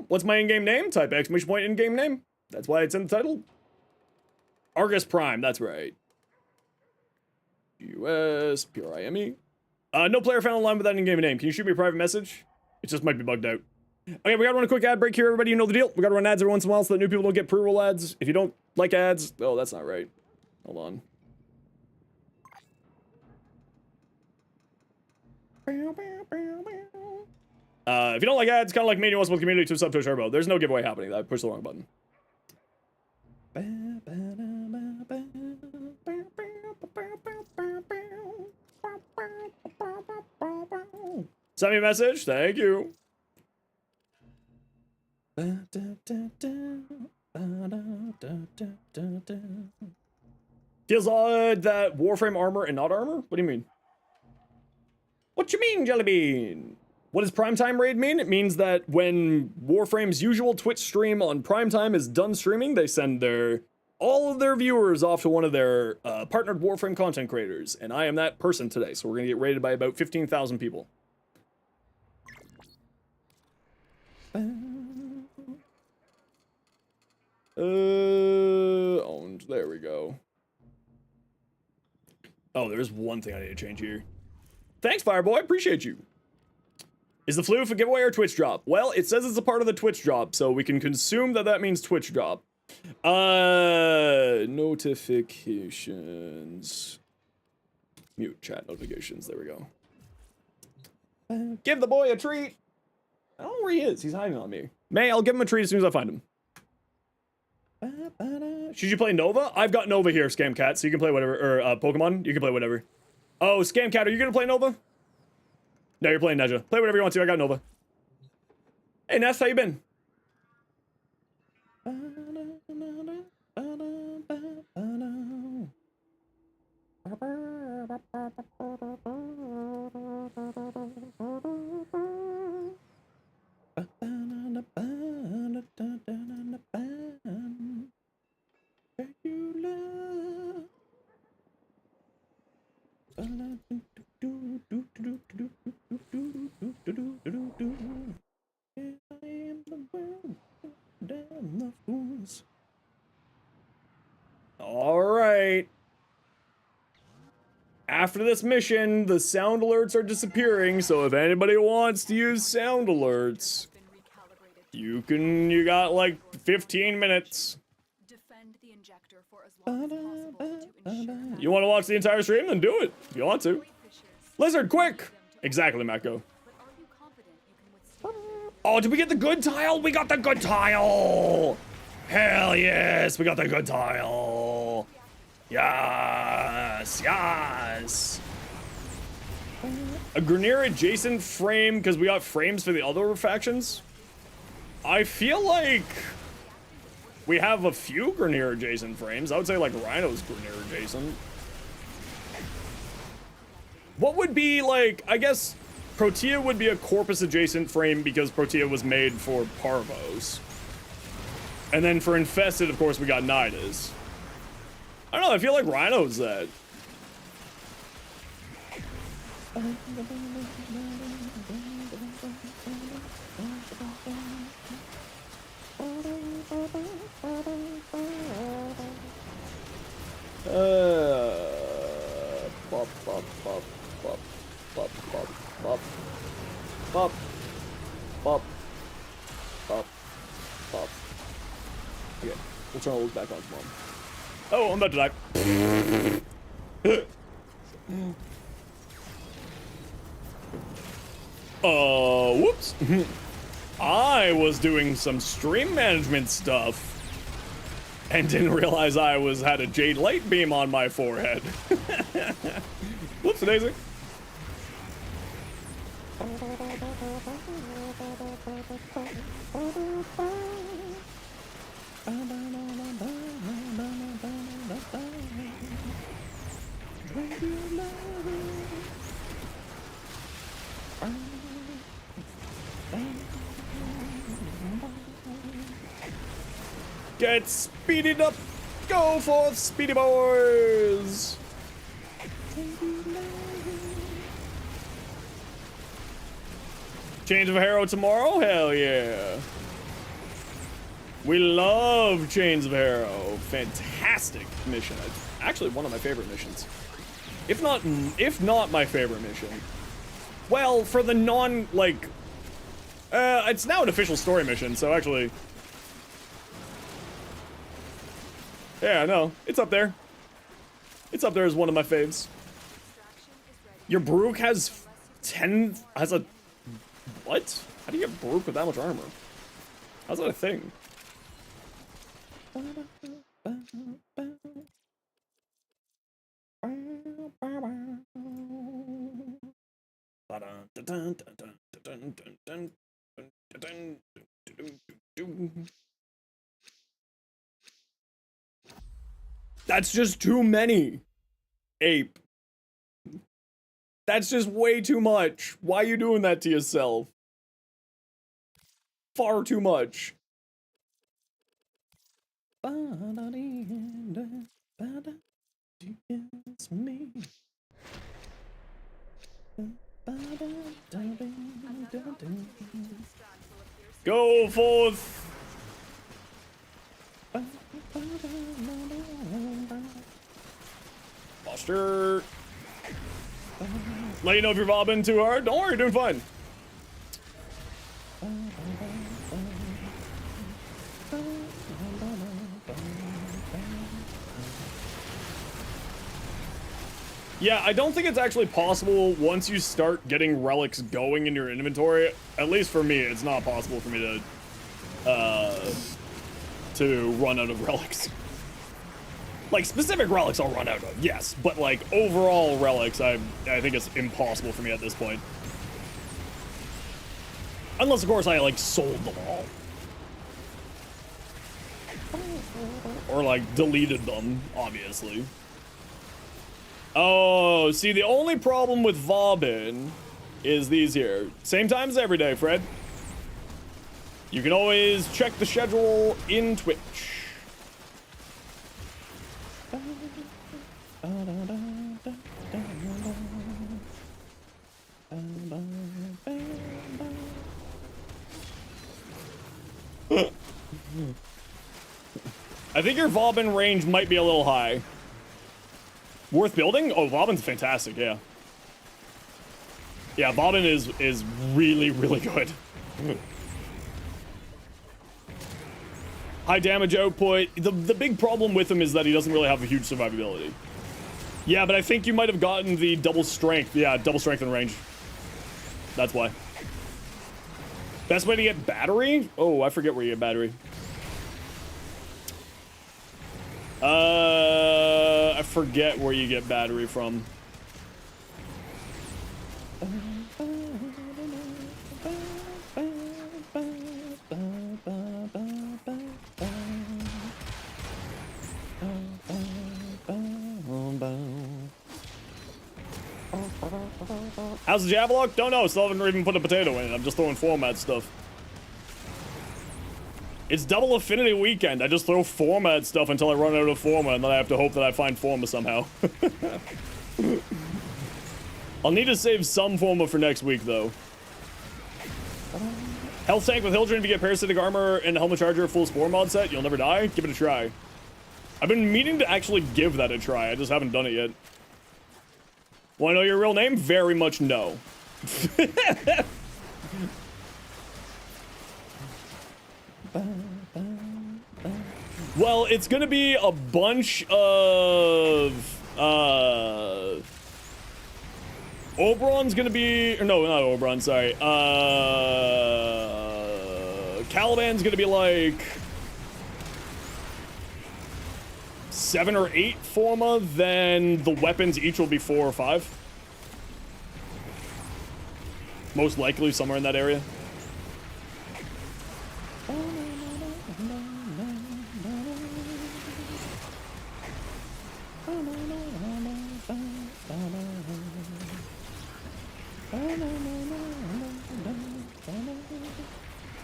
What's my in-game name? Type exclamation point in-game name. That's why it's in the title. Argus Prime, that's right. US PRIME. No player found online with that in-game name. Can you shoot me a private message? It just might be bugged out. Okay, we gotta run a quick ad break here, everybody. You know the deal. We gotta run ads every once in a while so that new people don't get pre-roll ads. If you don't like ads, oh, that's not right. Hold on. If you don't like ads, kind of like me, you want to community to sub to a turbo. There's no giveaway happening. I pushed the wrong button. Send me a message. Thank you. Feels odd that Warframe armor and not armor? What do you mean? What you mean, Jellybean? What does primetime raid mean? It means that when Warframe's usual Twitch stream on primetime is done streaming, they send all of their viewers off to one of their partnered Warframe content creators. And I am that person today, so we're gonna get raided by about 15,000 people. Owned. There we go. Oh, there's one thing I need to change here. Thanks, Fireboy. Appreciate you. Is the Floof a giveaway or Twitch drop? Well, it says it's a part of the Twitch drop, so we can consume that that means Twitch drop. Notifications. Mute chat notifications. There we go. Give the boy a treat. I don't know where he is. He's hiding on me. May, I'll give him a treat as soon as I find him. Should you play Nova? I've got Nova here, Scam Cat, so you can play whatever. Or Pokemon, you can play whatever. Oh, Scam Cat, are you gonna play Nova? No, you're playing Neja. Play whatever you want to. I got Nova. Hey, Ness, how you been? All right. After this mission, the sound alerts are disappearing, so if anybody wants to use sound alerts, you got like 15 minutes. Defend the injector for as long as possible to ensure You want to watch the entire stream? Then do it, if you want to. Lizard, quick! Exactly, Mako. But are you confident you can withstand? Oh, did we get the good tile? We got the good tile! Hell yes, we got the good tile. Yes, yes. A Grenier adjacent frame, because we got frames for the other factions? I feel like we have a few Grenier adjacent frames. I would say like Rhino's Grenier adjacent. What would be like, I guess Protea would be a Corpus adjacent frame because Protea was made for Parvos. And then for Infested, of course, we got Nidas. I don't know, I feel like Rhino's that. Bop, bop, bop, bop, bop, bop, bop, bop, bop, bop, bop. Okay, we'll turn all those back on tomorrow. Oh, I'm about to die. Whoops. I was doing some stream management stuff and didn't realize I had a Jade Light Beam on my forehead. Whoops, daisy. Get speeded up! Go forth, speedy boys! Chains of Harrow tomorrow? Hell yeah. We love Chains of Harrow. Fantastic mission. It's actually one of my favorite missions. If not my favorite mission. Well, for the it's now an official story mission, so actually... Yeah, no, it's up there. It's up there as one of my faves. Your Brook has a... What? How do you get Brook with that much armor? How's that a thing? That's just too many, Ape. That's just way too much. Why are you doing that to yourself? Far too much. Go forth. Foster. Let you know if you're bobbing too hard. Don't worry, you're doing fine. Yeah, I don't think it's actually possible once you start getting relics going in your inventory. At least for me, it's not possible for me to run out of relics. Like, specific relics I'll run out of, yes. But, like, overall relics, I think it's impossible for me at this point. Unless, of course, I, like, sold them all. Or, like, deleted them, obviously. Oh, see, the only problem with Vauban is these here. Same times every day, Fred. You can always check the schedule in Twitch. I think your Vauban range might be a little high. Worth building? Oh, Vauban's fantastic, yeah. Yeah, Vauban is really, really good. High damage output. The big problem with him is that he doesn't really have a huge survivability. Yeah, but I think you might have gotten the double strength. Yeah, double strength and range. That's why. Best way to get battery? Oh, I forget where you get battery. I forget where you get battery from. How's the Javelock? Don't know. Still haven't even put a potato in it. I'm just throwing format stuff. It's double affinity weekend. I just throw format stuff until I run out of format, and then I have to hope that I find forma somehow. I'll need to save some forma for next week, though. Health tank with Hildren. If you get parasitic armor and helmet charger full spore mod set, you'll never die. Give it a try. I've been meaning to actually give that a try. I just haven't done it yet. Want to know your real name? Very much no. Well, it's gonna be a bunch of Oberon's gonna be, or no, not Oberon, sorry. Caliban's gonna be like 7 or 8 forma, then the weapons each will be 4 or 5. Most likely somewhere in that area.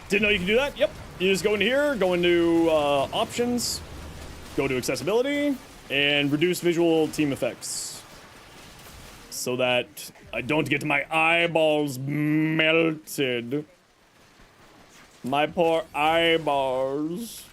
Didn't know you could do that? Yep. You just go in here, go into options, go to accessibility, and reduce visual team effects. So that I don't get my eyeballs melted. My poor eyeballs.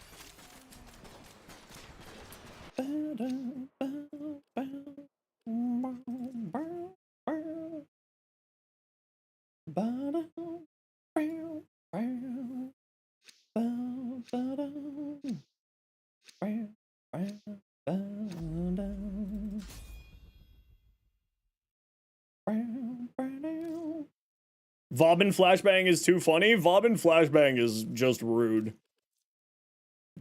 Vobin flashbang is too funny. Vobin flashbang is just rude.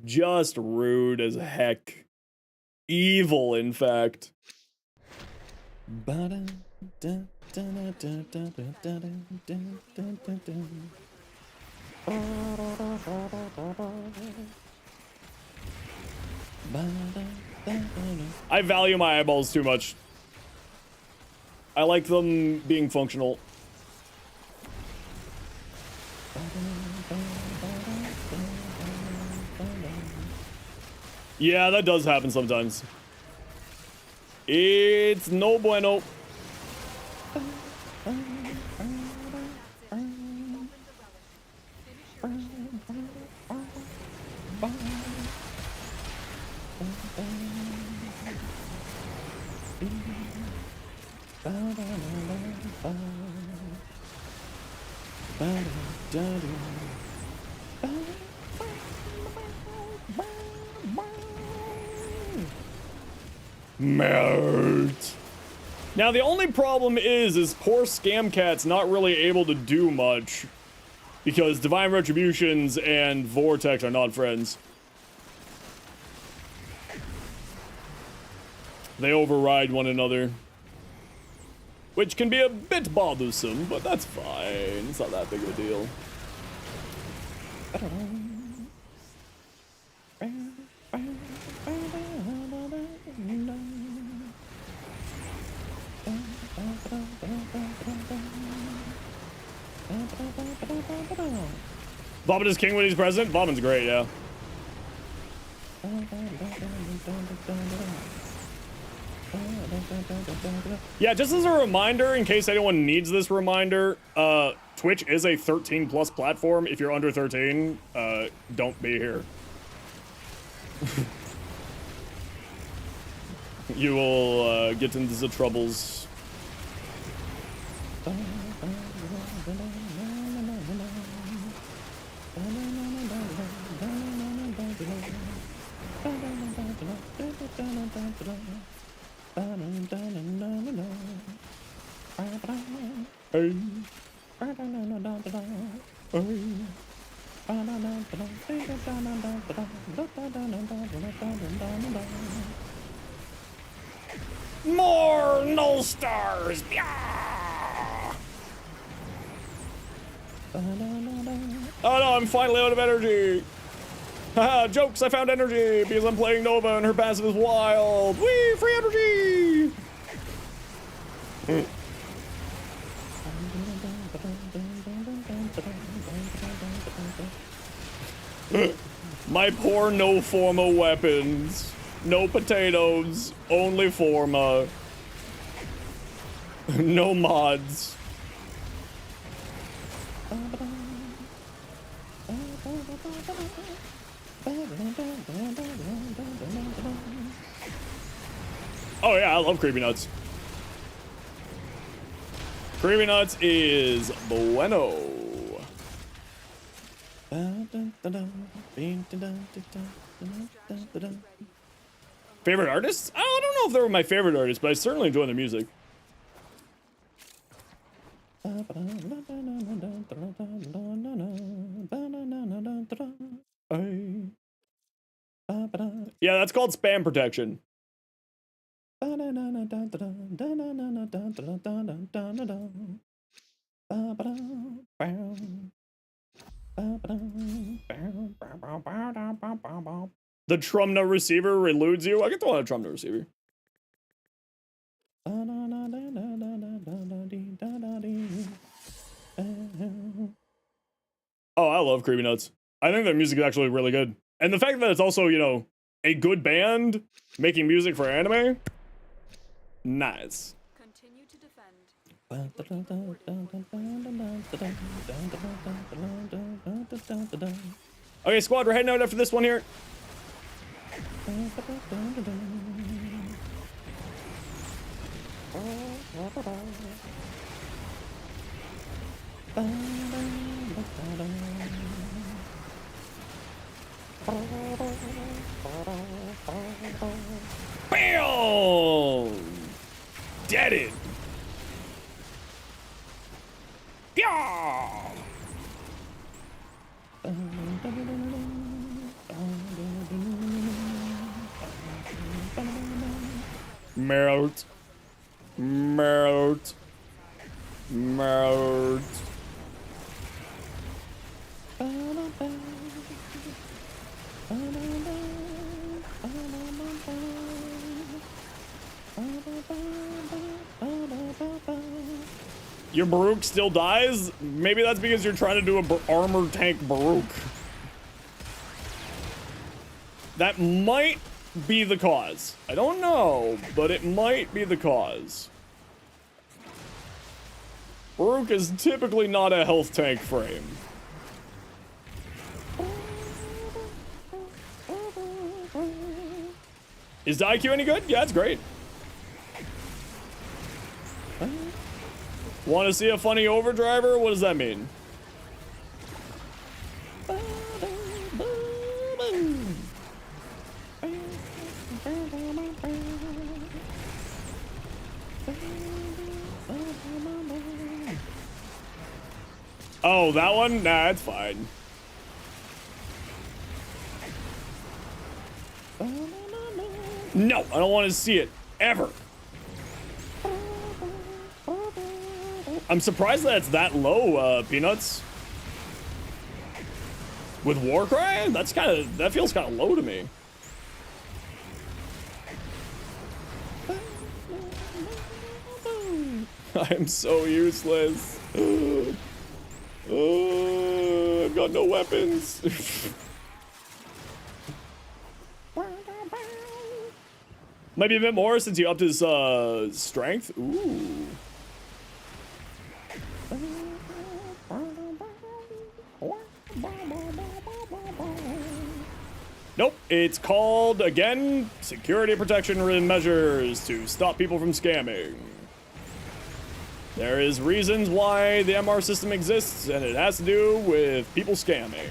Just rude as heck. Evil, in fact. I value my eyeballs too much. I like them being functional. Yeah, that does happen sometimes. It's no bueno. Melt. Now the only problem is poor Scam Cat's not really able to do much because Divine Retributions and Vortex are not friends. They override one another, which can be a bit bothersome, but that's fine. It's not that big of a deal. Bobbin is king when he's president. Bobbin's great, yeah. Yeah, just as a reminder, in case anyone needs this reminder, Twitch is a 13+ platform. If you're under 13, don't be here. You will get into the troubles. More null stars. Yeah. Oh no, I'm finally out of energy. Haha, jokes, I found energy because I'm playing Nova and her passive is wild. Whee, free energy! My poor no forma weapons. No potatoes, only forma. No mods. Oh yeah, I love Creepy Nuts. Creepy Nuts is bueno. Favorite artists? I don't know if they were my favorite artists, but I certainly enjoy their music. Yeah, that's called spam protection. The Trumna receiver eludes you. I get the one a Trumna receiver. Oh, I love Creepy Nuts. I think their music is actually really good. And the fact that it's also, you know, a good band making music for anime, nice. Continue to defend. Okay, squad, we're heading out after this one here. Bam! Deaded. Yeah! Melt. Melt. Melt. Your Baruch still dies? Maybe that's because you're trying to do a armor tank Baruch. That might be the cause. I don't know, but it might be the cause. Baruch is typically not a health tank frame. Is the IQ any good? Yeah, it's great. Want to see a funny overdriver? What does that mean? Oh, that one? Nah, it's fine. No, I don't want to see it. Ever. I'm surprised that it's that low, Peanuts. With Warcry? That feels kind of low to me. I'm so useless. I've got no weapons. Might be a bit more since he upped his strength. Ooh. Nope, it's called, again, security protection measures to stop people from scamming. There is reasons why the MR system exists, and it has to do with people scamming.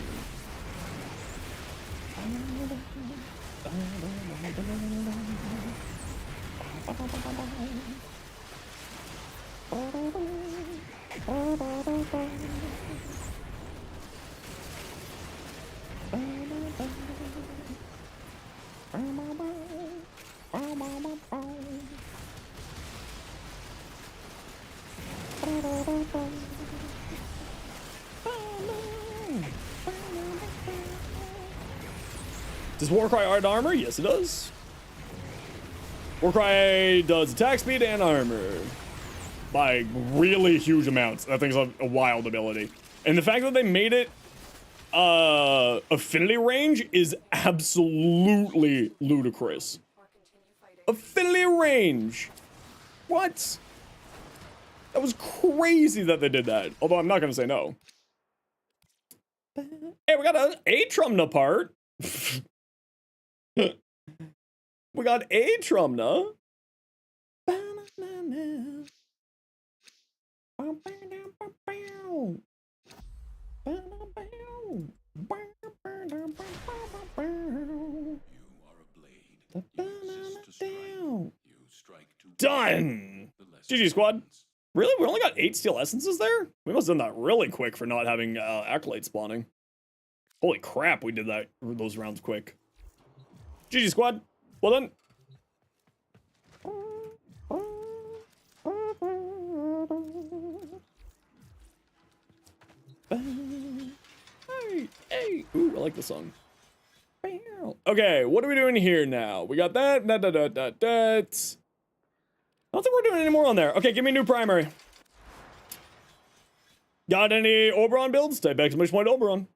Does Warcry add armor? Yes, it does. Warcry does attack speed and armor by really huge amounts. That thing's a wild ability. And the fact that they made it affinity range is absolutely ludicrous. Affinity range. What? That was crazy that they did that. Although I'm not going to say no. Hey, we got an Atrumna part. We got Atrumna. Done! GG squad. Really? We only got 8 steel essences there? We must have done that really quick for not having acolyte spawning. Holy crap, we did those rounds quick. GG squad. Well done. Hey, hey. Ooh, I like the song. Okay, what are we doing here now? We got that. I don't think we're doing any more on there. Okay, give me a new primary. Got any Oberon builds? Type exclamation point Oberon.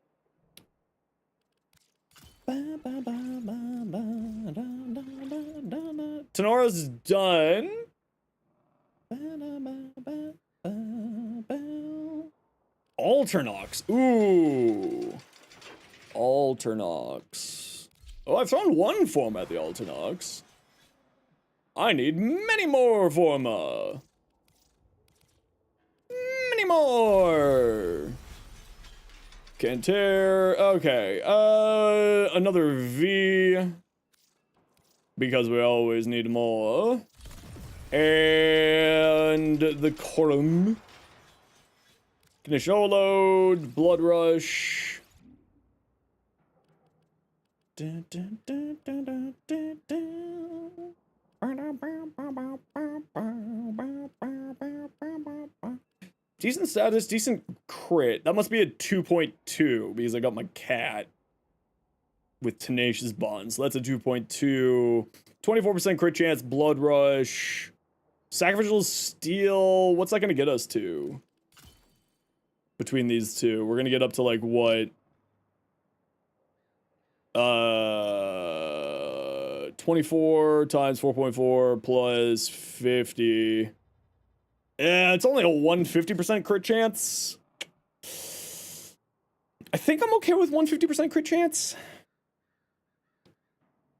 Tenora's done. Alternox. Ooh. Alternox. Oh, I've thrown one form at the Alternox. I need many more forma. Many more. Can't tear. Okay. Another V. Because we always need more. And the Corum. Condition Overload. Blood Rush. Dun, dun, dun, dun, dun, dun, dun. Decent status, decent crit. That must be a 2.2 because I got my cat with Tenacious Bonds. So that's a 2.2. 24% crit chance, Blood Rush. Sacrificial Steel. What's that going to get us to? Between these two. We're going to get up to like what? 24 times 4.4 plus 50. Yeah, it's only a 150% crit chance. I think I'm okay with 150% crit chance.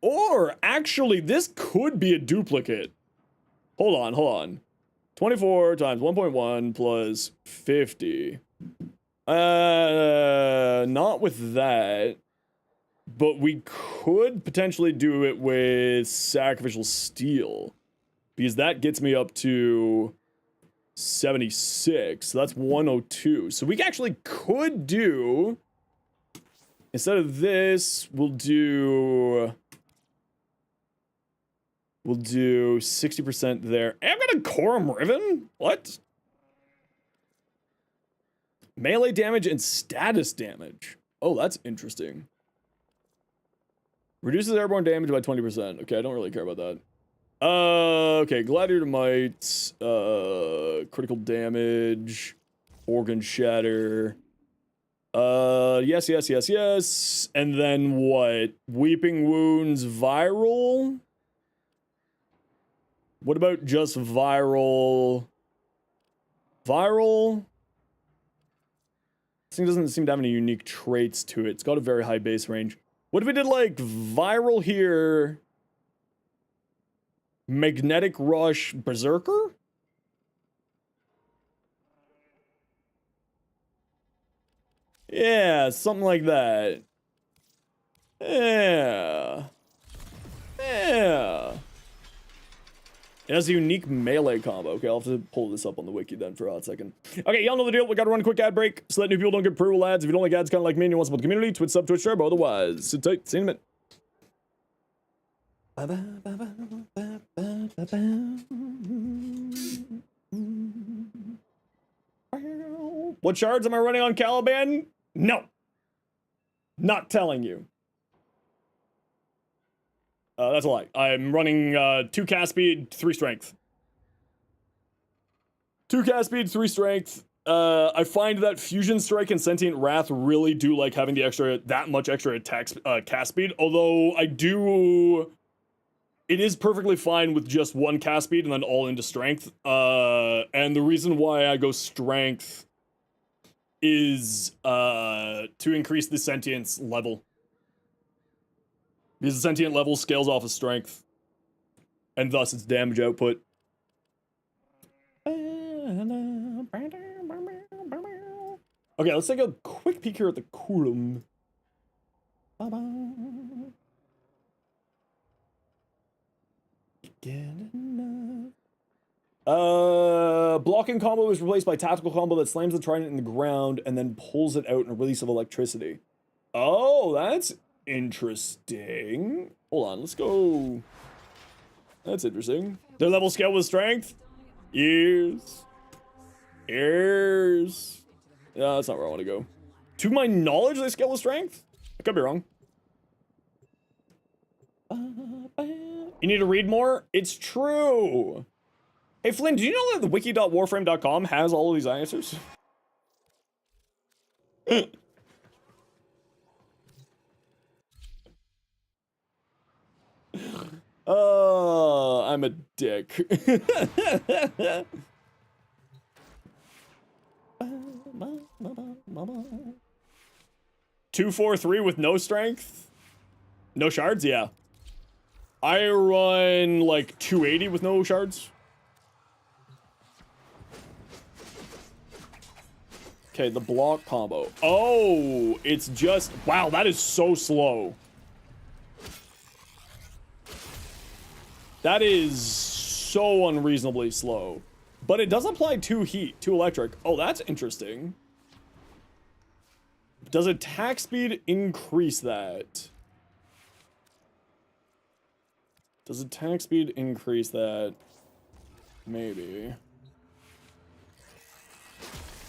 Or, actually, this could be a duplicate. Hold on. 24 times 1.1 plus 50. Not with that. But we could potentially do it with Sacrificial Steel. Because that gets me up to 76. So that's 102. So we actually could do... Instead of this, we'll do 60% there. And I've got a Corum Riven? What? Melee damage and status damage. Oh, that's interesting. Reduces airborne damage by 20%. Okay, I don't really care about that. Okay, Gladiator Might, critical damage, Organ Shatter. Yes. And then what? Weeping Wounds viral? What about just viral? Viral? This thing doesn't seem to have any unique traits to it. It's got a very high base range. What if we did, like, viral here? Magnetic Rush Berserker? Yeah, something like that. Yeah. It has a unique melee combo. Okay, I'll have to pull this up on the wiki then for a hot second. Okay, y'all know the deal. We gotta run a quick ad break so that new people don't get pro ads. If you don't like ads kind of like me and you want to support the community, Twitch sub, Twitch turbo, otherwise. Sit tight. See you in a minute. What shards am I running on Caliban? No. Not telling you. That's a lie. I'm running 2 cast speed, 3 strength. 2 cast speed, 3 strength. I find that Fusion Strike and Sentient Wrath really do like having that much extra attack cast speed. Although it is perfectly fine with just 1 cast speed and then all into strength. And the reason why I go strength is to increase the sentience level. Because the sentient level scales off of strength. And thus its damage output. Okay, let's take a quick peek here at the Coulomb. Blocking combo is replaced by tactical combo that slams the trident in the ground and then pulls it out in a release of electricity. Oh. Oh, that's interesting. Hold on, let's go. That's interesting. Their level scale with strength? Years. Years. Yeah, that's not where I want to go. To my knowledge, they scale with strength? I could be wrong. You need to read more? It's true. Hey, Flynn, do you know that the wiki.warframe.com has all of these answers? Oh, I'm a dick. 243 with no strength? No shards? Yeah. I run like 280 with no shards. Okay, the block combo. Oh, it's just... Wow, that is so slow. That is so unreasonably slow. But it does apply 2 heat, 2 electric. Oh, that's interesting. Does attack speed increase that? Does attack speed increase that? Maybe.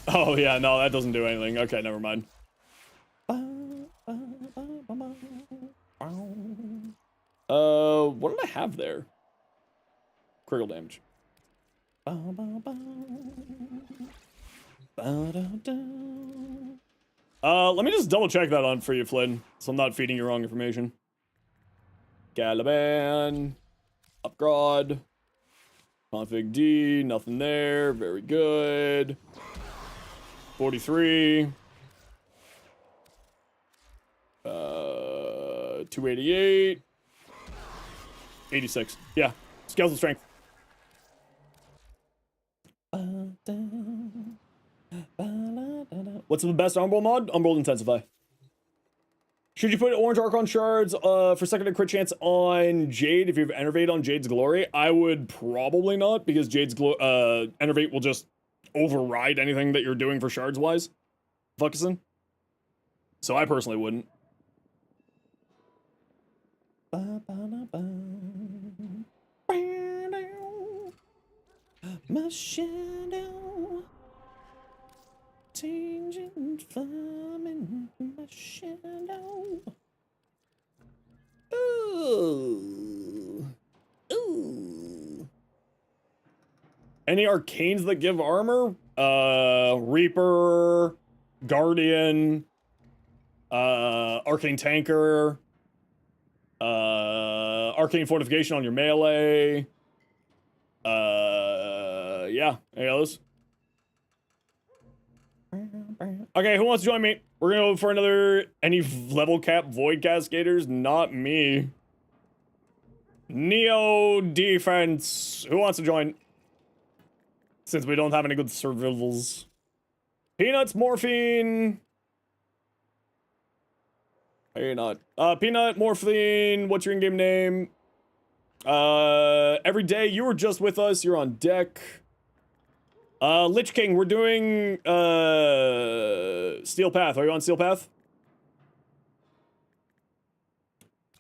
Oh, yeah, no, that doesn't do anything. Okay, never mind. What did I have there? Critical damage. Let me just double check that on for you, Flynn, so I'm not feeding you wrong information. Caliban. Upgrade. Config D, nothing there. Very good. 43. 288. 86. Yeah. Scales of strength. What's the best Umbral mod? Umbral Intensify. Should you put orange Archon shards for secondary crit chance on Jade if you have Enervate on Jade's Glory? I would probably not, because Jade's Enervate will just override anything that you're doing for shards wise. Fuckerson. So I personally wouldn't. My shadow changing from in my shadow. Ooh. Ooh. Any arcanes that give armor? Reaper, Guardian, Arcane Tanker, Arcane Fortification on your melee. Yeah, any of those? Okay, who wants to join me? We're gonna go for another, any level cap Void Cascaders? Not me. Neo Defense. Who wants to join? Since we don't have any good survivals. Peanuts, Morphine. Peanut. Peanut, Morphine, what's your in-game name? Every day, you were just with us, you're on deck. Lich King, we're doing, Steel Path. Are you on Steel Path?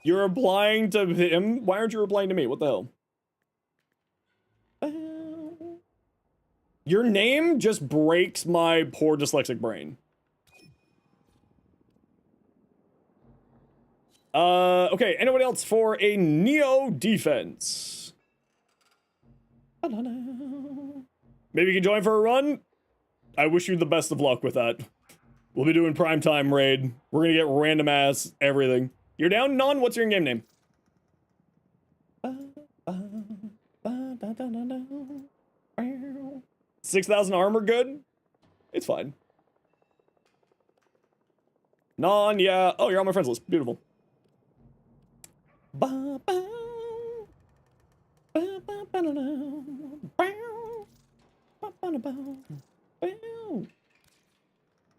You're replying to him? Why aren't you replying to me? What the hell? Your name just breaks my poor dyslexic brain. Okay, anybody else for a Neo Defense? Maybe you can join for a run? I wish you the best of luck with that. We'll be doing primetime raid. We're gonna get random ass everything. You're down, Non? What's your in-game name? 6,000 armor, good? It's fine. Non, yeah. Oh, you're on my friends list. Beautiful.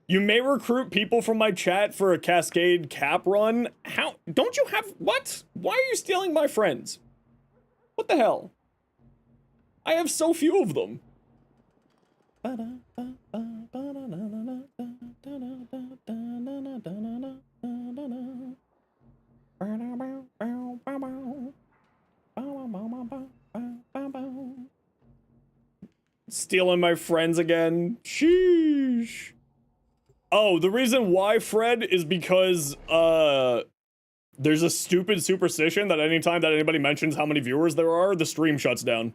You may recruit people from my chat for a Cascade cap run. How? Don't you have... What? Why are you stealing my friends? What the hell? I have so few of them. Stealing my friends again. Sheesh. Oh, the reason why, Fred, is because, there's a stupid superstition that anytime that anybody mentions how many viewers there are, the stream shuts down.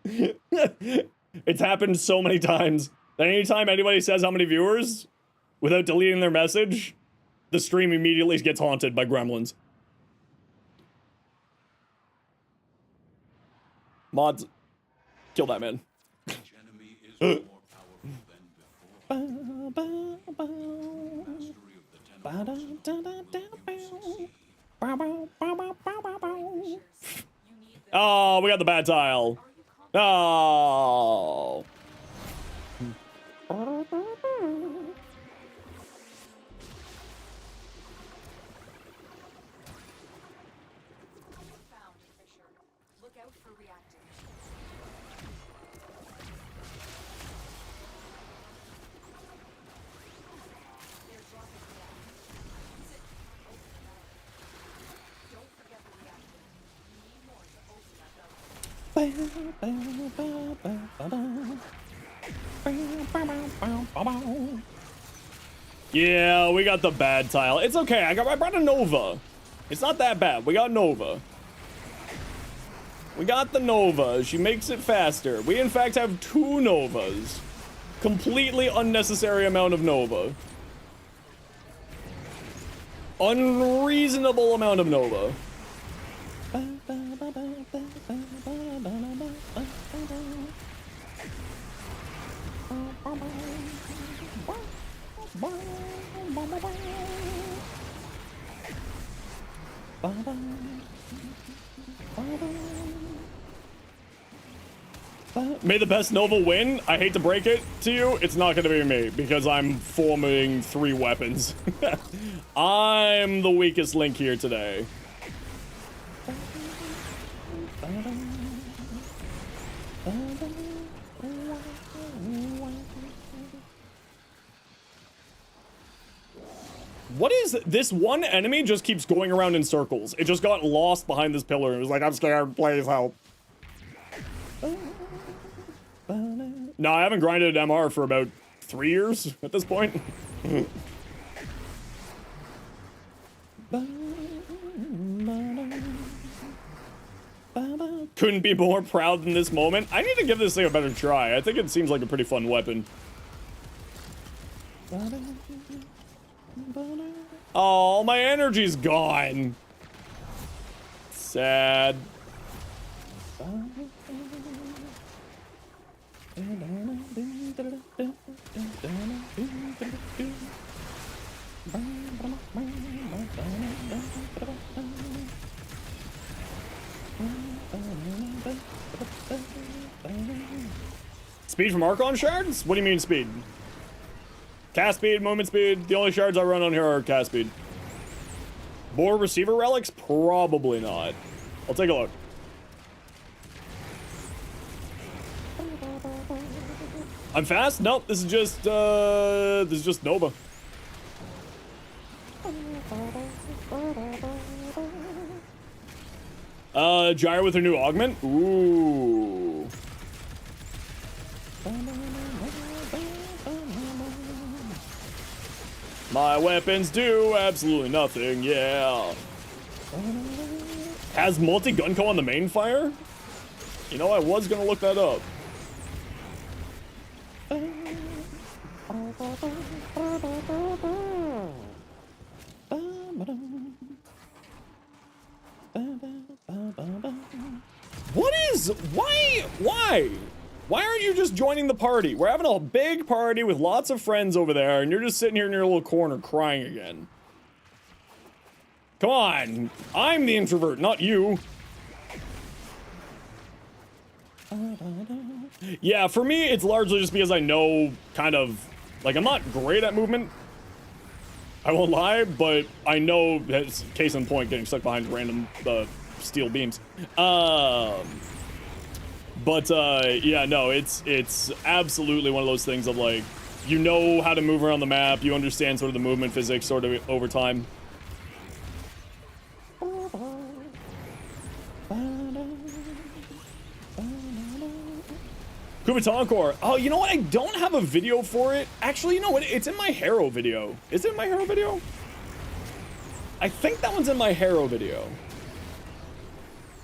It's happened so many times that anytime anybody says how many viewers, without deleting their message, the stream immediately gets haunted by gremlins. Mods, kill that man. Each enemy is more powerful than before. Mastery of the ten arts will succeed. Oh, we got the bad tile. Oh. Found, Fisher. Look out for reactors. They're dropping reactors. Use it to open the metal. Don't forget the reactor. You need more to open that metal. Yeah, we got the bad tile. It's okay. I brought a Nova. It's not that bad. We got Nova. We got the Nova. She makes it faster. We in fact have 2 Novas. Completely unnecessary amount of Nova. Unreasonable amount of Nova. May the best Nova win. I hate to break it to you. It's not going to be me because I'm forming 3 weapons. I'm the weakest link here today. What is this one enemy just keeps going around in circles? It just got lost behind this pillar and was like, I'm scared, please help. No, I haven't grinded MR for about 3 years at this point. Couldn't be more proud than this moment. I need to give this thing a better try. I think it seems like a pretty fun weapon. Oh, my energy's gone. Sad. Speed from Archon shards? What do you mean speed? Cast speed, movement speed. The only shards I run on here are cast speed. More receiver relics? Probably not. I'll take a look. I'm fast? Nope, this is just Nova. Gyre with her new augment? Ooh. My weapons do absolutely nothing, yeah. Has multi-gunco on the main fire? You know, I was gonna look that up. What is, why? Why aren't you just joining the party? We're having a big party with lots of friends over there, and you're just sitting here in your little corner crying again. Come on, I'm the introvert, not you. Yeah, for me, it's largely just because I know kind of, like, I'm not great at movement. I won't lie, but I know that's case in point getting stuck behind random steel beams. Yeah, no, it's absolutely one of those things of like, you know how to move around the map, you understand sort of the movement physics sort of over time. Kumatoncore. Oh, you know what? I don't have a video for it. Actually, you know what? It's in my Harrow video. Is it in my Harrow video? I think that one's in my Harrow video.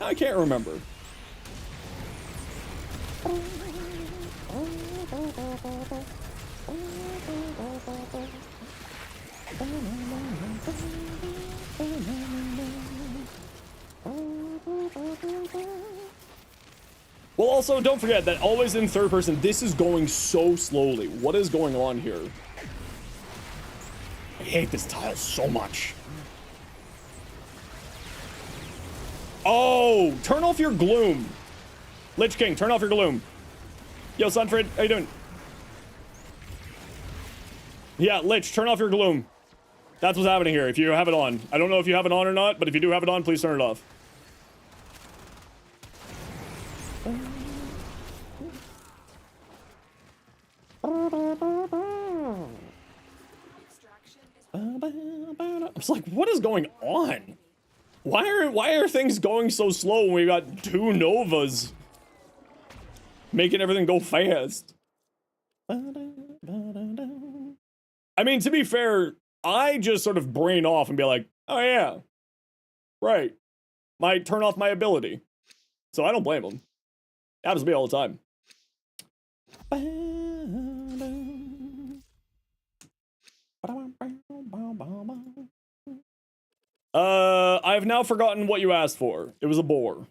I can't remember. Well, also, don't forget that always in third person, this is going so slowly. What is going on here? I hate this tile so much. Oh, turn off your gloom. Lich King, turn off your gloom. Yo, Sunfred, how you doing? Yeah, Lich, turn off your gloom. That's what's happening here, if you have it on. I don't know if you have it on or not, but if you do have it on, please turn it off. I was like, what is going on? Why are things going so slow when we got 2 Novas making everything go fast? I mean, to be fair, I just sort of brain off and be like, oh yeah, right. Might turn off my ability. So I don't blame them. Happens to me all the time. I have now forgotten what you asked for. It was a bore.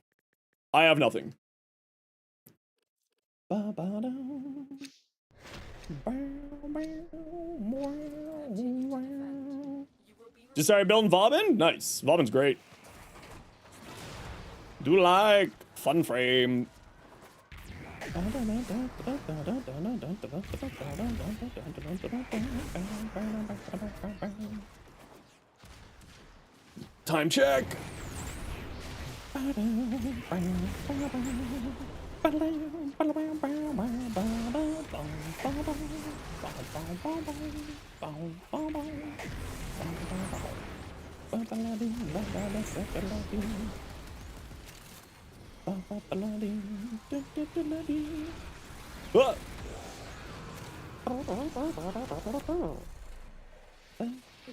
I have nothing. Just started building Vauban? Nice. Vauban's great. Do like fun frame. Time check.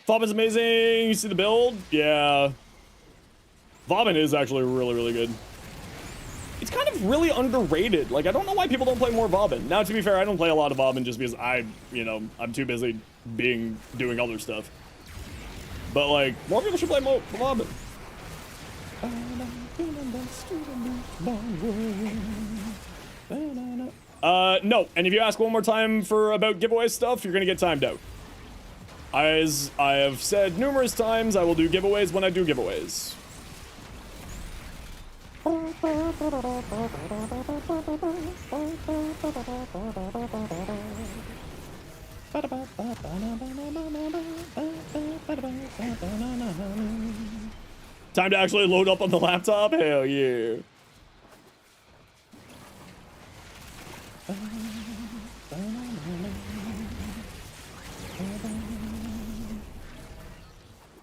Vauban's amazing. You see the build? Yeah. Vauban is actually really, really good. It's kind of really underrated. Like, I don't know why people don't play more Vauban. Now, to be fair, I don't play a lot of Vauban just because I'm too busy doing other stuff. But, like, more people should play more Vauban. No. And if you ask one more time about giveaway stuff, you're gonna get timed out. As I have said numerous times, I will do giveaways when I do giveaways. Time to actually load up on the laptop? Hell yeah.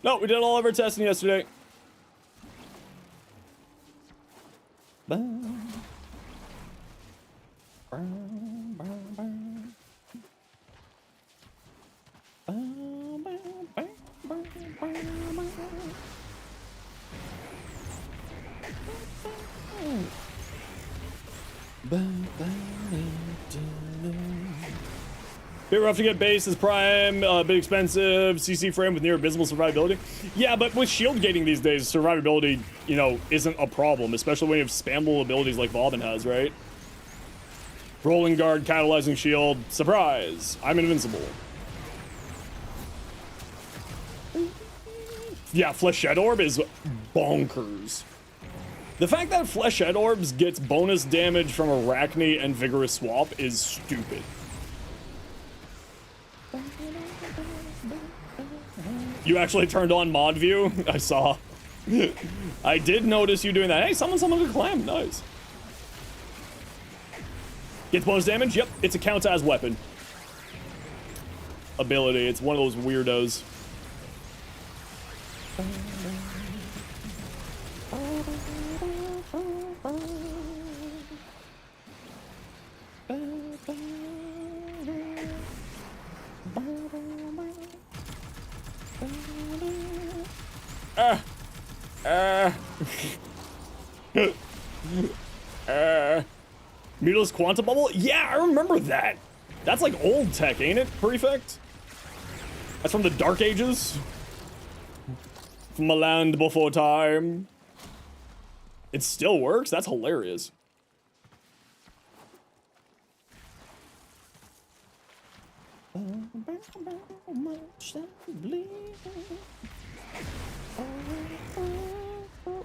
No, we did all of our testing yesterday. Bit rough to get base as prime, bit expensive, CC frame with near abysmal survivability. Yeah, but with shield gating these days, survivability, isn't a problem, especially when you have spammable abilities like Vauban has, right? Rolling guard, catalyzing shield, surprise, I'm invincible. Yeah, Flechette Orb is bonkers. The fact that Flechette Orbs gets bonus damage from Arachne and Vigorous Swap is stupid. You actually turned on mod view? I saw. I did notice you doing that. Hey, someone summoned a clam. Nice. Gets bonus damage? Yep, it's a counts as weapon. Ability. It's one of those weirdos. Mutalist Quantum Bubble? Yeah, I remember that. That's like old tech, ain't it, Prefect? That's from the Dark Ages? From a land before time. It still works? That's hilarious.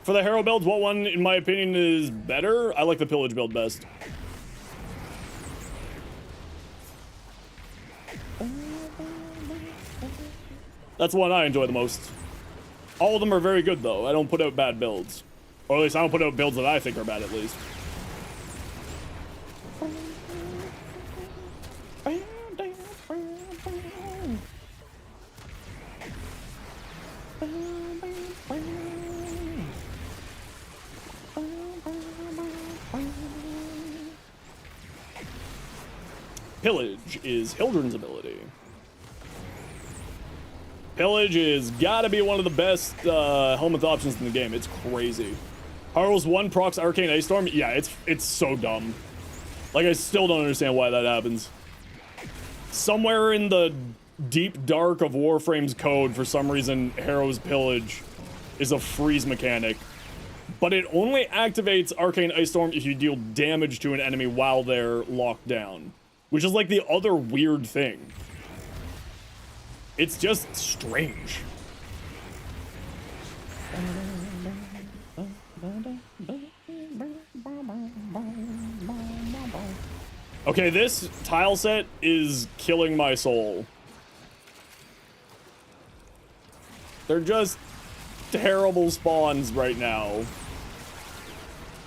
For the hero builds, what one, in my opinion, is better? I like the pillage build best. That's the one I enjoy the most. All of them are very good, though. I don't put out bad builds. Or at least I don't put out builds that I think are bad, at least. Pillage is Hildren's ability. Pillage is gotta be one of the best helmet options in the game. It's crazy. Harl's 1 procs Arcane Ice Storm. Yeah, it's so dumb. Like, I still don't understand why that happens. Somewhere in the deep dark of Warframe's code, for some reason, Harrow's Pillage is a freeze mechanic. But it only activates Arcane Ice Storm if you deal damage to an enemy while they're locked down. Which is like the other weird thing. It's just strange. Okay, this tile set is killing my soul. They're just terrible spawns right now.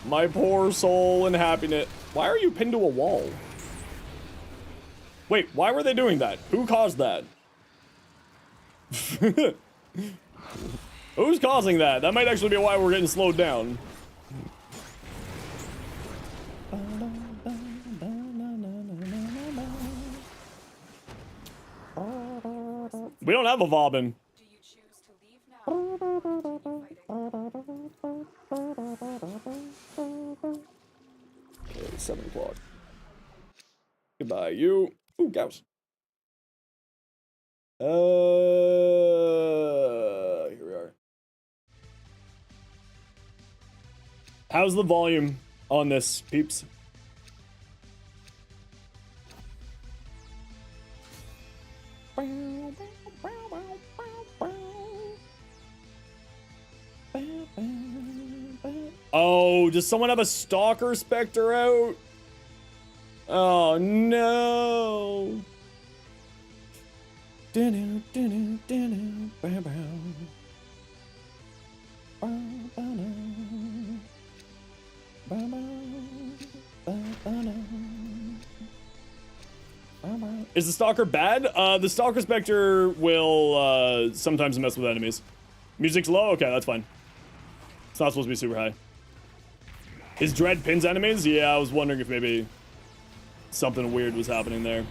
My poor soul and happiness. Why are you pinned to a wall? Wait, why were they doing that? Who caused that? Who's causing that? That might actually be why we're getting slowed down. We don't have a Vauban. Do you choose to leave now? Or continue fighting? Okay, 7 o'clock. Goodbye, you. Ooh, Gauss. Here we are. How's the volume on this, peeps? Oh, does someone have a Stalker Spectre out? Oh no. Is the Stalker bad? The Stalker Spectre will sometimes mess with enemies. Music's low? Okay, that's fine. It's not supposed to be super high. His Dread pins enemies? Yeah, I was wondering if maybe something weird was happening there.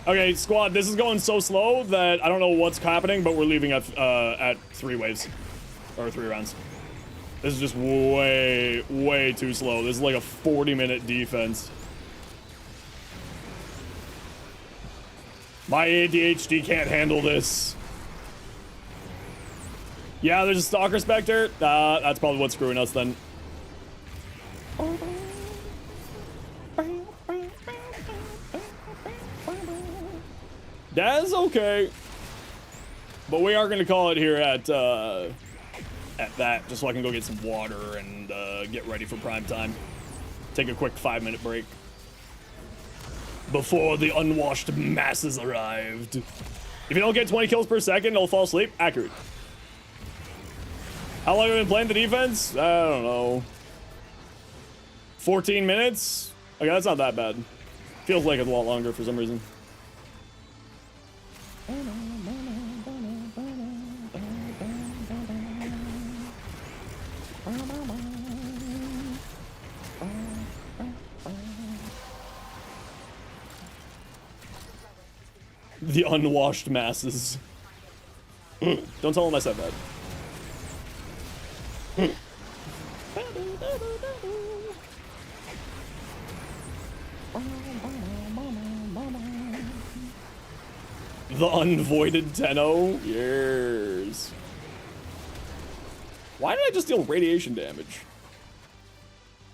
Okay, squad, this is going so slow that I don't know what's happening, but we're leaving at 3 waves. Or 3 rounds. This is just way, way too slow. This is like a 40-minute defense. My ADHD can't handle this. Yeah, there's a Stalker Spectre. That's probably what's screwing us then. That's okay. But we are gonna call it here at that, just so I can go get some water and get ready for prime time. Take a quick 5-minute break before the unwashed masses arrived. If you don't get 20 kills per second, it'll fall asleep. Accurate. How long have you been playing the defense? I don't know. 14 minutes? Okay, that's not that bad. Feels like it's a lot longer for some reason. The unwashed masses. Don't tell him I said that. The unvoided Tenno? Yes. Why did I just deal radiation damage?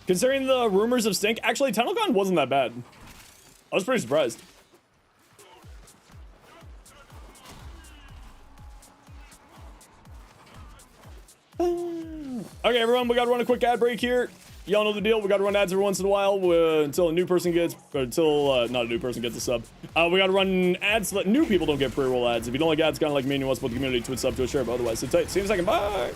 Considering the rumors of stink, actually, TennoCon wasn't that bad. I was pretty surprised. Okay, everyone, we gotta run a quick ad break here. Y'all know the deal. We gotta run ads every once in a while until a new person gets, or until not a new person gets a sub. We gotta run ads so that new people don't get pre-roll ads. If you don't like ads, kind of like me and you want to support the community, twitch sub to a share. But otherwise, sit tight. See you in a second. Bye.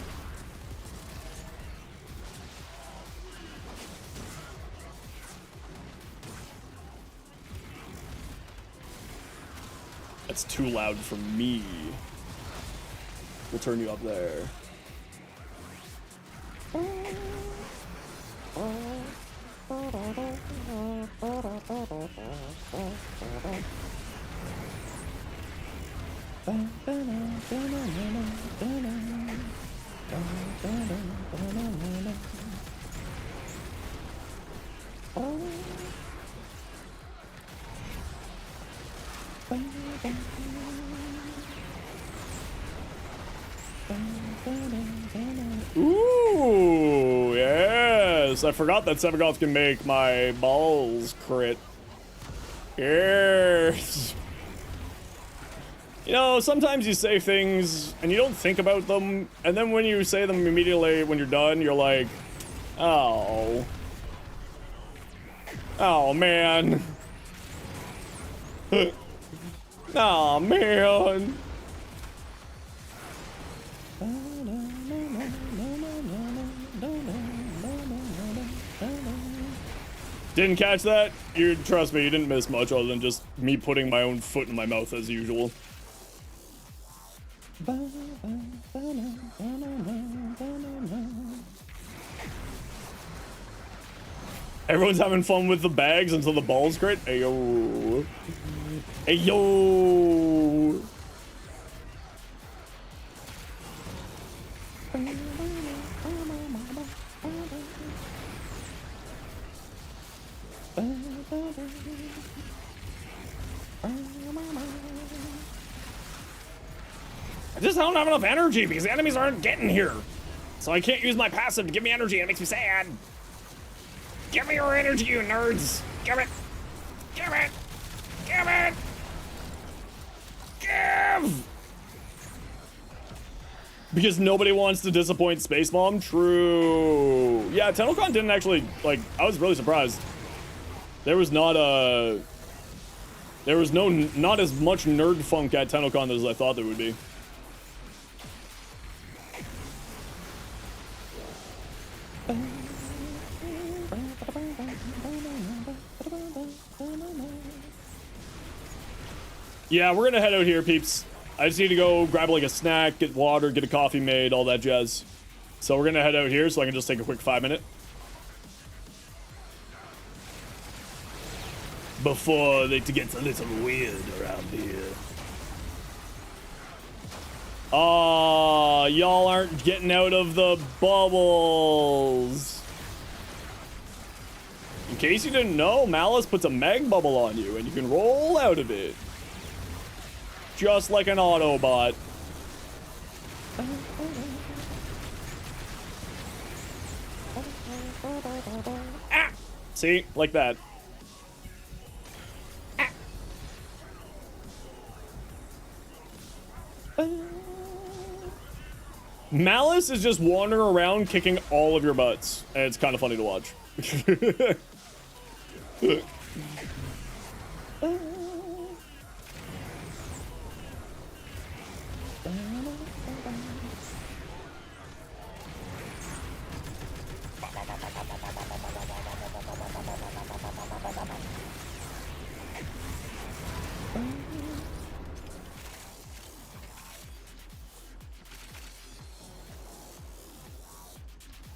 That's too loud for me. We'll turn you up there. Ooh, yes. I forgot that Sevagoth can make my balls crit. Yes. You know, sometimes you say things and you don't think about them, and then when you say them immediately when you're done, you're like, oh. Oh, man. Oh, man. Didn't catch that? You trust me, you didn't miss much other than just me putting my own foot in my mouth as usual. Everyone's having fun with the bags until the balls crit. Ayo. Ayo. I just don't have enough energy because the enemies aren't getting here. So I can't use my passive to give me energy and it makes me sad. Give me your energy, you nerds. Give it. Give it. Give it. Give. Because nobody wants to disappoint Space Mom. True. Yeah, TennoCon didn't actually, like, I was really surprised. There was not a... There was not as much nerd funk at TennoCon as I thought there would be. Yeah, we're gonna head out here, peeps. I just need to go grab like a snack, get water, get a coffee made, all that jazz. So we're gonna head out here so I can just take a quick 5-minute. Before it gets a little weird around here. Aw, y'all aren't getting out of the bubbles. In case you didn't know, Malice puts a mag bubble on you and you can roll out of it. Just like an Autobot. Ah! See? Like that. Ah. Malice is just wandering around kicking all of your butts. And it's kind of funny to watch.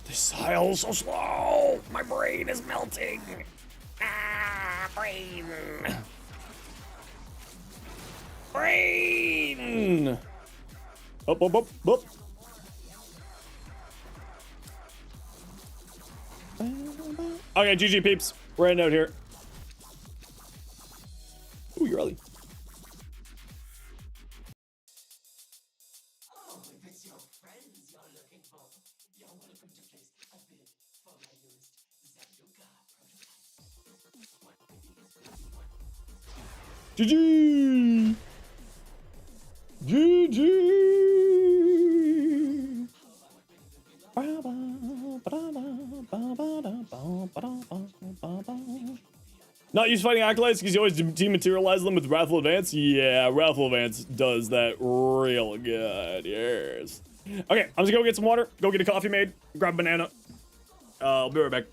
This dial's so slow. My brain is melting. Ah, brain. Brain. brain. Up, up, up, up. Okay, GG peeps. We're heading out here. Ooh, you're early. GG! GG! Not used fighting acolytes because you always dematerialize them with Wrathful Advance? Yeah, Wrathful Advance does that real good, yes. Okay, I'm just gonna go get some water, go get a coffee made, grab a banana. I'll be right back.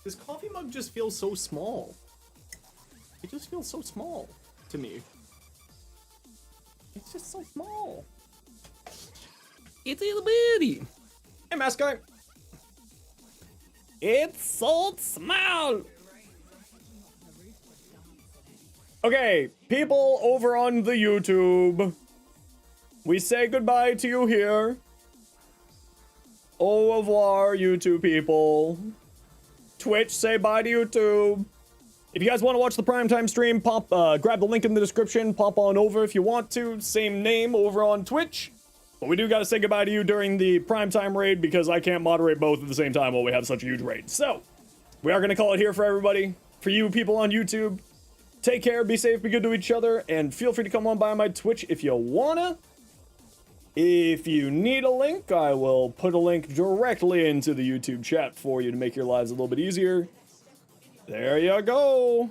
This coffee mug just feels so small. It just feels so small to me. It's just so small. It's a little bitty. Hey, mascot. It's so small. Okay, people over on the YouTube, we say goodbye to you here. Au revoir, YouTube people. Twitch, say bye to YouTube. If you guys want to watch the primetime stream, grab the link in the description, pop on over if you want to. Same name over on Twitch. But we do gotta say goodbye to you during the primetime raid because I can't moderate both at the same time while we have such a huge raid. So, we are gonna call it here for everybody. For you people on YouTube, take care, be safe, be good to each other, and feel free to come on by my Twitch if you wanna. If you need a link, I will put a link directly into the YouTube chat for you to make your lives a little bit easier. There you go.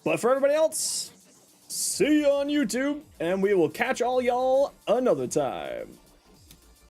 But for everybody else, see you on YouTube, and we will catch all y'all another time.